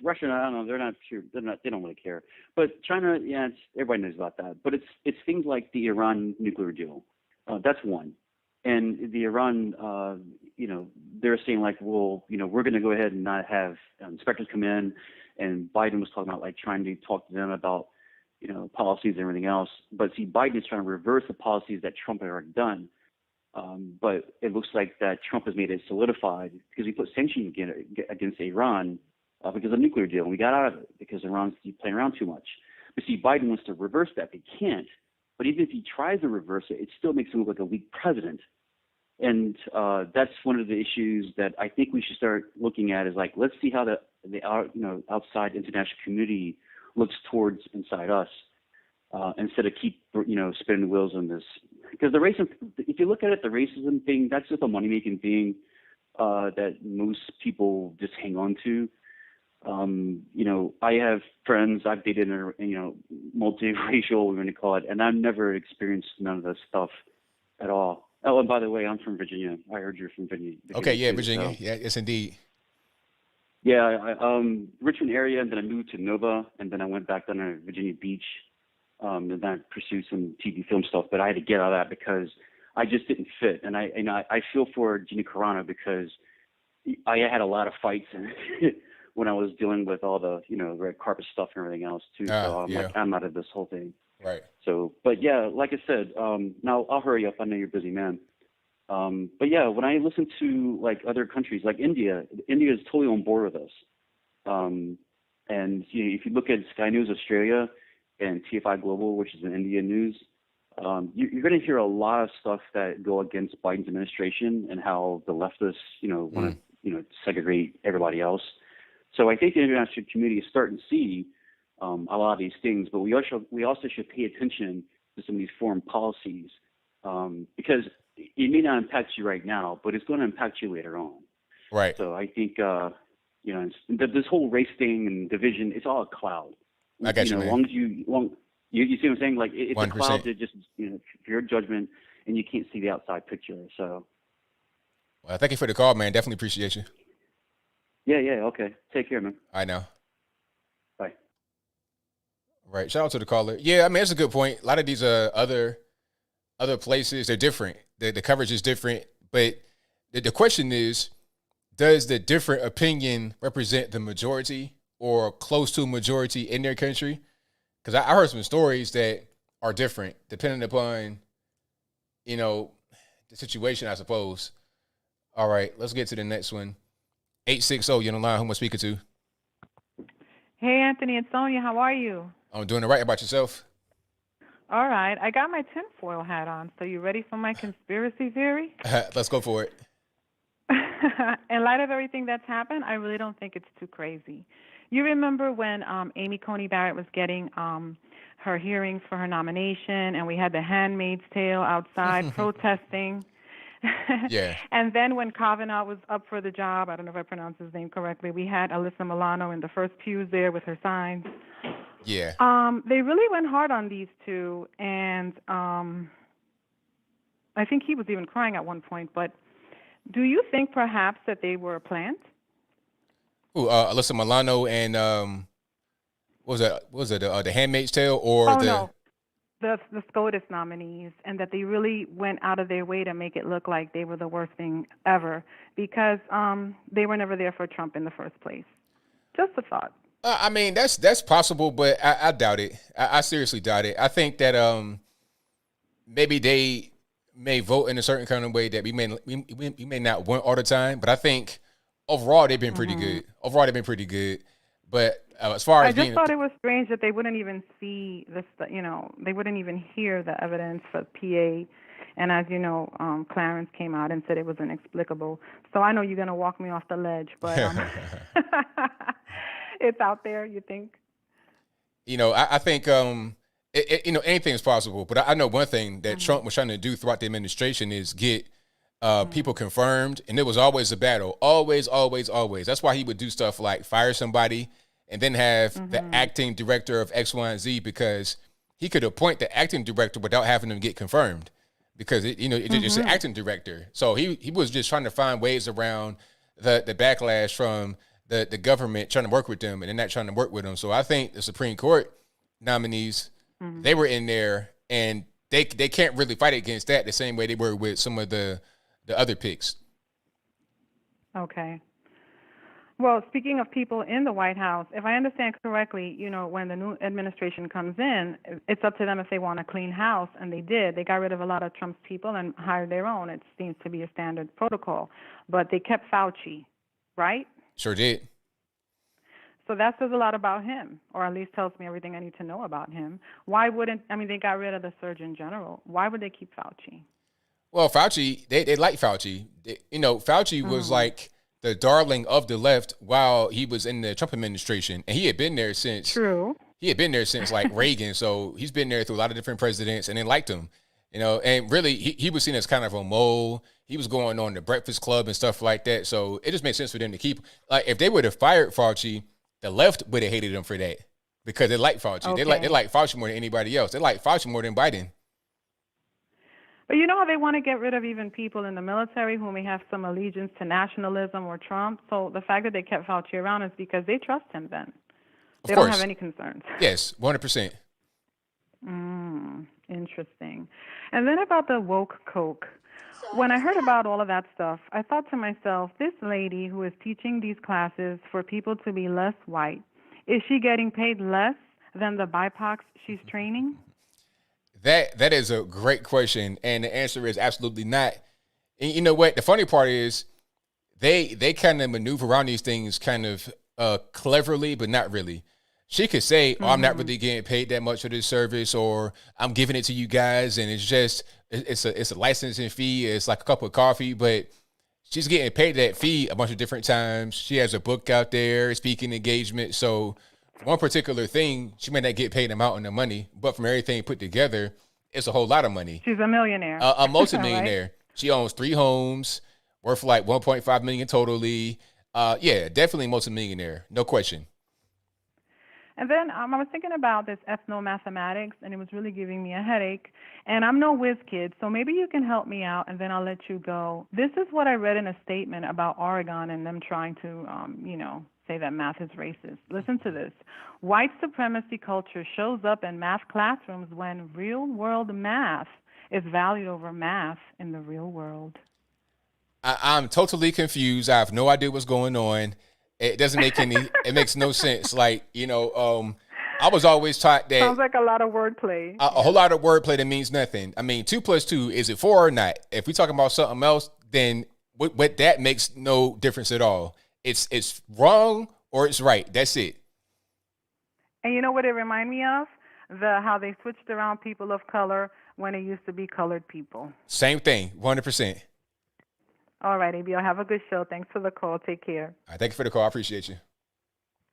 Russia, I don't know. They're not sure. They don't really care. But China, yeah, everybody knows about that. But it's things like the Iran nuclear deal. That's one. And the Iran, they're saying like, well, we're going to go ahead and not have inspectors come in. And Biden was talking about like trying to talk to them about, policies and everything else. But see, Biden is trying to reverse the policies that Trump had already done. But it looks like that Trump has made it solidified because he put sanctions against Iran because of the nuclear deal. And we got out of it because Iran's playing around too much. But see, Biden wants to reverse that. They can't. But even if he tries to reverse it, it still makes him look like a weak president. And that's one of the issues that I think we should start looking at is like, let's see how the outside international community looks towards inside us instead of keep, spinning the wheels on this. Because if you look at it, the racism thing, that's just a money-making thing that most people just hang on to. I have friends I've dated, multiracial, we're going to call it, and I've never experienced none of this stuff at all. Oh, and by the way, I'm from Virginia. I heard you're from Virginia. Okay, yeah, too, Virginia. So. Yeah, yes, indeed. Yeah, Richmond area, and then I moved to Nova, and then I went back down to Virginia Beach, and then I pursued some TV film stuff. But I had to get out of that because I just didn't fit, and I feel for Gina Carano because I had a lot of fights and when I was dealing with all the red carpet stuff and everything else too. So I'm out of this whole thing. Right. So, but yeah, like I said, now I'll hurry up. I know you're a busy man. But yeah, when I listen to like other countries, like India is totally on board with us. And if you look at Sky News Australia and TFI Global, which is an India news, you're going to hear a lot of stuff that go against Biden's administration and how the leftists, want to, segregate everybody else. So I think the international community is starting to see a lot of these things, but we also should pay attention to some of these foreign policies because it may not impact you right now, but it's going to impact you later on. Right. So I think this whole race thing and division, it's all a cloud. I got you, man. As long as you see what I'm saying? Like it's 100%. A cloud that just for your judgment, and you can't see the outside picture. So. Well, thank you for the call, man. Definitely appreciate you. Yeah. Okay. Take care, man. I know. Bye. Right. Shout out to the caller. Yeah, I mean, that's a good point. A lot of these other places, they're different. The coverage is different. But the question is, does the different opinion represent the majority or close to a majority in their country? Because I heard some stories that are different depending upon, the situation, I suppose. All right, let's get to the next one. 860, you're on the line. Who am I speaking to? Hey, Anthony and Sonia, how are you? I'm doing it right. About yourself? All right. I got my tinfoil hat on. So you ready for my conspiracy theory? Let's go for it. In light of everything that's happened, I really don't think it's too crazy. You remember when Amy Coney Barrett was getting her hearings for her nomination, and we had the Handmaid's Tale outside protesting? Yeah. And then when Kavanaugh was up for the job, I don't know if I pronounced his name correctly, we had Alyssa Milano in the first pews there with her signs. Yeah. They really went hard on these two, and I think he was even crying at one point. But do you think perhaps that they were planned? Ooh, Alyssa Milano and what was it? The Handmaid's Tale or No. the SCOTUS nominees, and that they really went out of their way to make it look like they were the worst thing ever because they were never there for Trump in the first place. Just a thought. I mean, that's possible, but I doubt it. I seriously doubt it. I think that maybe they may vote in a certain kind of way that we may not want all the time, but I think overall they've been pretty good. Overall, they've been pretty good. But as far as I just thought it was strange that they wouldn't even see this, they wouldn't even hear the evidence for PA. And as you know, Clarence came out and said it was inexplicable. So I know you're going to walk me off the ledge, but it's out there, you think? I think, anything is possible. But I know one thing that Trump was trying to do throughout the administration is get people confirmed. And it was always a battle. Always, always, always. That's why he would do stuff like fire somebody and then have the acting director of X, Y, and Z, because he could appoint the acting director without having them get confirmed, because it's an acting director. So he was just trying to find ways around the backlash from the government trying to work with them and then not trying to work with them. So I think the Supreme Court nominees, they were in there, and they can't really fight against that the same way they were with some of the other picks. Okay. Well, speaking of people in the White House, if I understand correctly, when the new administration comes in, it's up to them if they want a clean house, and they did. They got rid of a lot of Trump's people and hired their own. It seems to be a standard protocol. But they kept Fauci, right? Sure did. So that says a lot about him, or at least tells me everything I need to know about him. They got rid of the Surgeon General. Why would they keep Fauci? Well, Fauci, they like Fauci. Fauci was like the darling of the left while he was in the Trump administration, and he had been there since. True. He had been there since like Reagan, so he's been there through a lot of different presidents, and they liked him. And really he was seen as kind of a mole. He was going on the Breakfast Club and stuff like that, so it just made sense for them to keep. Like, if they would have fired Fauci, the left would have hated him for that, because they like Fauci. Okay. They like Fauci more than anybody else. They like Fauci more than Biden. But you know how they want to get rid of even people in the military who may have some allegiance to nationalism or Trump? So the fact that they kept Fauci around is because they trust him then. They don't have any concerns. Yes, 100%. Interesting. And then about the woke Coke. When I heard about all of that stuff, I thought to myself, this lady who is teaching these classes for people to be less white, is she getting paid less than the BIPOCs she's training? That is a great question, and the answer is absolutely not. And you know what? The funny part is they kind of maneuver around these things kind of cleverly, but not really. She could say, "Oh, I'm not really getting paid that much for this service," or "I'm giving it to you guys, and it's a licensing fee. It's like a cup of coffee," but she's getting paid that fee a bunch of different times. She has a book out there, speaking engagement. So one particular thing, she may not get paid a mountain of money, but from everything put together, it's a whole lot of money. She's a millionaire. A multimillionaire. Right? She owns 3 homes, worth like $1.5 million totally. Yeah, definitely multimillionaire, no question. And then I was thinking about this ethnomathematics, and it was really giving me a headache. And I'm no whiz kid, so maybe you can help me out, and then I'll let you go. This is what I read in a statement about Oregon and them trying to, say that math is racist. Listen to this. White supremacy culture shows up in math classrooms when real-world math is valued over math in the real world. I'm totally confused. I have no idea what's going on. It doesn't make it makes no sense. Like, I was always taught that. Sounds like a lot of wordplay. A whole lot of wordplay that means nothing. I mean, 2 + 2, is it 4 or not? If we're talking about something else, then what that makes no difference at all. It's wrong or it's right. That's it. And you know what it reminded me of? How they switched around people of color when it used to be colored people. Same thing, 100%. All right, ABL, have a good show. Thanks for the call. Take care. All right, thank you for the call. I appreciate you.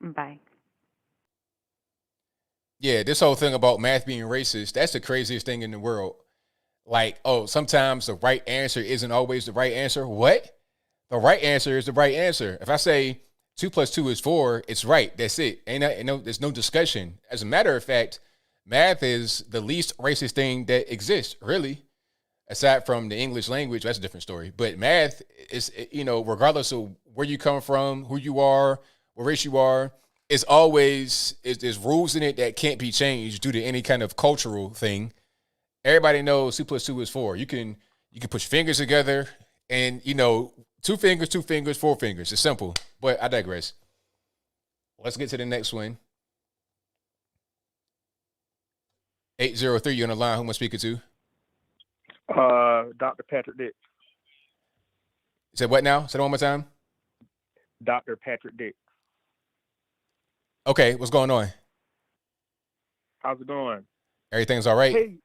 Bye. Yeah, this whole thing about math being racist, that's the craziest thing in the world. Like, sometimes the right answer isn't always the right answer. What? The right answer is the right answer. If I say 2 + 2 is 4, it's right. That's it. There's no discussion. As a matter of fact, math is the least racist thing that exists, really. Aside from the English language, that's a different story. But math is, regardless of where you come from, who you are, what race you are, there's rules in it that can't be changed due to any kind of cultural thing. everybody knows 2 + 2 is 4. You can put your fingers together, and 2 fingers, 4 fingers. It's simple. But I digress. Let's get to the next one. 803, you on the line. Who am I speaking to? Dr. Patrick Dix. You said what now? Say it one more time. Dr. Patrick Dix. Okay, what's going on? How's it going? Everything's all right?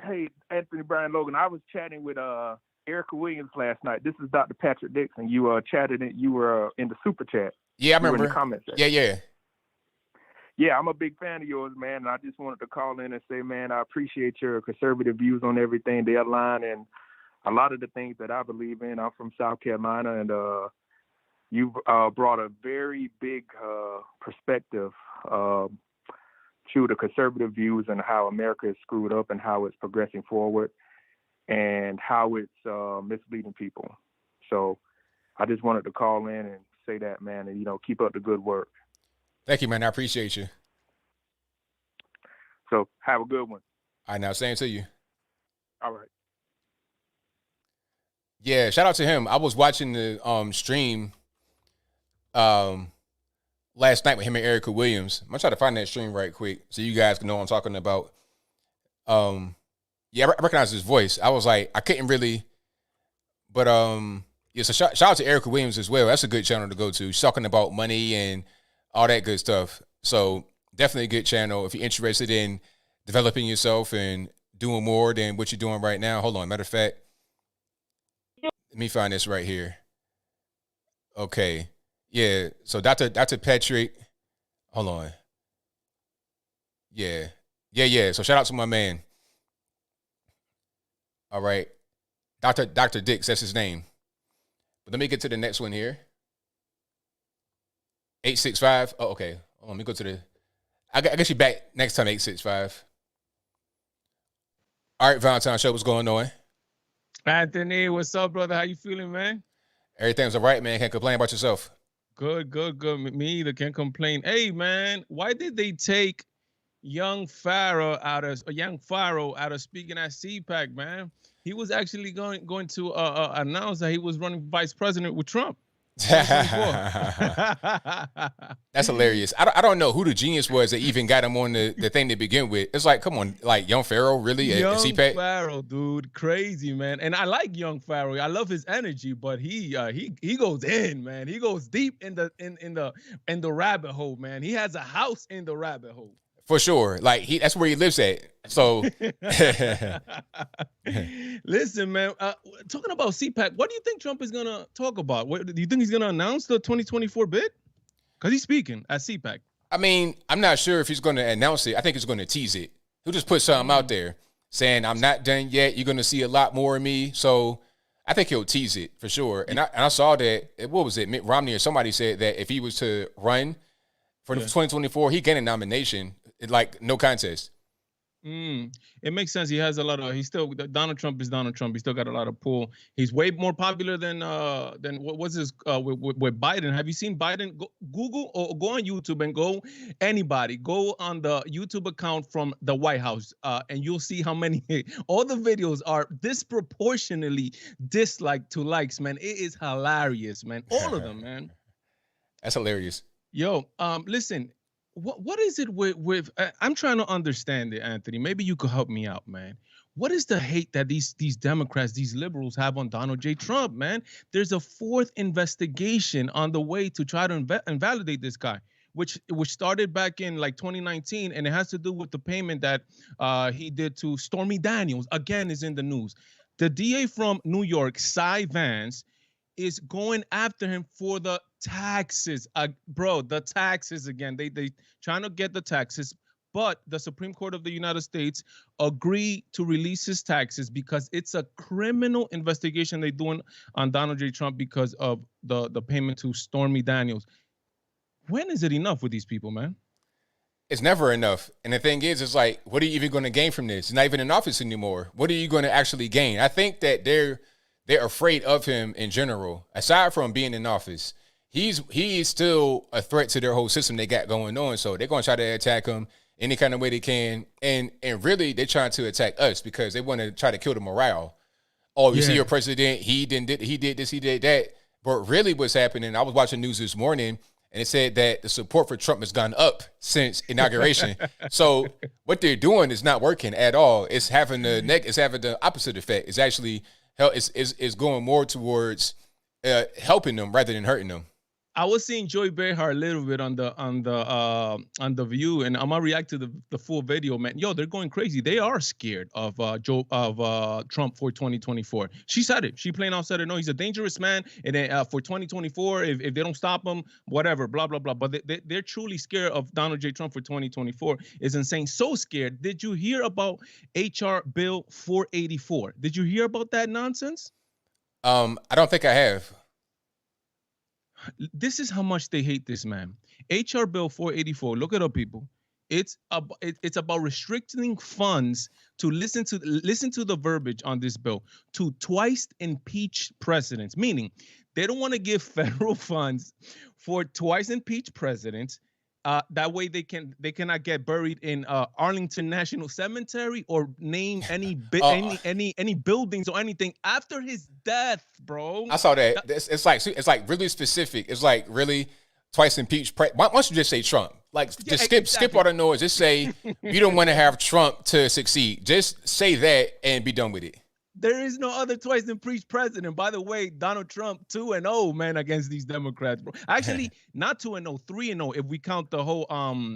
Hey, Anthony Brian Logan. I was chatting with Erica Williams last night. This is Dr. Patrick Dix, and you chatted. You were in the super chat. Yeah, I You were remember. in the comment section. Yeah. Yeah, I'm a big fan of yours, man. And I just wanted to call in and say, man, I appreciate your conservative views on everything they outline and a lot of the things that I believe in. I'm from South Carolina, and you've brought a very big perspective to the conservative views and how America is screwed up and how it's progressing forward and how it's misleading people. So I just wanted to call in and say that, man, and, keep up the good work. Thank you, man. I appreciate you. So have a good one. All right, now, same to you. All right. Yeah, shout out to him. I was watching the stream last night with him and Erica Williams. I'm going to try to find that stream right quick so you guys can know what I'm talking about. Yeah, I recognize his voice. I was like, I couldn't really, but yeah, so shout out to Erica Williams as well. That's a good channel to go to. She's talking about money and all that good stuff. So definitely a good channel if you're interested in developing yourself and doing more than what you're doing right now. Hold on. Matter of fact, let me find this right here. Okay. Yeah. So Dr. Patrick, hold on. Yeah. So shout out to my man. All right. Dr. Dix, that's his name. But let me get to the next one here. 865. Oh, okay. Let me go to the. I guess you back next time, 865. All right, Valentine Show, what's going on? Anthony, what's up, brother? How you feeling, man? Everything's all right, man. Can't complain about yourself. Good. Me either. Can't complain. Hey, man, why did they take young Pharaoh out of speaking at CPAC, man? He was actually going to announce that he was running vice president with Trump. That's hilarious. I don't know who the genius was that even got him on the thing to begin with. It's like, come on, like young Pharaoh, really? Young at CPAC? Pharaoh, dude, crazy, man. And I like young Pharaoh. I love his energy, but he goes in, man. He goes deep in the rabbit hole, man. He has a house in the rabbit hole. For sure. Like that's where he lives at. So listen, man, talking about CPAC, what do you think Trump is going to talk about? What, do you think he's going to announce the 2024 bid? Because he's speaking at CPAC. I mean, I'm not sure if he's going to announce it. I think he's going to tease it. He'll just put something out there saying, I'm not done yet. You're going to see a lot more of me. So I think he'll tease it for sure. And I saw that, what was it, Mitt Romney or somebody said that if he was to run for 2024, he get a nomination. Like no contest. It makes sense. He has a lot of. Donald Trump is Donald Trump. He still got a lot of pull. He's way more popular than what was his with Biden. Have you seen Biden? Google or go on YouTube and go on the YouTube account from the White House, and you'll see how many. All the videos are disproportionately disliked to likes. Man, it is hilarious, man. All of them, man. That's hilarious. Yo, listen. What is it with I'm trying to understand it, Anthony. Maybe you could help me out, man. What is the hate that these Democrats, these liberals have on Donald J. Trump, man? There's a 4th investigation on the way to try to invalidate this guy, which started back in like 2019, and it has to do with the payment that he did to Stormy Daniels. Again, is in the news. The DA from New York, Cy Vance, is going after him for the taxes. Bro, the taxes again. They trying to get the taxes, but the Supreme Court of the United States agreed to release his taxes because it's a criminal investigation they're doing on Donald J. Trump because of the payment to Stormy Daniels. When is it enough with these people, man? It's never enough. And the thing is, it's like, what are you even going to gain from this? He's not even in office anymore. What are you going to actually gain? I think that they're afraid of him in general. Aside from being in office, he's still a threat to their whole system they got going on. So they're going to try to attack him. any kind of way they can, and really they're trying to attack us because they want to try to kill the morale. Oh, you see your president, he did this, he did that. But really what's happening, I was watching news this morning, and it said that the support for Trump has gone up since inauguration. So what they're doing is not working at all. It's having the opposite effect. It's actually it's going more towards helping them rather than hurting them. I was seeing Joy Behar a little bit on the View, and I'm gonna react to the full video, man. Yo, they're going crazy. They are scared of Trump for 2024. She said it. She plain out said it. No, he's a dangerous man, and then for 2024, if they don't stop him, whatever, blah blah blah. But they're truly scared of Donald J. Trump for 2024. It's insane. So scared. Did you hear about HR Bill 484? Did you hear about that nonsense? I don't think I have. This is how much they hate this man. HR Bill 484. Look it up, people. It's about restricting funds to listen to the verbiage on this bill to twice impeached presidents. Meaning, they don't want to give federal funds for twice impeached presidents. That way they cannot get buried in Arlington National Cemetery or name any buildings or anything after his death, bro. I saw that. It's like really specific. It's like really twice impeached. Why don't you just say Trump? Like just skip all the noise. Just say you don't want to have Trump to succeed. Just say that and be done with it. There is no other twice impeached president. By the way, Donald Trump 2-0, man, against these Democrats, bro. Actually, not 2-0, 3-0 if we count the whole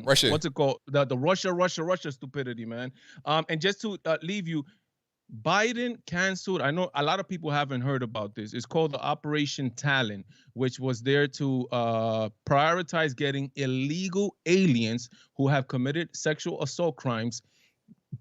Russia. What's it called? The Russia stupidity, man. And just to leave you, Biden canceled. I know a lot of people haven't heard about this. It's called the Operation Talon, which was there to prioritize getting illegal aliens who have committed sexual assault crimes.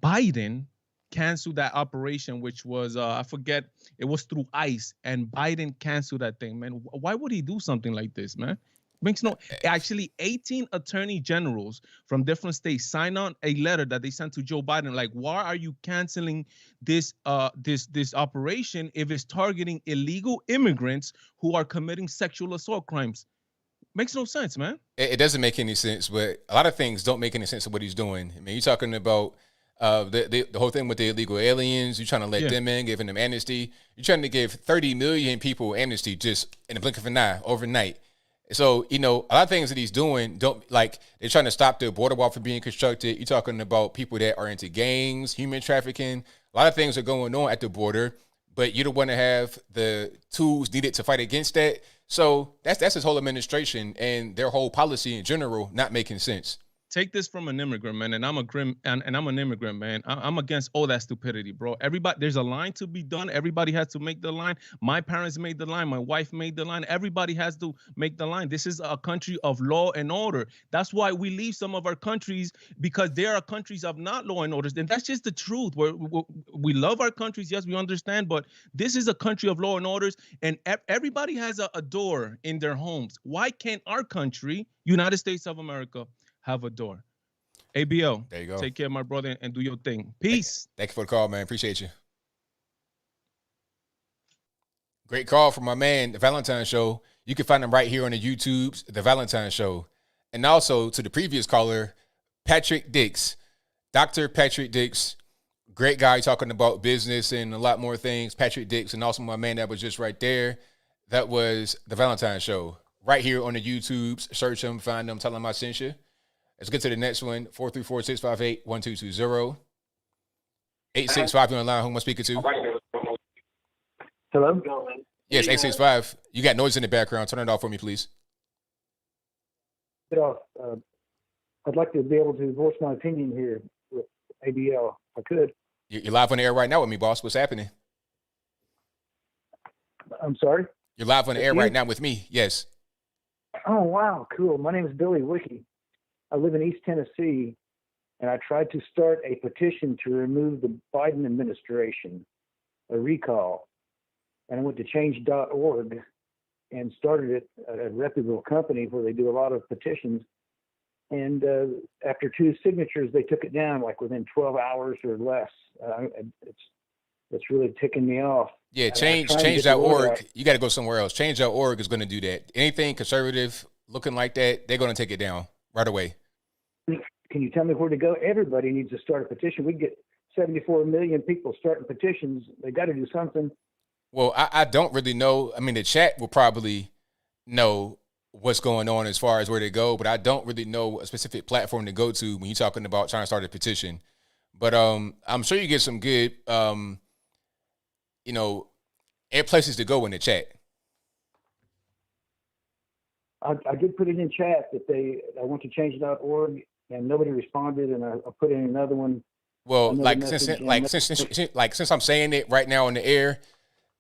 Biden canceled that operation, which was I forget, it was through ICE, and Biden canceled that thing, man. Why would he do something like this, man? Makes no. Actually, 18 attorney generals from different states signed on a letter that they sent to Joe Biden, like, why are you canceling this this operation if it's targeting illegal immigrants who are committing sexual assault crimes? Makes no sense, man. It doesn't make any sense, but a lot of things don't make any sense of what he's doing. I mean, you're talking about the whole thing with the illegal aliens. You're trying to let them in, giving them amnesty. You're trying to give 30 million people amnesty just in the blink of an eye, overnight. So, you know, a lot of things that he's doing they're trying to stop the border wall from being constructed. You're talking about people that are into gangs, human trafficking. A lot of things are going on at the border, but you don't want to have the tools needed to fight against that. So that's his whole administration and their whole policy in general not making sense. Take this from an immigrant, man, and I'm an immigrant, man. I'm against all that stupidity, bro. Everybody, there's a line to be done. Everybody has to make the line. My parents made the line. My wife made the line. Everybody has to make the line. This is a country of law and order. That's why we leave some of our countries, because there are countries of not law and orders. And that's just the truth. We love our countries, yes, we understand, but this is a country of law and orders, and everybody has a door in their homes. Why can't our country, United States of America, have a door? ABL, there you go. Take care, my brother, and do your thing. Peace. Thank you for the call, man. Appreciate you. Great call from my man, The Valentine Show. You can find him right here on the YouTubes, The Valentine Show. And also to the previous caller, Patrick Dix, Dr. Patrick Dix, great guy talking about business and a lot more things. Patrick Dix, and also my man that was just right there. That was The Valentine Show. Right here on the YouTubes. Search him, find him, tell him I sent you. Let's get to the next one. 434-658-1220. 865, you're online. Who am I speaking to? Hello? Yes, 865. You got noise in the background. Turn it off for me, please. Get off. I'd like to be able to voice my opinion here with ABL, if I could. You're live on the air right now with me, boss. What's happening? I'm sorry? You're live on the air right now with me. Yes. Oh, wow. Cool. My name is Billy Wiki. I live in East Tennessee, and I tried to start a petition to remove the Biden administration, a recall. And I went to change.org and started it at a reputable company where they do a lot of petitions. And after 2 signatures, they took it down like within 12 hours or less. It's really ticking me off. Yeah, change.org. You got to go somewhere else. Change.org is going to do that. Anything conservative looking like that, they're going to take it down right away. Can you tell me where to go? Everybody needs to start a petition. We get 74 million people starting petitions. They got to do something. Well, I don't really know. I mean, the chat will probably know what's going on as far as where to go, but I don't really know a specific platform to go to when you're talking about trying to start a petition. But I'm sure you get some good, places to go in the chat. I did put it in chat that I went to change.org and nobody responded, and I put in another one. Well, since I'm saying it right now on the air,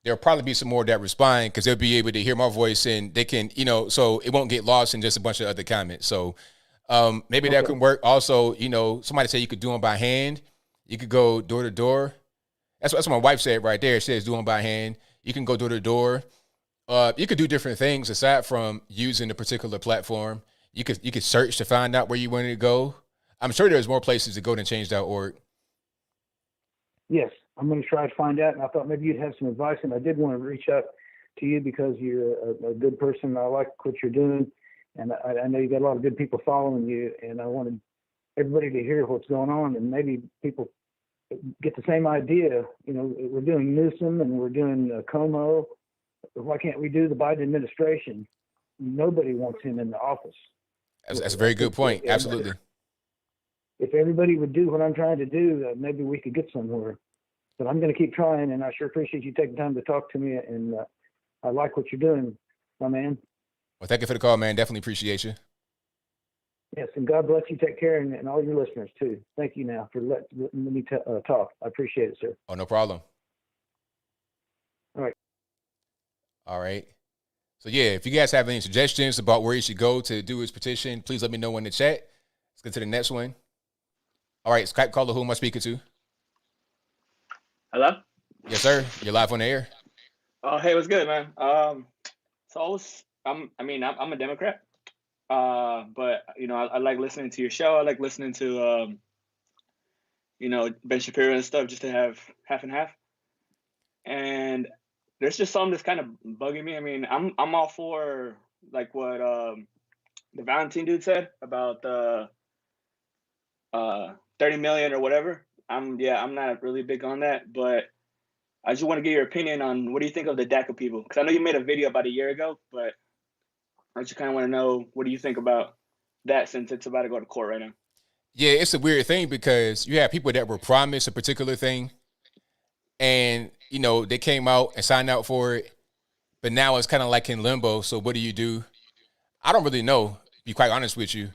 there'll probably be some more that respond because they'll be able to hear my voice and they can, so it won't get lost in just a bunch of other comments. So maybe that can work. Also, somebody said you could do them by hand. You could go door to door. That's what my wife said right there. She says do them by hand. You can go door to door. You could do different things aside from using a particular platform. You could search to find out where you wanted to go. I'm sure there's more places to go than change.org. Yes, I'm going to try to find out. And I thought maybe you'd have some advice. And I did want to reach out to you because you're a good person. I like what you're doing. And I know you got a lot of good people following you. And I wanted everybody to hear what's going on. And maybe people get the same idea. We're doing Newsom and we're doing Como. Why can't we do the Biden administration? Nobody wants him in the office. That's a very good point. Absolutely. If everybody would do what I'm trying to do, maybe we could get somewhere. But I'm going to keep trying, and I sure appreciate you taking time to talk to me, and I like what you're doing, my man. Well, thank you for the call, man. Definitely appreciate you. Yes, and God bless you. Take care, and all your listeners, too. Thank you now for letting me talk. I appreciate it, sir. Oh, no problem. All right. All right. So, yeah, if you guys have any suggestions about where you should go to do his petition, please let me know in the chat. Let's get to the next one. All right, Skype caller, who am I speaking to? Hello? Yes, sir. You're live on the air. Oh, hey, what's good, man? I'm a Democrat, but I like listening to your show. I like listening to Ben Shapiro and stuff, just to have half and half. And there's just something that's kind of bugging me. I mean, I'm all for like what the Valentine dude said about 30 million or whatever. I'm not really big on that, but I just want to get your opinion on what do you think of the DACA people? Because I know you made a video about a year ago, but I just kind of want to know what do you think about that since it's about to go to court right now. Yeah, it's a weird thing because you have people that were promised a particular thing and, they came out and signed out for it, but now it's kind of like in limbo. So what do? I don't really know, to be quite honest with you.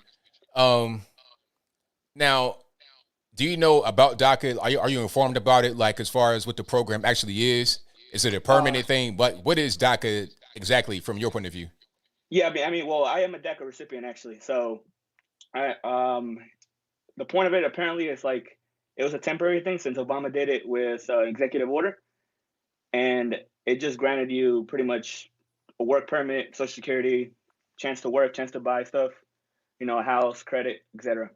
Now, do you know about DACA? Are you informed about it, like as far as what the program actually is? Is it a permanent thing? But what is DACA exactly from your point of view? Yeah, I mean, I am a DACA recipient actually. So, the point of it apparently is like it was a temporary thing since Obama did it with executive order, and it just granted you pretty much a work permit, Social Security, chance to work, chance to buy stuff, a house, credit, etc.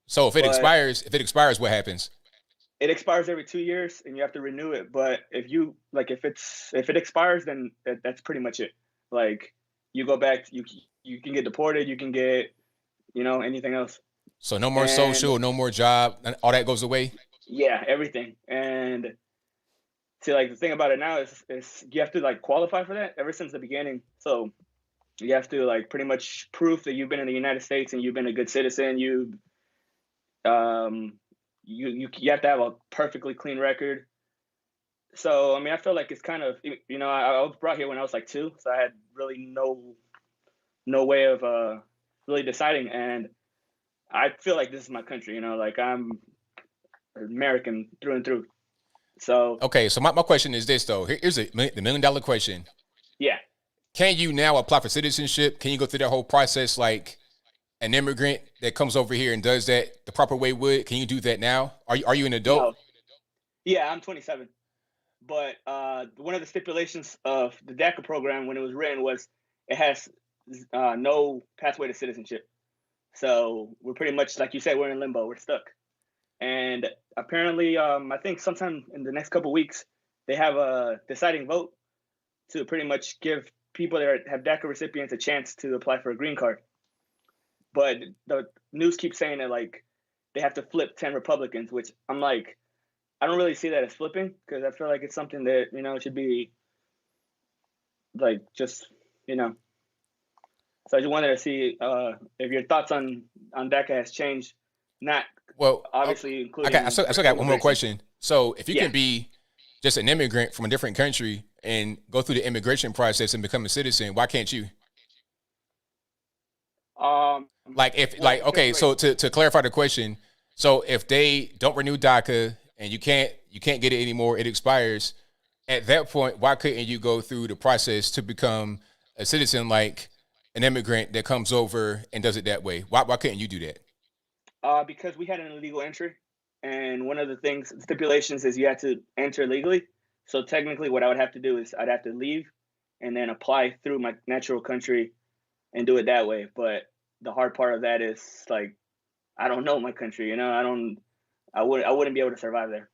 So if it expires, what happens? It expires every 2 years, and you have to renew it. But if it expires, then that's pretty much it. Like you go back, you can get deported, you can get, anything else. So no more social, no more job, all that goes away. Yeah, everything. And see, like the thing about it now is you have to like qualify for that ever since the beginning. So you have to like pretty much prove that you've been in the United States and you've been a good citizen. You have to have a perfectly clean record. So I mean, I feel like it's kind of I was brought here when I was like 2, so I had really no way of really deciding, and I feel like this is my country. Like I'm American through and through. So okay, so my question is this though. Here's the $1 million question. Yeah. Can you now apply for citizenship? Can you go through that whole process like an immigrant that comes over here and does that the proper way would? Can you do that now? Are you an adult? No. Yeah, I'm 27. But one of the stipulations of the DACA program when it was written was it has no pathway to citizenship. So we're pretty much, like you said, we're in limbo. We're stuck. And apparently, I think sometime in the next couple of weeks, they have a deciding vote to pretty much give people that have DACA recipients a chance to apply for a green card. But the news keeps saying that like they have to flip 10 Republicans, which I'm like, I don't really see that as flipping, because I feel like it's something that, it should be like just, So I just wanted to see if your thoughts on DACA has changed, not obviously including. I still got one more question. So if you Yeah. can be just an immigrant from a different country and go through the immigration process and become a citizen, why can't you? So to clarify the question, so if they don't renew DACA and you can't get it anymore, it expires. At that point, why couldn't you go through the process to become a citizen, like an immigrant that comes over and does it that way? Why couldn't you do that? Because we had an illegal entry, and one of the stipulations is you have to enter legally. So technically, what I would have to do is I'd have to leave and then apply through my natural country and do it that way. But the hard part of that is, like, I don't know my country. I wouldn't be able to survive there.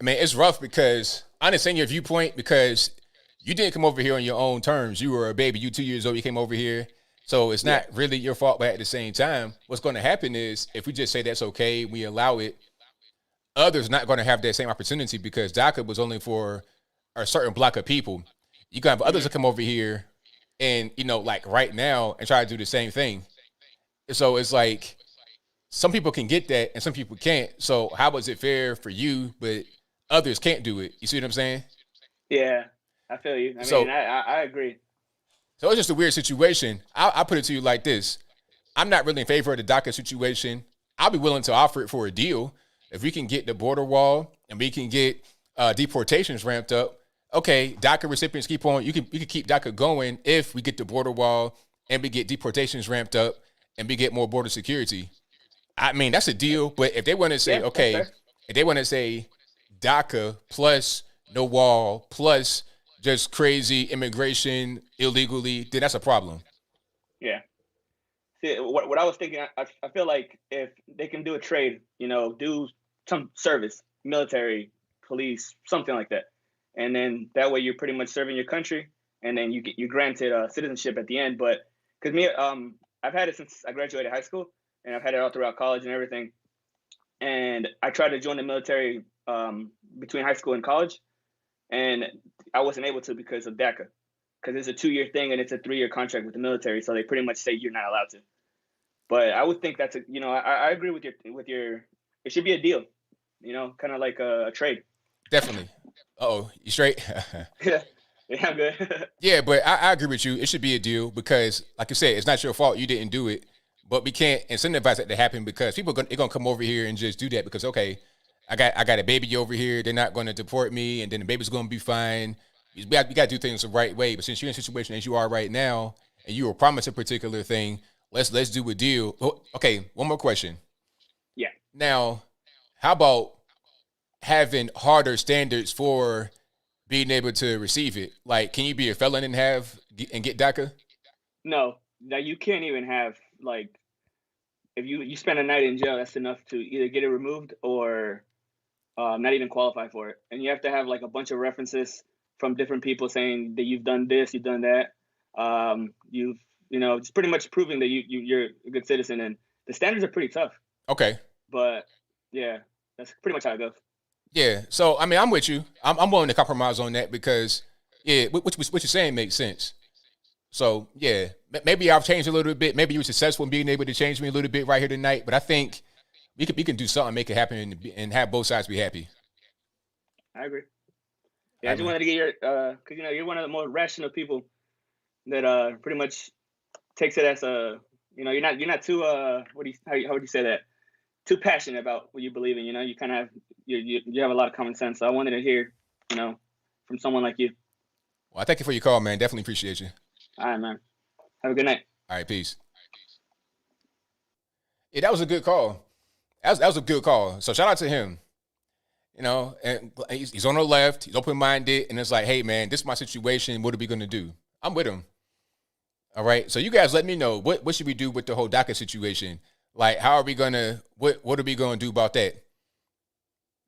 I mean, it's rough because I understand your viewpoint, because you didn't come over here on your own terms. You were a baby. You 2 years old. You came over here. So it's not really your fault, but at the same time, what's going to happen is if we just say that's okay, we allow it, others not going to have that same opportunity, because DACA was only for a certain block of people. You can have others that come over here and, like right now, and try to do the same thing. So it's like some people can get that and some people can't. So how is it fair for you, but others can't do it? You see what I'm saying? Yeah, I feel you. I agree. So it's just a weird situation. I'll put it to you like this. I'm not really in favor of the DACA situation. I'll be willing to offer it for a deal. If we can get the border wall and we can get deportations ramped up, okay, DACA recipients keep on. You can keep DACA going if we get the border wall and we get deportations ramped up and we get more border security. I mean, that's a deal. But if they want to say, if they want to say DACA plus no wall plus just crazy immigration illegally, then that's a problem. Yeah. See, what I was thinking, I feel like if they can do a trade, do some service, military, police, something like that, and then that way you're pretty much serving your country, and then you're granted citizenship at the end. But because me, I've had it since I graduated high school, and I've had it all throughout college and everything. And I tried to join the military between high school and college, and I wasn't able to because of DACA, because it's a 2-year thing and it's a 3-year contract with the military. So they pretty much say you're not allowed to. But I would think that's I agree with your. It should be a deal, kind of like a trade. Definitely. Uh-oh, you straight? Yeah, I'm good. Yeah, but I agree with you. It should be a deal because, like you said, it's not your fault. You didn't do it. But we can't incentivize that to happen because people are going to come over here and just do that because, okay, I got a baby over here. They're not going to deport me, and then the baby's going to be fine. We got to do things the right way. But since you're in a situation as you are right now, and you were promised a particular thing, let's do a deal. Okay, one more question. Yeah. Now, how about having harder standards for being able to receive it? Like, can you be a felon and get DACA? No, you can't even have, like, if you spend a night in jail, that's enough to either get it removed or not even qualify for it. And you have to have like a bunch of references from different people saying that you've done this, you've done that. You've it's pretty much proving that you're a good citizen, and the standards are pretty tough. Okay. But yeah, that's pretty much how it goes. Yeah. So I mean, I'm with you. I'm willing to compromise on that because what you're saying makes sense. So yeah, maybe I've changed a little bit. Maybe you were successful in being able to change me a little bit right here tonight. But I think we can do something, make it happen, and have both sides be happy. I agree. Yeah, I just wanted to get your because you're one of the more rational people that pretty much takes it as a you're not too how would you say that, too passionate about what you believe in. You kind of you have a lot of common sense. So I wanted to hear from someone like you. Well, I thank you for your call, man. Definitely appreciate you. All right, man. Have a good night. All right, peace. Yeah, that was a good call. That was a good call. So shout out to him. And he's on the left. He's open-minded, and it's like, hey, man, this is my situation. What are we gonna do? I'm with him. All right. So you guys, let me know what should we do with the whole DACA situation? Like, how are we gonna? What are we gonna do about that?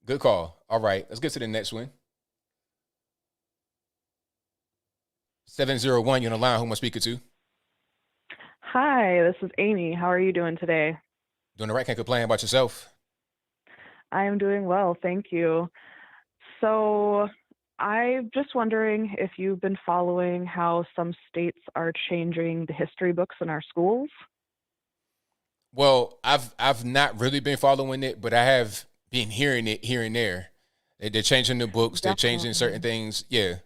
Good call. All right, let's get to the next one. 701, you're on the line. Who am I speaking to? Hi, this is Amy. How are you doing today? Doing all right, can't complain. About yourself? I am doing well, thank you. So I'm just wondering if you've been following how some states are changing the history books in our schools. Well, I've not really been following it, but I have been hearing it here and there. They're changing the books. They're changing certain things. Yeah.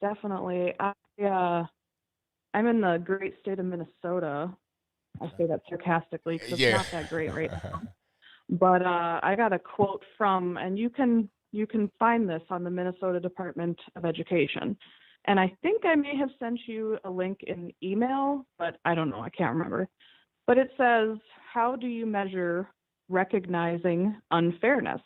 Definitely. I'm in the great state of Minnesota. I say that sarcastically because Yeah. it's not that great right now. But I got a quote from, and you can find this on the Minnesota Department of Education. And I think I may have sent you a link in email, but I don't know. I can't remember. But it says, how do you measure recognizing unfairness?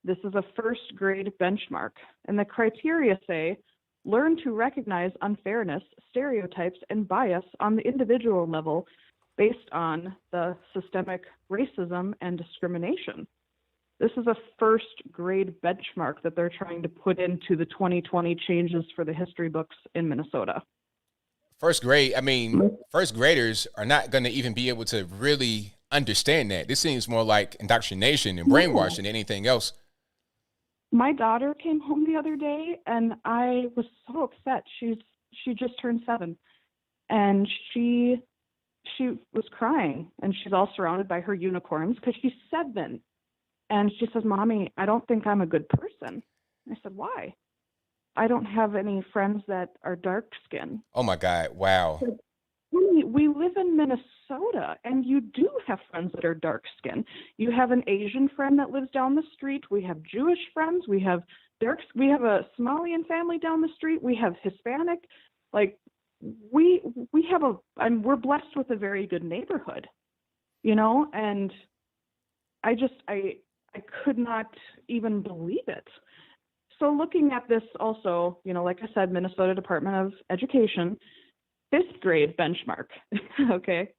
This is a first grade benchmark. And the criteria say, learn to recognize unfairness, stereotypes, and bias on the individual level based on the systemic racism and discrimination. This is a first grade benchmark that they're trying to put into the 2020 changes for the history books in Minnesota. First grade, I mean, first graders are not going to even be able to really understand that. This seems more like indoctrination and brainwashing than anything else. My daughter came home the other day and I was so upset. She just turned 7 and she was crying, and she's all surrounded by her unicorns because she's 7. And she says, Mommy, I don't think I'm a good person. I said, why? I don't have any friends that are dark skinned. Oh my God. Wow. We live in Minnesota, and you do have friends that are dark skinned. You have an Asian friend that lives down the street. We have Jewish friends. We have a Somalian family down the street. We have Hispanic. Like, we're blessed with a very good neighborhood, and I could not even believe it. So looking at this also, like I said, Minnesota Department of Education, 5th grade benchmark. Okay.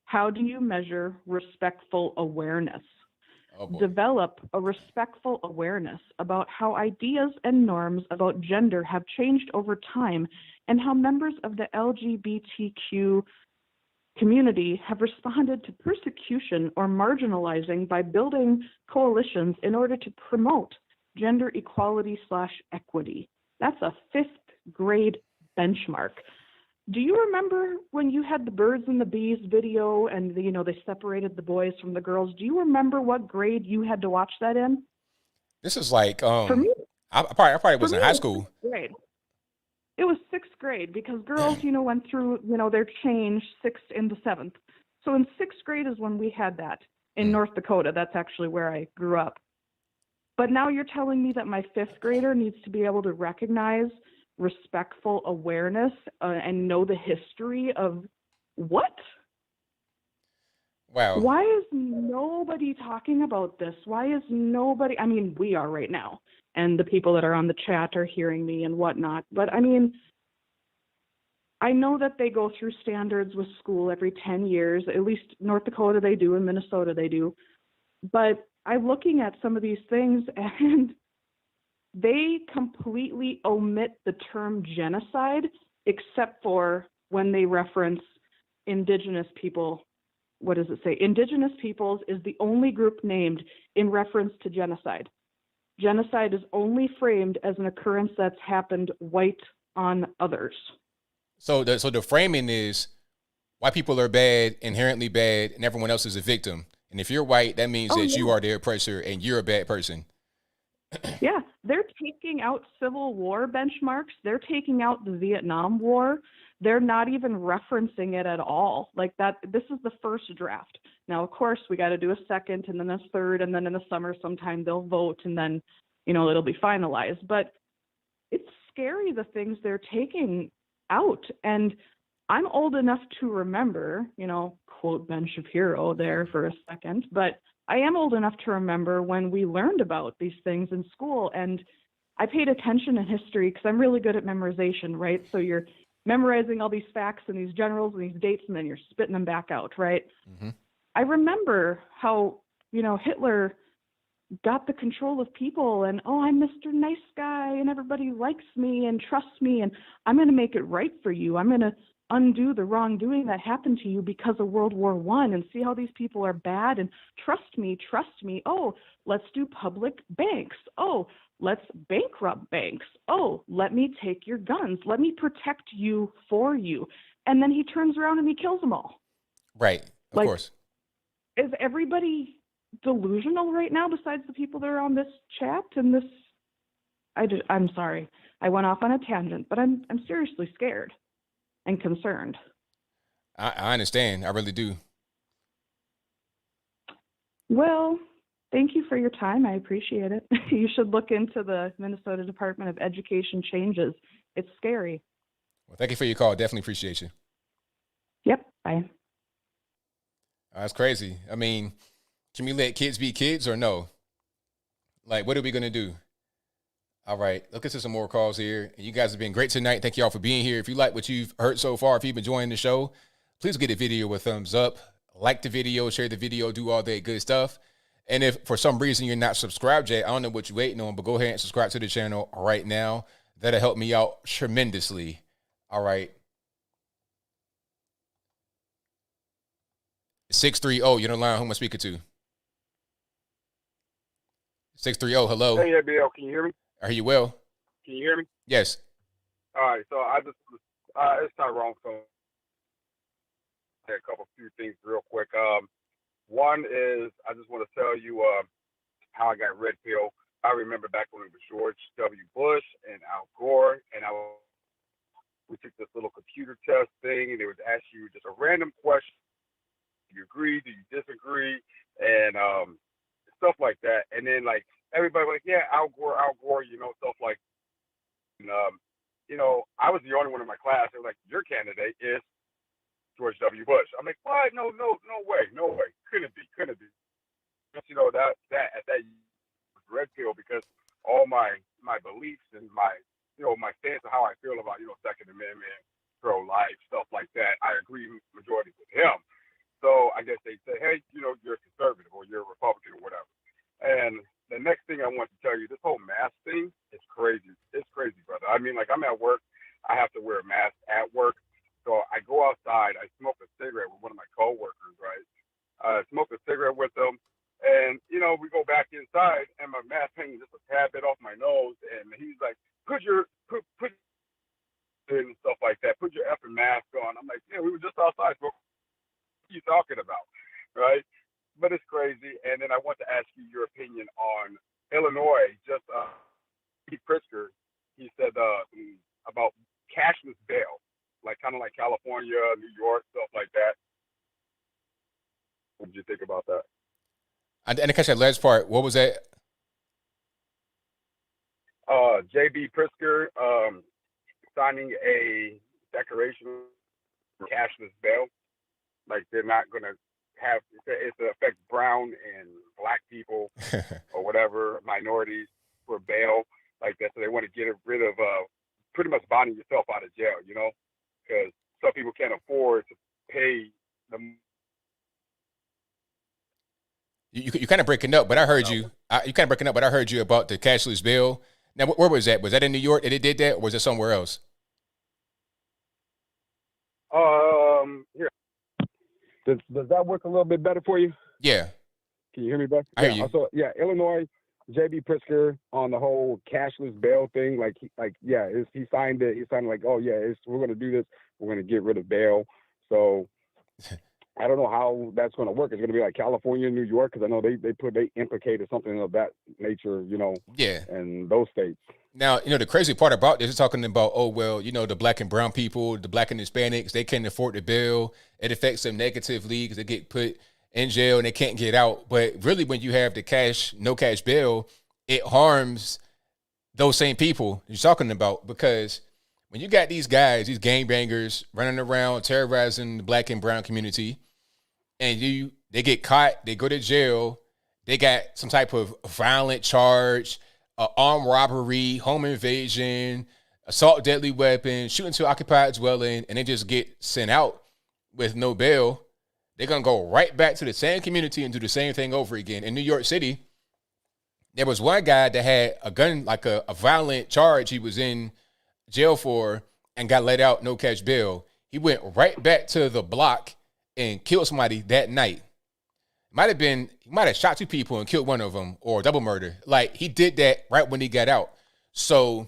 How do you measure respectful awareness? Develop a respectful awareness about how ideas and norms about gender have changed over time and how members of the LGBTQ community have responded to persecution or marginalizing by building coalitions in order to promote gender equality / equity. That's a 5th grade benchmark. Do you remember when you had the birds and the bees video and they separated the boys from the girls? Do you remember what grade you had to watch that in? This is like For me, I probably was in high school. Grade. It was 6th grade because girls, went through, their change 6th into 7th. So in 6th grade is when we had that in North Dakota. That's actually where I grew up. But now you're telling me that my 5th grader needs to be able to recognize respectful awareness and know the history of what? Wow. Why is nobody talking about this? Why is nobody? I mean, we are right now, and the people that are on the chat are hearing me and whatnot. But I mean, I know that they go through standards with school every 10 years. At least North Dakota they do, and Minnesota they do. But I'm looking at some of these things, and they completely omit the term genocide, except for when they reference indigenous people. What does it say? Indigenous peoples is the only group named in reference to genocide. Genocide is only framed as an occurrence that's happened white on others. So the framing is white people are bad, inherently bad, and everyone else is a victim. And if you're white, that means that you are the oppressor and you're a bad person. Yeah, they're taking out Civil War benchmarks. They're taking out the Vietnam War. They're not even referencing it at all. Like that, this is the first draft. Now, of course, we got to do a second and then a third, and then in the summer sometime they'll vote, and then, it'll be finalized. But it's scary, the things they're taking out. And I'm old enough to remember, quote Ben Shapiro there for a second, but I am old enough to remember when we learned about these things in school, and I paid attention in history because I'm really good at memorization, right? So you're memorizing all these facts and these generals and these dates, and then you're spitting them back out, right? Mm-hmm. I remember how, Hitler got the control of people, and, I'm Mr. Nice Guy, and everybody likes me and trusts me, and I'm going to make it right for you. I'm going to undo the wrongdoing that happened to you because of World War I and see how these people are bad and trust me. Oh, let's do public banks. Oh, let's bankrupt banks. Oh, let me take your guns. Let me protect you for you. And then he turns around and he kills them all. Right. Of course. Is everybody delusional right now besides the people that are on this chat and this? I'm sorry. I went off on a tangent, but I'm seriously scared and concerned. I understand. I really do. Well, thank you for your time. I appreciate it. You should look into the Minnesota Department of Education changes. It's scary. Well, thank you for your call. Definitely appreciate you. Yep. Bye. That's crazy. I mean, can we let kids be kids or no? Like, what are we going to do? All right, let's get to some more calls here. You guys have been great tonight. Thank you all for being here. If you like what you've heard so far, if you've been enjoying the show, please give the video a thumbs up, like the video, share the video, do all that good stuff. And if for some reason you're not subscribed yet, I don't know what you're waiting on, but go ahead and subscribe to the channel right now. That'll help me out tremendously. All right. 630, you're on the line. Who am I speaking to? 630, hello. Hey, ABL, can you hear me? I hear you well. Can you hear me? Yes. All right, so I just, it's Tyrone, so a few things real quick. One is I just want to tell you how I got red pill. I remember back when it was George W. Bush and Al Gore, and we took this little computer test thing, and they would ask you just a random question. Do you agree? Do you disagree? And stuff like that. And then, like, everybody was like, yeah, Al Gore, stuff like, and, I was the only one in my class. They were like, your candidate is George W. Bush. I'm like, what? No way. Couldn't be. That at that red pill, because all my beliefs and my stance of how I feel about, Second Amendment, pro-life, stuff like that, I agree majority with him. So I guess they say, hey, you're a conservative or you're a Republican or whatever. And the next thing I want to tell you, this whole mask thing is crazy. It's crazy, brother. I mean, like, I'm at work. I have to wear a mask at work. So I go outside. I smoke a cigarette with one of my coworkers, right? I smoke a cigarette with them. And, we go back inside, and my mask hanging just a tad bit off my nose. And he's like, put and stuff like that. Put your effing mask on. I'm like, yeah, we were just outside. What are you talking about, right? But it's crazy. And then I want to ask you your opinion on Illinois. Just Pete Pritzker, he said about cashless bail, like kind of like California, New York, stuff like that. What did you think about that? I didn't catch that last part. What was that? J.B. Pritzker signing a declaration for cashless bail. Like, they're not going to have it to affect brown and black people or whatever, minorities, for bail like that. So they want to get rid of pretty much bonding yourself out of jail, because some people can't afford to pay the. You kind of breaking up, but I heard you. You kind of breaking up, but I heard you about the cashless bill. Now, where was that? Was that in New York that they did that, or was it somewhere else? Here. Does that work a little bit better for you? Yeah. Can you hear me better? I hear you. So Illinois, J.B. Pritzker on the whole cashless bail thing. He signed it. He signed like, we're going to do this. We're going to get rid of bail. So I don't know how that's going to work. It's going to be like California, New York, because I know they implicated something of that nature, Yeah. in those states. Now, the crazy part about this is talking about, the black and brown people, the black and Hispanics, they can't afford the bill. It affects them negatively because they get put in jail and they can't get out. But really, when you have the no cash bill, it harms those same people you're talking about, because when you got these guys, these gangbangers running around terrorizing the black and brown community, and they get caught, they go to jail, they got some type of violent charge, armed robbery, home invasion, assault, deadly weapon, shooting to occupied dwelling, and they just get sent out with no bail, they're going to go right back to the same community and do the same thing over again. In New York City, there was one guy that had a gun, like a violent charge he was in jail for, and got let out, no cash bail. He went right back to the block and killed somebody that night. He might have shot 2 people and killed one of them, or double murder. Like, he did that right when he got out. So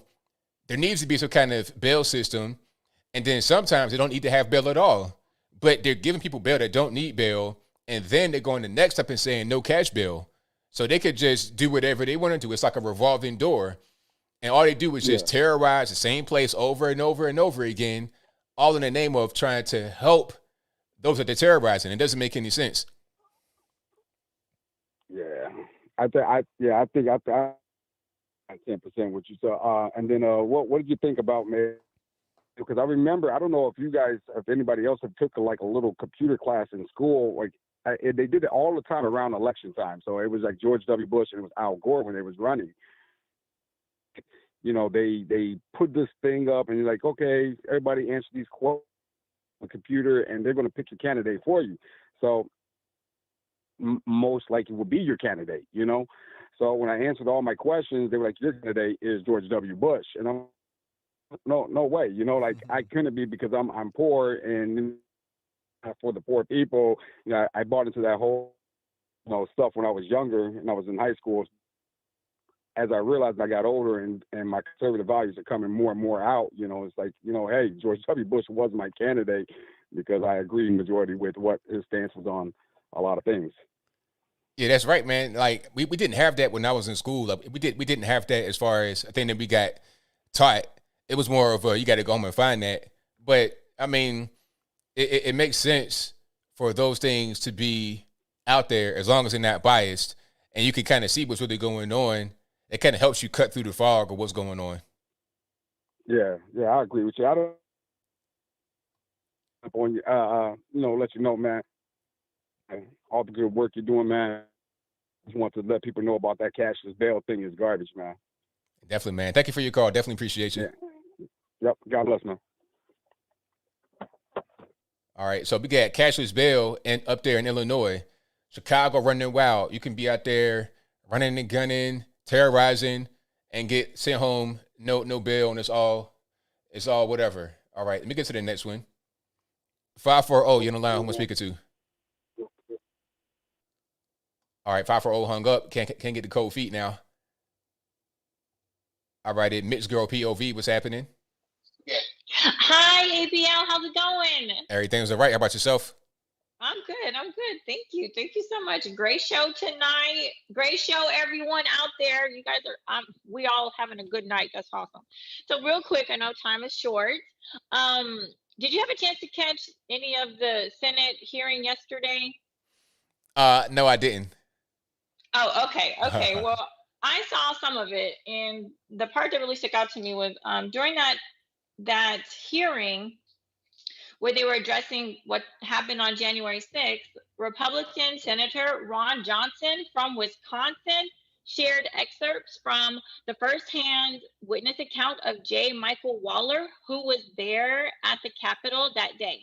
there needs to be some kind of bail system. And then sometimes they don't need to have bail at all. But they're giving people bail that don't need bail. And then they're going the next step and saying no cash bail. So they could just do whatever they want to do. It's like a revolving door. And all they do is just terrorize the same place over and over and over again, all in the name of trying to help those that they're terrorizing. It doesn't make any sense. Yeah, I think I 10% what you saw. And then what did you think about, man? Because I remember, I don't know if anybody else have took a little computer class in school. Like they did it all the time around election time. So it was like George W. Bush and it was Al Gore when they was running. You know, they put this thing up and you're like, okay, everybody answer these quotes on the computer and they're going to pick your candidate for you. So most likely will be your candidate, you know? So when I answered all my questions, they were like, your candidate is George W. Bush. And I'm no way, you know, like I couldn't be because I'm poor and for the poor people, you know, I bought into that whole, you know, stuff when I was younger and I was in high school. As I realized I got older and my conservative values are coming more and more out, you know, it's like, you know, hey, George W. Bush was my candidate because I agree majority with what his stance was on a lot of things. Yeah, that's right, man. Like we didn't have that when I was in school. Like, we didn't have that as far as I think that we got taught. It was more of you got to go home and find that. But I mean, it makes sense for those things to be out there as long as they're not biased, and you can kind of see what's really going on. It kind of helps you cut through the fog of what's going on. Yeah, I agree with you. I don't on you, you know, let you know, man, all the good work you're doing, man. Just want to let people know about that cashless bail thing is garbage, man. Definitely, man. Thank you for your call. Definitely appreciate you. Yeah. Yep. God bless, man. All right. So we got cashless bail up there in Illinois. Chicago running wild. You can be out there running and gunning, terrorizing, and get sent home. No bail, and it's all whatever. All right. Let me get to the next one. 540. You're on the line. Who am I speaking to? All right. 540 hung up. Can't get the cold feet now. All right. Mixed girl POV. What's happening? Hi, ABL. How's it going? Everything's all right. How about yourself? I'm good. Thank you so much. Great show tonight. Great show, everyone out there. You guys are we all having a good night. That's awesome. So real quick, I know time is short. Did you have a chance to catch any of the Senate hearing yesterday? No, I didn't. Oh, okay. Well, I saw some of it, and the part that really stuck out to me was during that hearing where they were addressing what happened on January 6th, Republican Senator Ron Johnson from Wisconsin shared excerpts from the firsthand witness account of J. Michael Waller, who was there at the Capitol that day.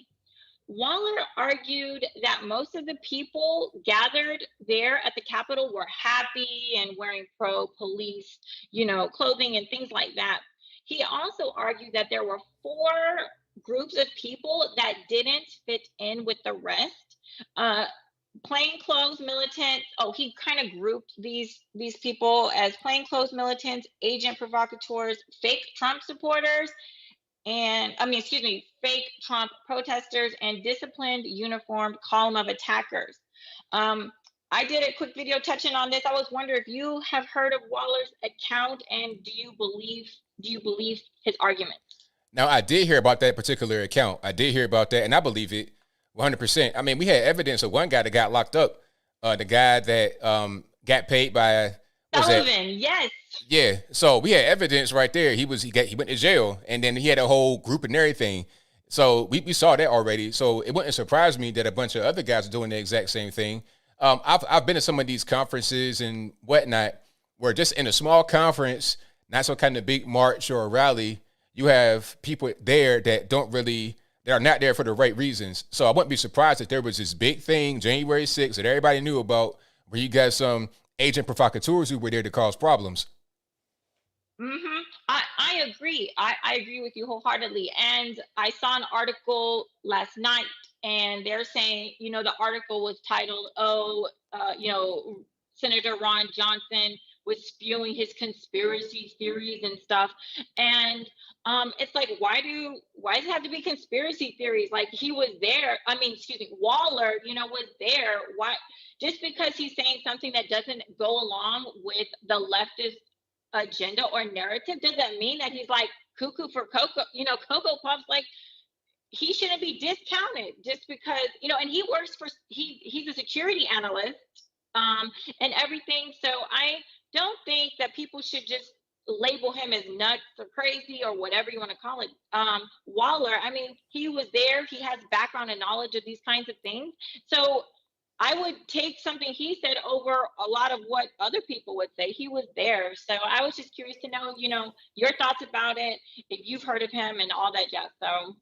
Waller argued that most of the people gathered there at the Capitol were happy and wearing pro-police, clothing and things like that. He also argued that there were 4 groups of people that didn't fit in with the rest. Plainclothes militants. He kind of grouped these people as plainclothes militants, agent provocateurs, fake Trump supporters, fake Trump protesters, and disciplined uniformed column of attackers. I did a quick video touching on this. I was wondering if you have heard of Waller's account, and do you believe his argument? Now, I did hear about that particular account. I did hear about that, and I believe it 100%. I mean, we had evidence of one guy that got locked up, the guy that got paid by Sullivan. Yes. Yeah. So we had evidence right there. He went to jail, and then he had a whole group and everything. So we saw that already. So it wouldn't surprise me that a bunch of other guys are doing the exact same thing. I've been to some of these conferences and whatnot, where just in a small conference, not some kind of big march or a rally, you have people there that are not there for the right reasons. So I wouldn't be surprised if there was this big thing, January 6th, that everybody knew about, where you got some agent provocateurs who were there to cause problems. Mm-hmm. I agree. I agree with you wholeheartedly. And I saw an article last night, and they're saying, the article was titled, Senator Ron Johnson was spewing his conspiracy theories and stuff. And it's like, why does it have to be conspiracy theories? Like, he was there. I mean, excuse me, Waller, was there. Why? Just because he's saying something that doesn't go along with the leftist agenda or narrative, does that mean that he's like cuckoo for Cocoa Puffs? Like, he shouldn't be discounted just because, and he works for, he's a security analyst and everything. So I don't think that people should just label him as nuts or crazy or whatever you want to call it. Waller, I mean, he was there. He has background and knowledge of these kinds of things. So I would take something he said over a lot of what other people would say. He was there. So I was just curious to know, your thoughts about it, if you've heard of him and all that jazz. So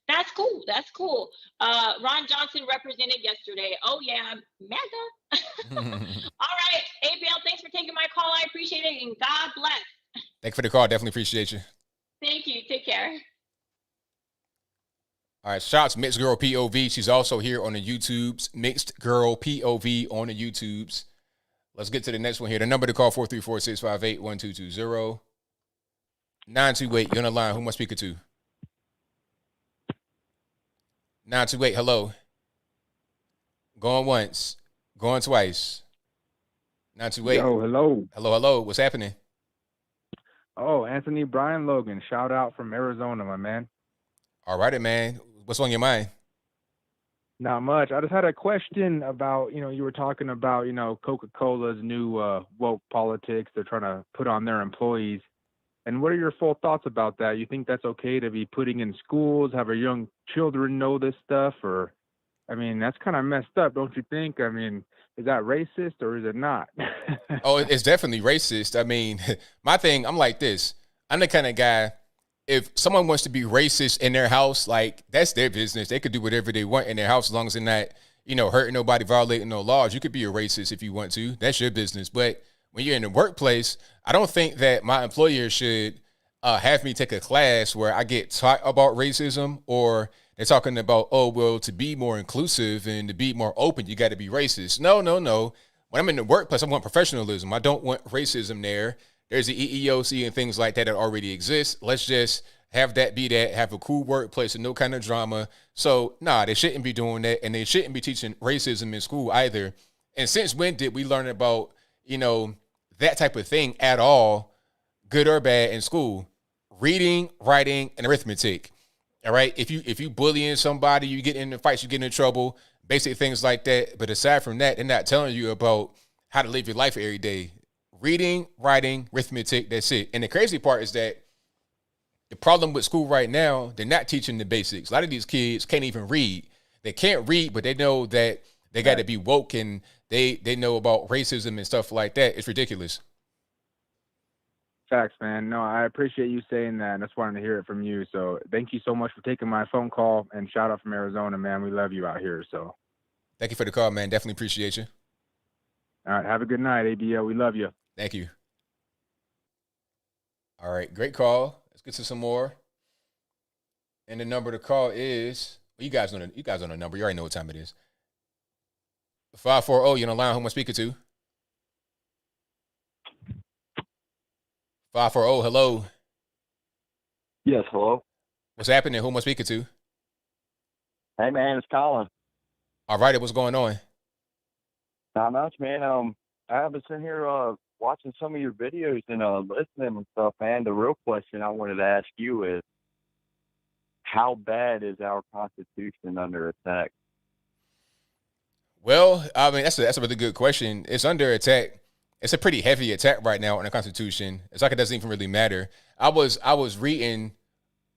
that's cool. That's cool. Ron Johnson represented yesterday. Oh, yeah. MAGA. All right. ABL, thanks for taking my call. I appreciate it. And God bless. Thank you for the call. Definitely appreciate you. Thank you. Take care. All right, shouts Mixed Girl POV. She's also here on the YouTubes. Mixed Girl POV on the YouTubes. Let's get to the next one here. The number to call 434-658-1220. 928, you're on the line. Who am I speaking to? 928, hello. Going once. Going twice. 928. Yo, hello. Hello. What's happening? Oh, Anthony Brian Logan. Shout out from Arizona, my man. All righty, man. What's on your mind? Not much. I just had a question about, you were talking about, Coca-Cola's new woke politics they're trying to put on their employees. And what are your full thoughts about that? You think that's okay to be putting in schools, have our young children know this stuff? Or, I mean, that's kind of messed up, don't you think? I mean, is that racist or is it not? Oh, it's definitely racist. I mean, my thing, I'm like this. I'm the kind of guy, if someone wants to be racist in their house, like, that's their business. They could do whatever they want in their house as long as they're not, hurting nobody, violating no laws. You could be a racist if you want to. That's your business. But when you're in the workplace, I don't think that my employer should have me take a class where I get taught about racism, or they're talking about, oh, well, to be more inclusive and to be more open, you got to be racist. No. When I'm in the workplace, I want professionalism. I don't want racism there. There's the EEOC and things like that already exist. Let's just have that be that, have a cool workplace and no kind of drama. So, they shouldn't be doing that, and they shouldn't be teaching racism in school either. And since when did we learn about, that type of thing at all, good or bad, in school? Reading, writing, and arithmetic. All right? If you bullying somebody, you get into fights, you get in trouble, basic things like that. But aside from that, they're not telling you about how to live your life every day. Reading, writing, arithmetic, that's it. And the crazy part is that the problem with school right now, they're not teaching the basics. A lot of these kids can't even read. They can't read, but they know that they got to be woke, and they know about racism and stuff like that. It's ridiculous. Facts, man. No, I appreciate you saying that. I just wanted to hear it from you. So thank you so much for taking my phone call, and shout out from Arizona, man. We love you out here. So thank you for the call, man. Definitely appreciate you. All right. Have a good night, ABL. We love you. Thank you. All right. Great call. Let's get to some more. And the number to call is, you guys know the number. You already know what time it is. 540, you're on the line. Who am I speaking to? 540, hello. Yes, hello. What's happening? Who am I speaking to? Hey, man, it's Colin. All right, what's going on? Not much, man. I've been sitting here watching some of your videos and listening and stuff, man. The real question I wanted to ask you is, how bad is our Constitution under attack? Well, I mean, that's a really good question. It's under attack. It's a pretty heavy attack right now on the Constitution. It's like it doesn't even really matter. I was reading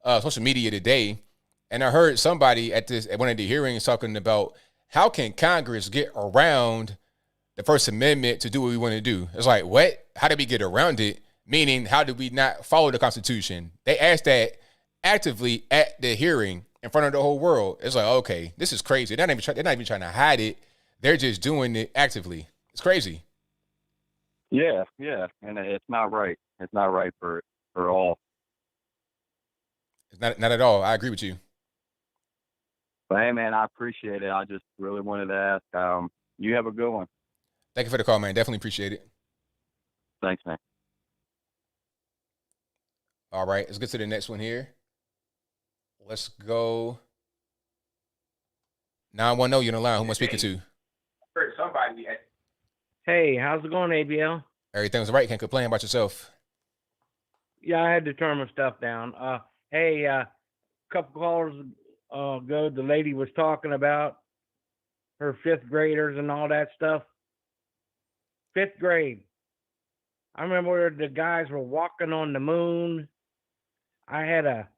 social media today, and I heard somebody at one of the hearings talking about how can Congress get around the First Amendment to do what we want to do. It's like, what? How did we get around it? Meaning, how did we not follow the Constitution? They asked that actively at the hearing in front of the whole world. It's like, okay, this is crazy. They're not even trying to hide it. They're just doing it actively. It's crazy. Yeah, and it's not right. It's not right for or all. It's not at all. I agree with you. But hey, man, I appreciate it. I just really wanted to ask. You have a good one. Thank you for the call, man. Definitely appreciate it. Thanks, man. All right, let's get to the next one here. Let's go. 910, you're on the line. Who am I speaking to? Heard somebody yet. Hey, how's it going, ABL? Everything's right. Can't complain about yourself. Yeah, I had to turn my stuff down. Hey, couple calls ago, the lady was talking about her fifth graders and all that stuff. Fifth grade. I remember where the guys were walking on the moon. I had a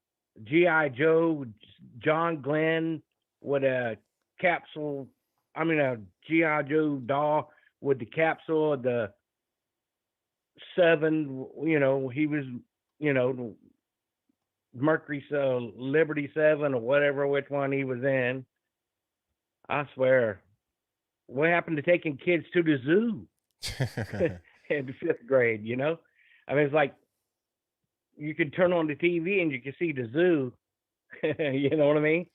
G.I. Joe, John Glenn, with a capsule. I mean, a G.I. Joe doll with the capsule of the 7. You know, he was, you know, Mercury, Liberty 7 or whatever, which one he was in. I swear. What happened to taking kids to the zoo in the fifth grade, you know? I mean, it's like you can turn on the TV and you can see the zoo. You know what I mean?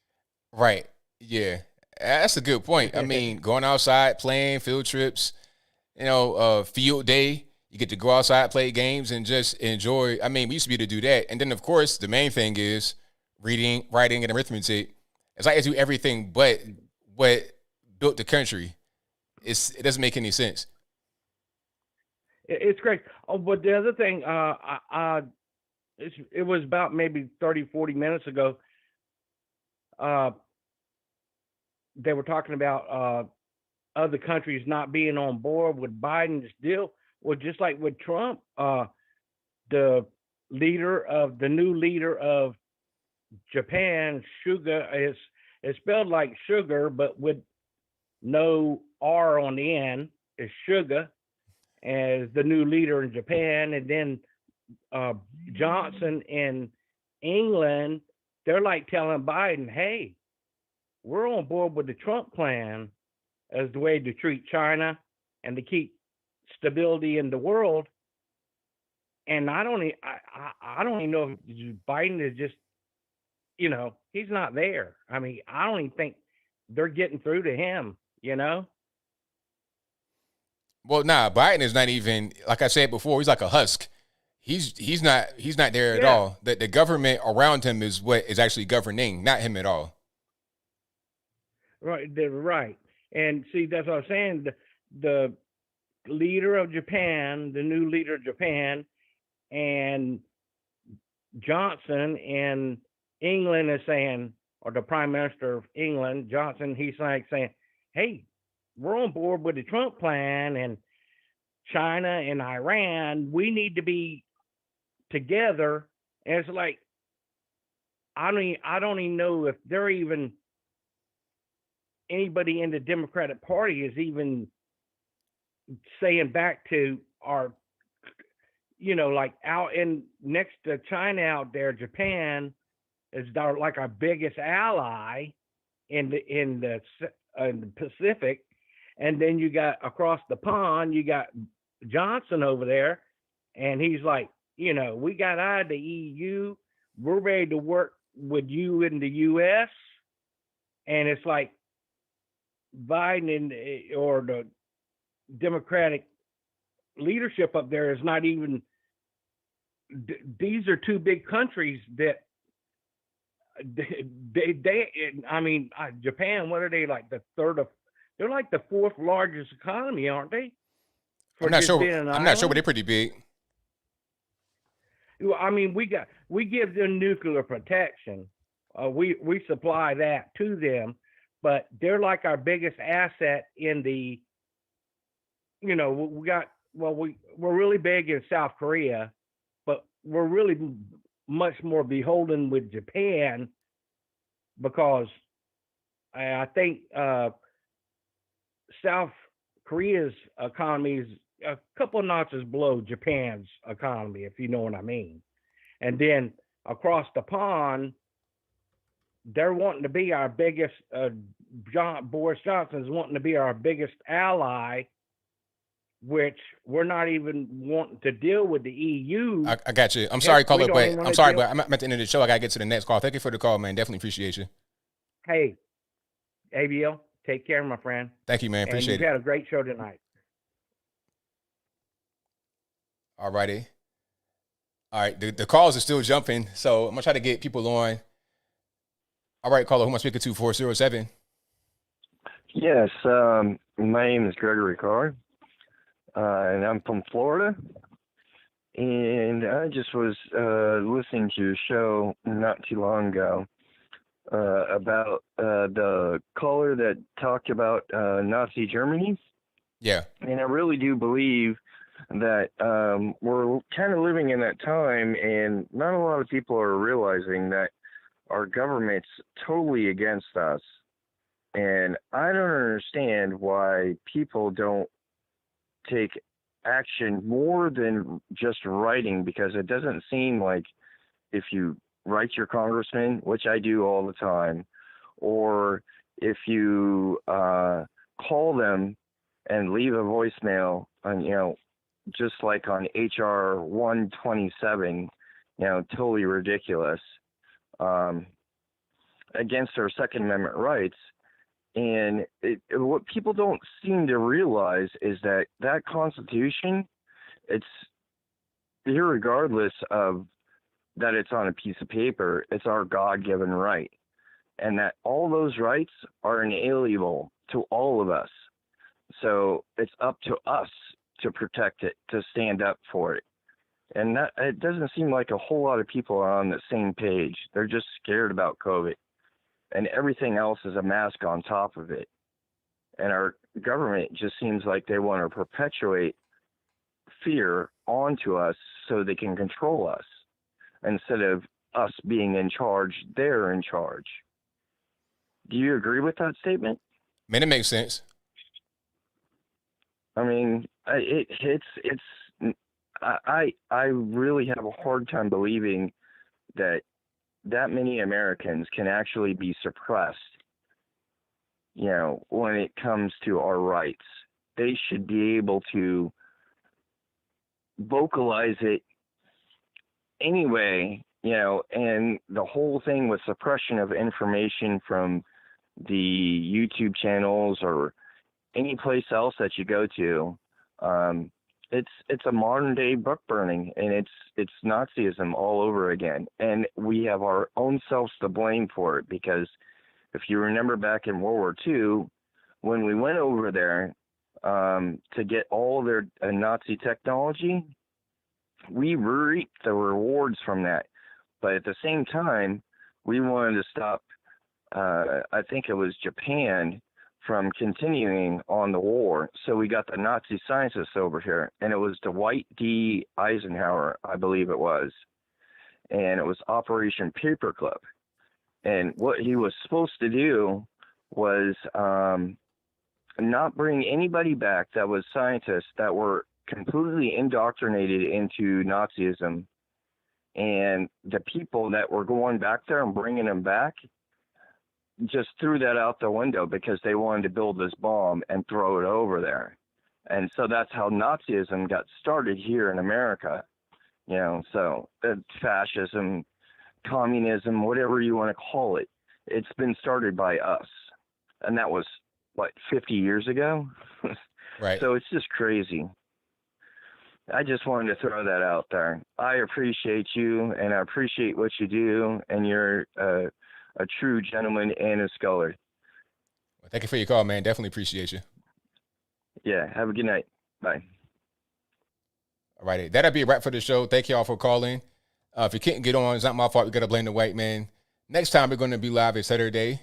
Right. Yeah. That's a good point. I mean, going outside, playing, field trips, you know, field day. You get to go outside, play games, and just enjoy. I mean, we used to be able to do that. And then, of course, the main thing is reading, writing, and arithmetic. It's like to do everything but what built the country. It doesn't make any sense. It's great. Oh, but the other thing, it was about maybe 30, 40 minutes ago. They were talking about other countries not being on board with Biden's deal. Well, just like with Trump, the new leader of Japan, Suga, is spelled like sugar, but with no R on the end, is Suga, as the new leader in Japan. And then Johnson in England, they're like telling Biden, hey, we're on board with the Trump plan as the way to treat China and to keep stability in the world. And I don't even know if Biden is just, you know, he's not there. I mean, I don't even think they're getting through to him, you know? Well, nah, Biden is not even, like I said before, he's like a husk. He's not there at all. The government around him is what is actually governing, not him at all. Right, they're right. And see, that's what I'm saying. The leader of Japan, the new leader of Japan, and Johnson in England is saying, or the Prime Minister of England, Johnson, he's like saying, hey, we're on board with the Trump plan, and China and Iran, we need to be together. And it's like, I don't even know if they're even, anybody in the Democratic Party is even saying back to our, you know, like out in next to China out there, Japan is like our biggest ally in the Pacific. And then you got across the pond, you got Johnson over there, and he's like, you know, we got out of the EU, we're ready to work with you in the US. And it's like Biden or the Democratic leadership up there is not even, these are two big countries that they I mean, Japan, what are they, like the third of, they're like the fourth largest economy, aren't they? I'm not sure, but they're pretty big. I mean, we give them nuclear protection. We supply that to them, but they're like our biggest asset in the, you know, we're really big in South Korea, but we're really much more beholden with Japan because I think South Korea's economy is a couple of notches below Japan's economy, if you know what I mean. And then across the pond, they're wanting to be our biggest, Boris Johnson's wanting to be our biggest ally which we're not even wanting to deal with the EU. I got you. I'm sorry, caller, but I'm sorry, deal. but I'm at the end of the show. I gotta get to the next call. Thank you for the call, man. Definitely appreciate you. Hey, ABL, take care, my friend. Thank you, man. Appreciate and it. you've had a great show tonight. All righty. All right, the calls are still jumping, so I'm gonna try to get people on. All right, caller, who am I speaking to? 407. Yes, my name is Gregory Carr, and I'm from Florida. And I just was listening to your show not too long ago about the caller that talked about Nazi Germany. Yeah. And I really do believe that we're kind of living in that time, and not a lot of people are realizing that our government's totally against us. And I don't understand why people don't take action more than just writing, because it doesn't seem like if you write your congressman, which I do all the time, or if you call them and leave a voicemail on, just like on HR 127, totally ridiculous, against our Second Amendment rights. And what people don't seem to realize is that Constitution, it's irregardless of that it's on a piece of paper, it's our God-given right. And that all those rights are inalienable to all of us. So it's up to us to protect it, to stand up for it. And that it doesn't seem like a whole lot of people are on the same page. They're just scared about COVID. And everything else is a mask on top of it. And our government just seems like they want to perpetuate fear onto us so they can control us. Instead of us being in charge, they're in charge. Do you agree with that statement? Man, it makes sense. I mean, I really have a hard time believing that many Americans can actually be suppressed, when it comes to our rights. They should be able to vocalize it anyway, and the whole thing with suppression of information from the YouTube channels or any place else that you go to, it's a modern day book burning, and it's Nazism all over again. And we have our own selves to blame for it, because if you remember back in World War II, when we went over there to get all their Nazi technology, we reaped the rewards from that. But at the same time, we wanted to stop, I think it was Japan, from continuing on the war. So we got the Nazi scientists over here, and it was Dwight D. Eisenhower, I believe it was. And it was Operation Paperclip. And what he was supposed to do was not bring anybody back that was scientists that were completely indoctrinated into Nazism. And the people that were going back there and bringing them back just threw that out the window because they wanted to build this bomb and throw it over there. And so that's how Nazism got started here in America. So fascism, communism, whatever you want to call it, it's been started by us. And that was, 50 years ago? Right. So it's just crazy. I just wanted to throw that out there. I appreciate you, and I appreciate what you do, and you're a true gentleman and a scholar. Well, thank you for your call, man. Definitely appreciate you. Yeah, have a good night. Bye. All righty. That'll be a wrap for the show. Thank y'all for calling. If you can't get on, it's not my fault. We got to blame the white man. Next time, we're going to be live at Saturday,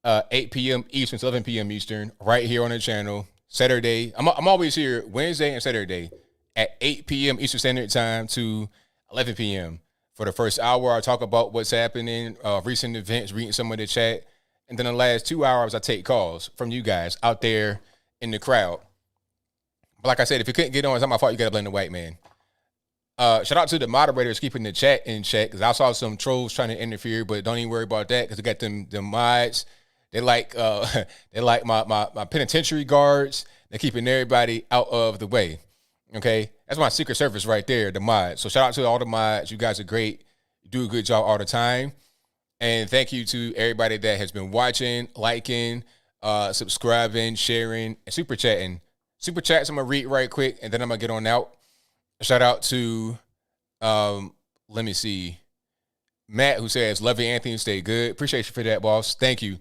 8 p.m. Eastern, 11 p.m. Eastern, right here on the channel. Saturday. I'm always here Wednesday and Saturday at 8 p.m. Eastern Standard Time to 11 p.m. For the first hour, I talk about what's happening, recent events, reading some of the chat. And then the last 2 hours, I take calls from you guys out there in the crowd. But like I said, if you couldn't get on, it's not my fault. You got to blame the white man. Shout out to the moderators keeping the chat in check, because I saw some trolls trying to interfere, but don't even worry about that, because we got them mods They like they like my penitentiary guards. They're keeping everybody out of the way. Okay, that's my Secret Service right there, the mods. So shout out to all the mods. You guys are great. You do a good job all the time. And thank you to everybody that has been watching, liking, subscribing, sharing, and super chatting. Super chats I'm gonna read right quick, and then I'm gonna get on out. Shout out to let me see, Matt, who says, "Love you, Anthony. Stay good." Appreciate you for that, boss. Thank you.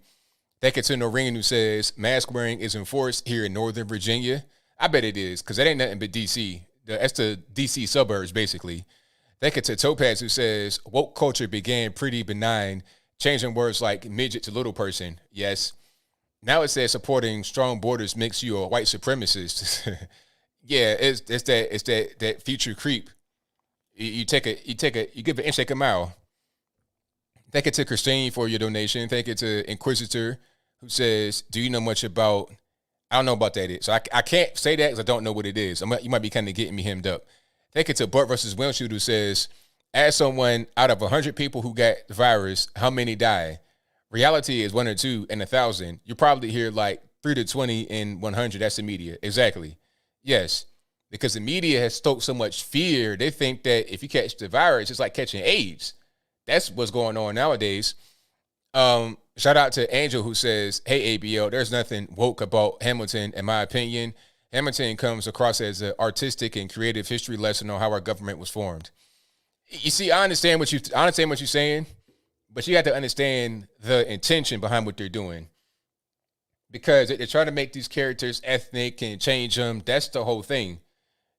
Thank you to Noreen, who says, "Mask wearing is enforced here in Northern Virginia." I bet it is, because that ain't nothing but DC. That's the DC suburbs, basically. Thank you to Topaz, who says, "Woke culture began pretty benign, changing words like midget to little person." Yes. Now it says supporting strong borders makes you a white supremacist. Yeah, it's that future creep. You give an inch, take a mile. Thank you to Christine for your donation. Thank you to Inquisitor, who says, "Do you know much about?" I don't know about that. So I can't say that because I don't know what it is. You might be kind of getting me hemmed up. Thank you to Bart versus Windshield, who says, "As someone out of 100 people who got the virus, how many die? Reality is 1 or 2 in 1,000. You probably hear like 3 to 20 in 100. That's the media." Exactly. Yes. Because the media has stoked so much fear. They think that if you catch the virus, it's like catching AIDS. That's what's going on nowadays. Shout out to Angel, who says, "Hey, ABL, there's nothing woke about Hamilton, in my opinion. Hamilton comes across as an artistic and creative history lesson on how our government was formed." You see, I understand what you're saying, but you have to understand the intention behind what they're doing. Because they're trying to make these characters ethnic and change them. That's the whole thing.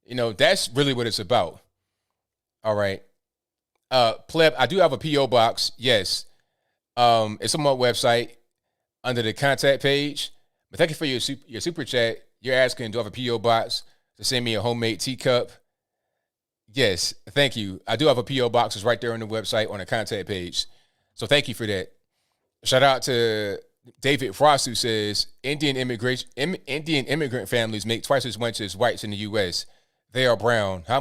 That's really what it's about. All right. Pleb, I do have a P.O. box. Yes. It's on my website under the contact page. But thank you for your super chat. You're asking, do I have a P.O. box to send me a homemade teacup? Yes, thank you. I do have a P.O. box. It's right there on the website on the contact page. So thank you for that. Shout out to David Frost, who says, Indian immigrant families make twice as much as whites in the U.S. They are brown. How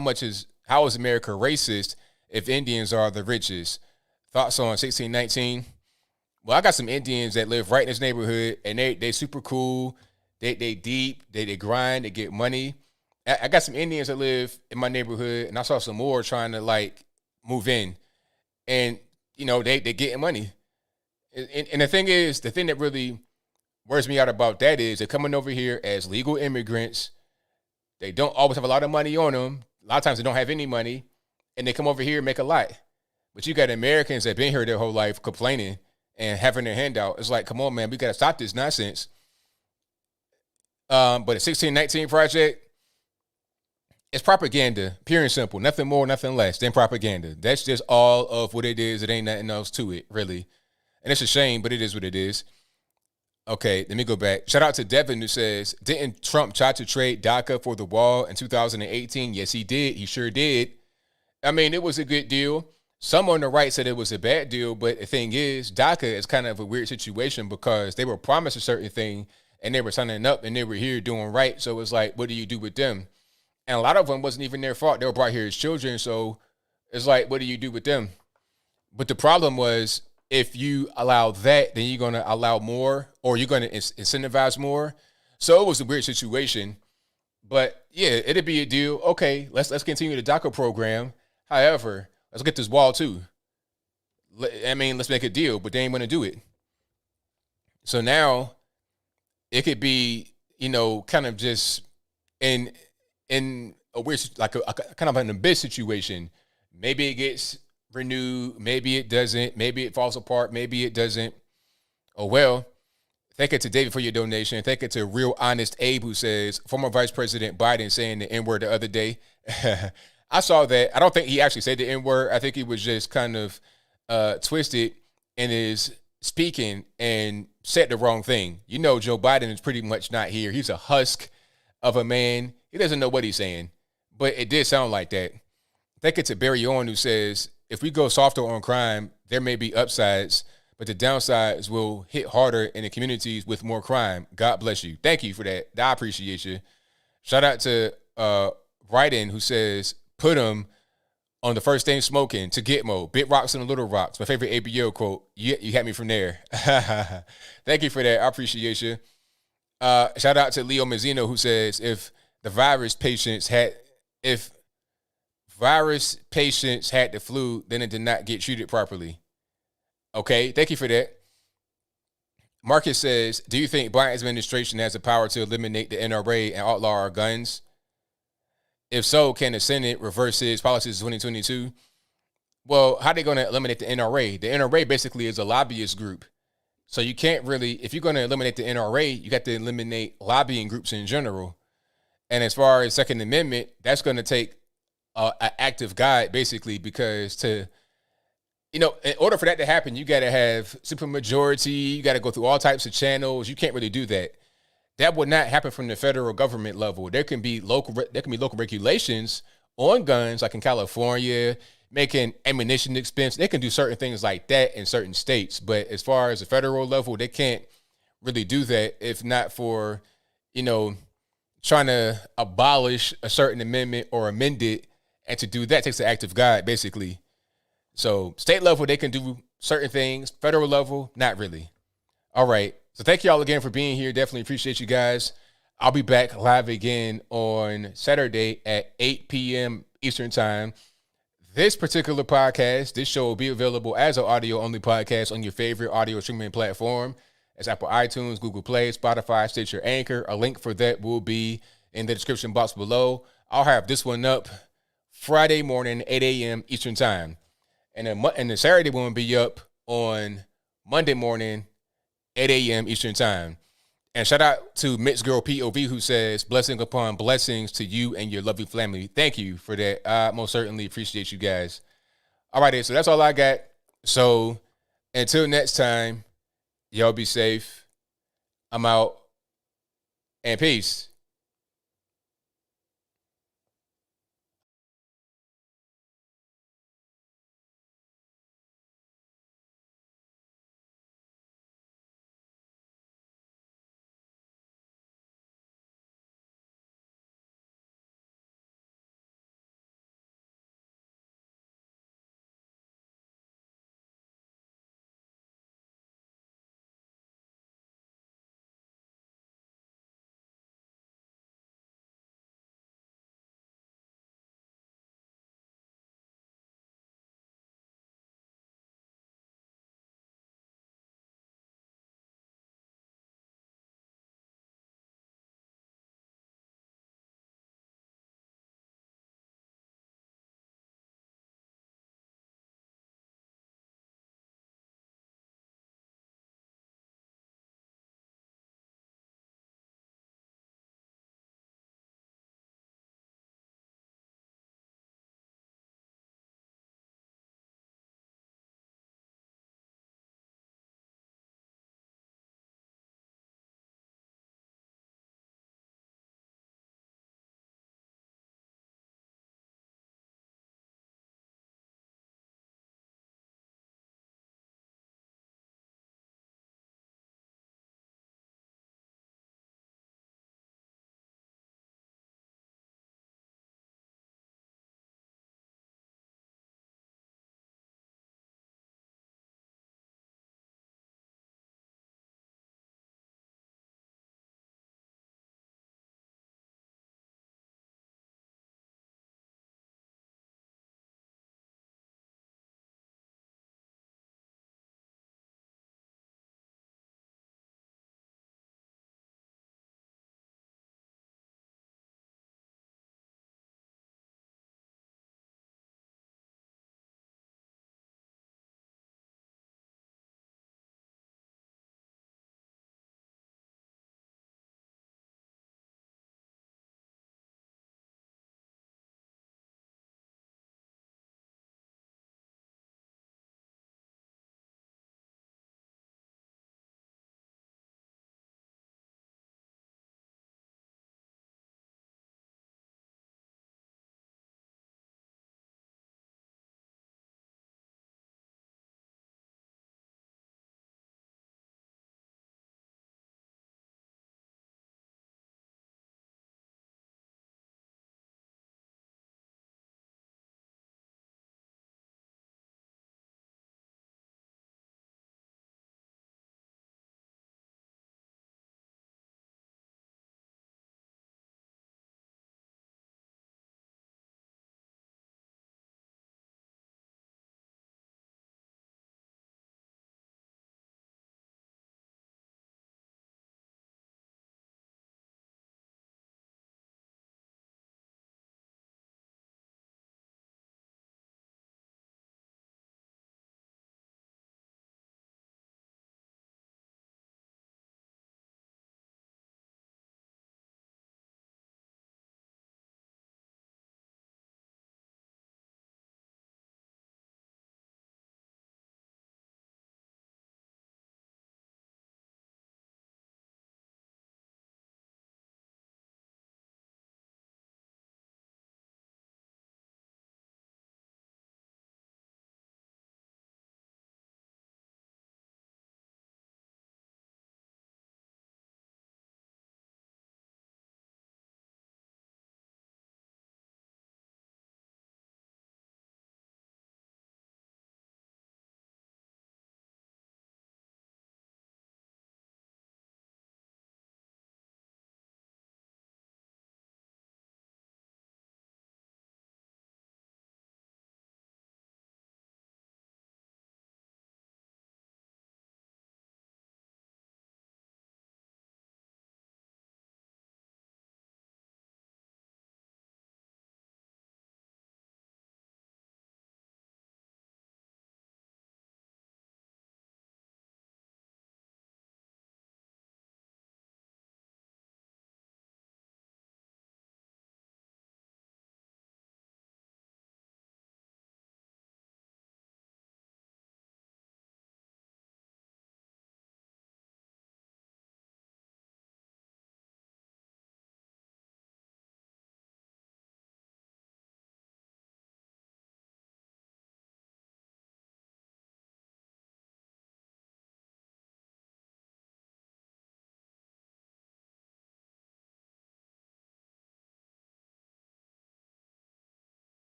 is America racist if Indians are the richest? Thoughts on 1619? Well, I got some Indians that live right in this neighborhood, and they super cool. They deep. They grind. They get money. I got some Indians that live in my neighborhood, and I saw some more trying to move in, and they getting money. And the thing is, the thing that really wears me out about that is they're coming over here as legal immigrants. They don't always have a lot of money on them. A lot of times they don't have any money, and they come over here and make a lot. But you got Americans that have been here their whole life complaining and having their hand out. It's like, come on, man, we got to stop this nonsense. But the 1619 Project, it's propaganda, pure and simple. Nothing more, nothing less than propaganda. That's just all of what it is. It ain't nothing else to it, really. And it's a shame, but it is what it is. Okay, let me go back. Shout out to Devin, who says, didn't Trump try to trade DACA for the wall in 2018? Yes, he did. He sure did. I mean, it was a good deal. Some on the right said it was a bad deal, but the thing is, DACA is kind of a weird situation because they were promised a certain thing and they were signing up and they were here doing right. So it's like, what do you do with them? And a lot of them wasn't even their fault. They were brought here as children. So it's like, what do you do with them? But the problem was, if you allow that, then you're going to allow more, or you're going to incentivize more. So it was a weird situation. But yeah, it'd be a deal. Okay, let's continue the DACA program. However, let's get this wall too. Let's make a deal, but they ain't going to do it. So now it could be, kind of just in a weird, like a kind of an abyss situation. Maybe it gets renewed, maybe it doesn't, maybe it falls apart, maybe it doesn't. Oh well. Thank you to David for your donation. Thank you to Real Honest Abe, who says, former Vice President Biden saying the N-word the other day. I saw that. I don't think he actually said the N-word. I think he was just kind of twisted in his speaking and said the wrong thing. Joe Biden is pretty much not here. He's a husk of a man. He doesn't know what he's saying, but it did sound like that. Thank you to Barry Owen, who says, if we go softer on crime, there may be upsides, but the downsides will hit harder in the communities with more crime. God bless you. Thank you for that. I appreciate you. Shout out to Ryden, who says, put them On the first thing smoking, to Gitmo, Big Rocks and the Little Rocks. My favorite ABL quote. You had me from there. Thank you for that. I appreciate you. Shout out to Leo Mazzino, who says if virus patients had the flu, then it did not get treated properly. Okay, thank you for that. Marcus says, do you think Biden's administration has the power to eliminate the NRA and outlaw our guns? If so, can the Senate reverse its policies in 2022? Well, how are they going to eliminate the NRA? The NRA basically is a lobbyist group. So you can't really, if you're going to eliminate the NRA, you got to eliminate lobbying groups in general. And as far as Second Amendment, that's going to take an active guide, basically, because in order for that to happen, you got to have supermajority. You got to go through all types of channels. You can't really do that. That would not happen from the federal government level. There can be local regulations on guns, like in California, making ammunition expense. They can do certain things like that in certain states. But as far as the federal level, they can't really do that if not for, trying to abolish a certain amendment or amend it. And to do that takes an active guide, basically. So state level, they can do certain things. Federal level, not really. All right. So thank you all again for being here. Definitely appreciate you guys. I'll be back live again on Saturday at 8 p.m. Eastern Time. This particular podcast, this show will be available as an audio-only podcast on your favorite audio streaming platform. As Apple iTunes, Google Play, Spotify, Stitcher, Anchor. A link for that will be in the description box below. I'll have this one up Friday morning, 8 a.m. Eastern Time. And the Saturday one will be up on Monday morning, 8 a.m. Eastern Time. And shout out to Mixed Girl POV, who says, blessing upon blessings to you and your lovely family. Thank you for that. I most certainly appreciate you guys. All right, so that's all I got. So until next time, y'all be safe. I'm out. And peace.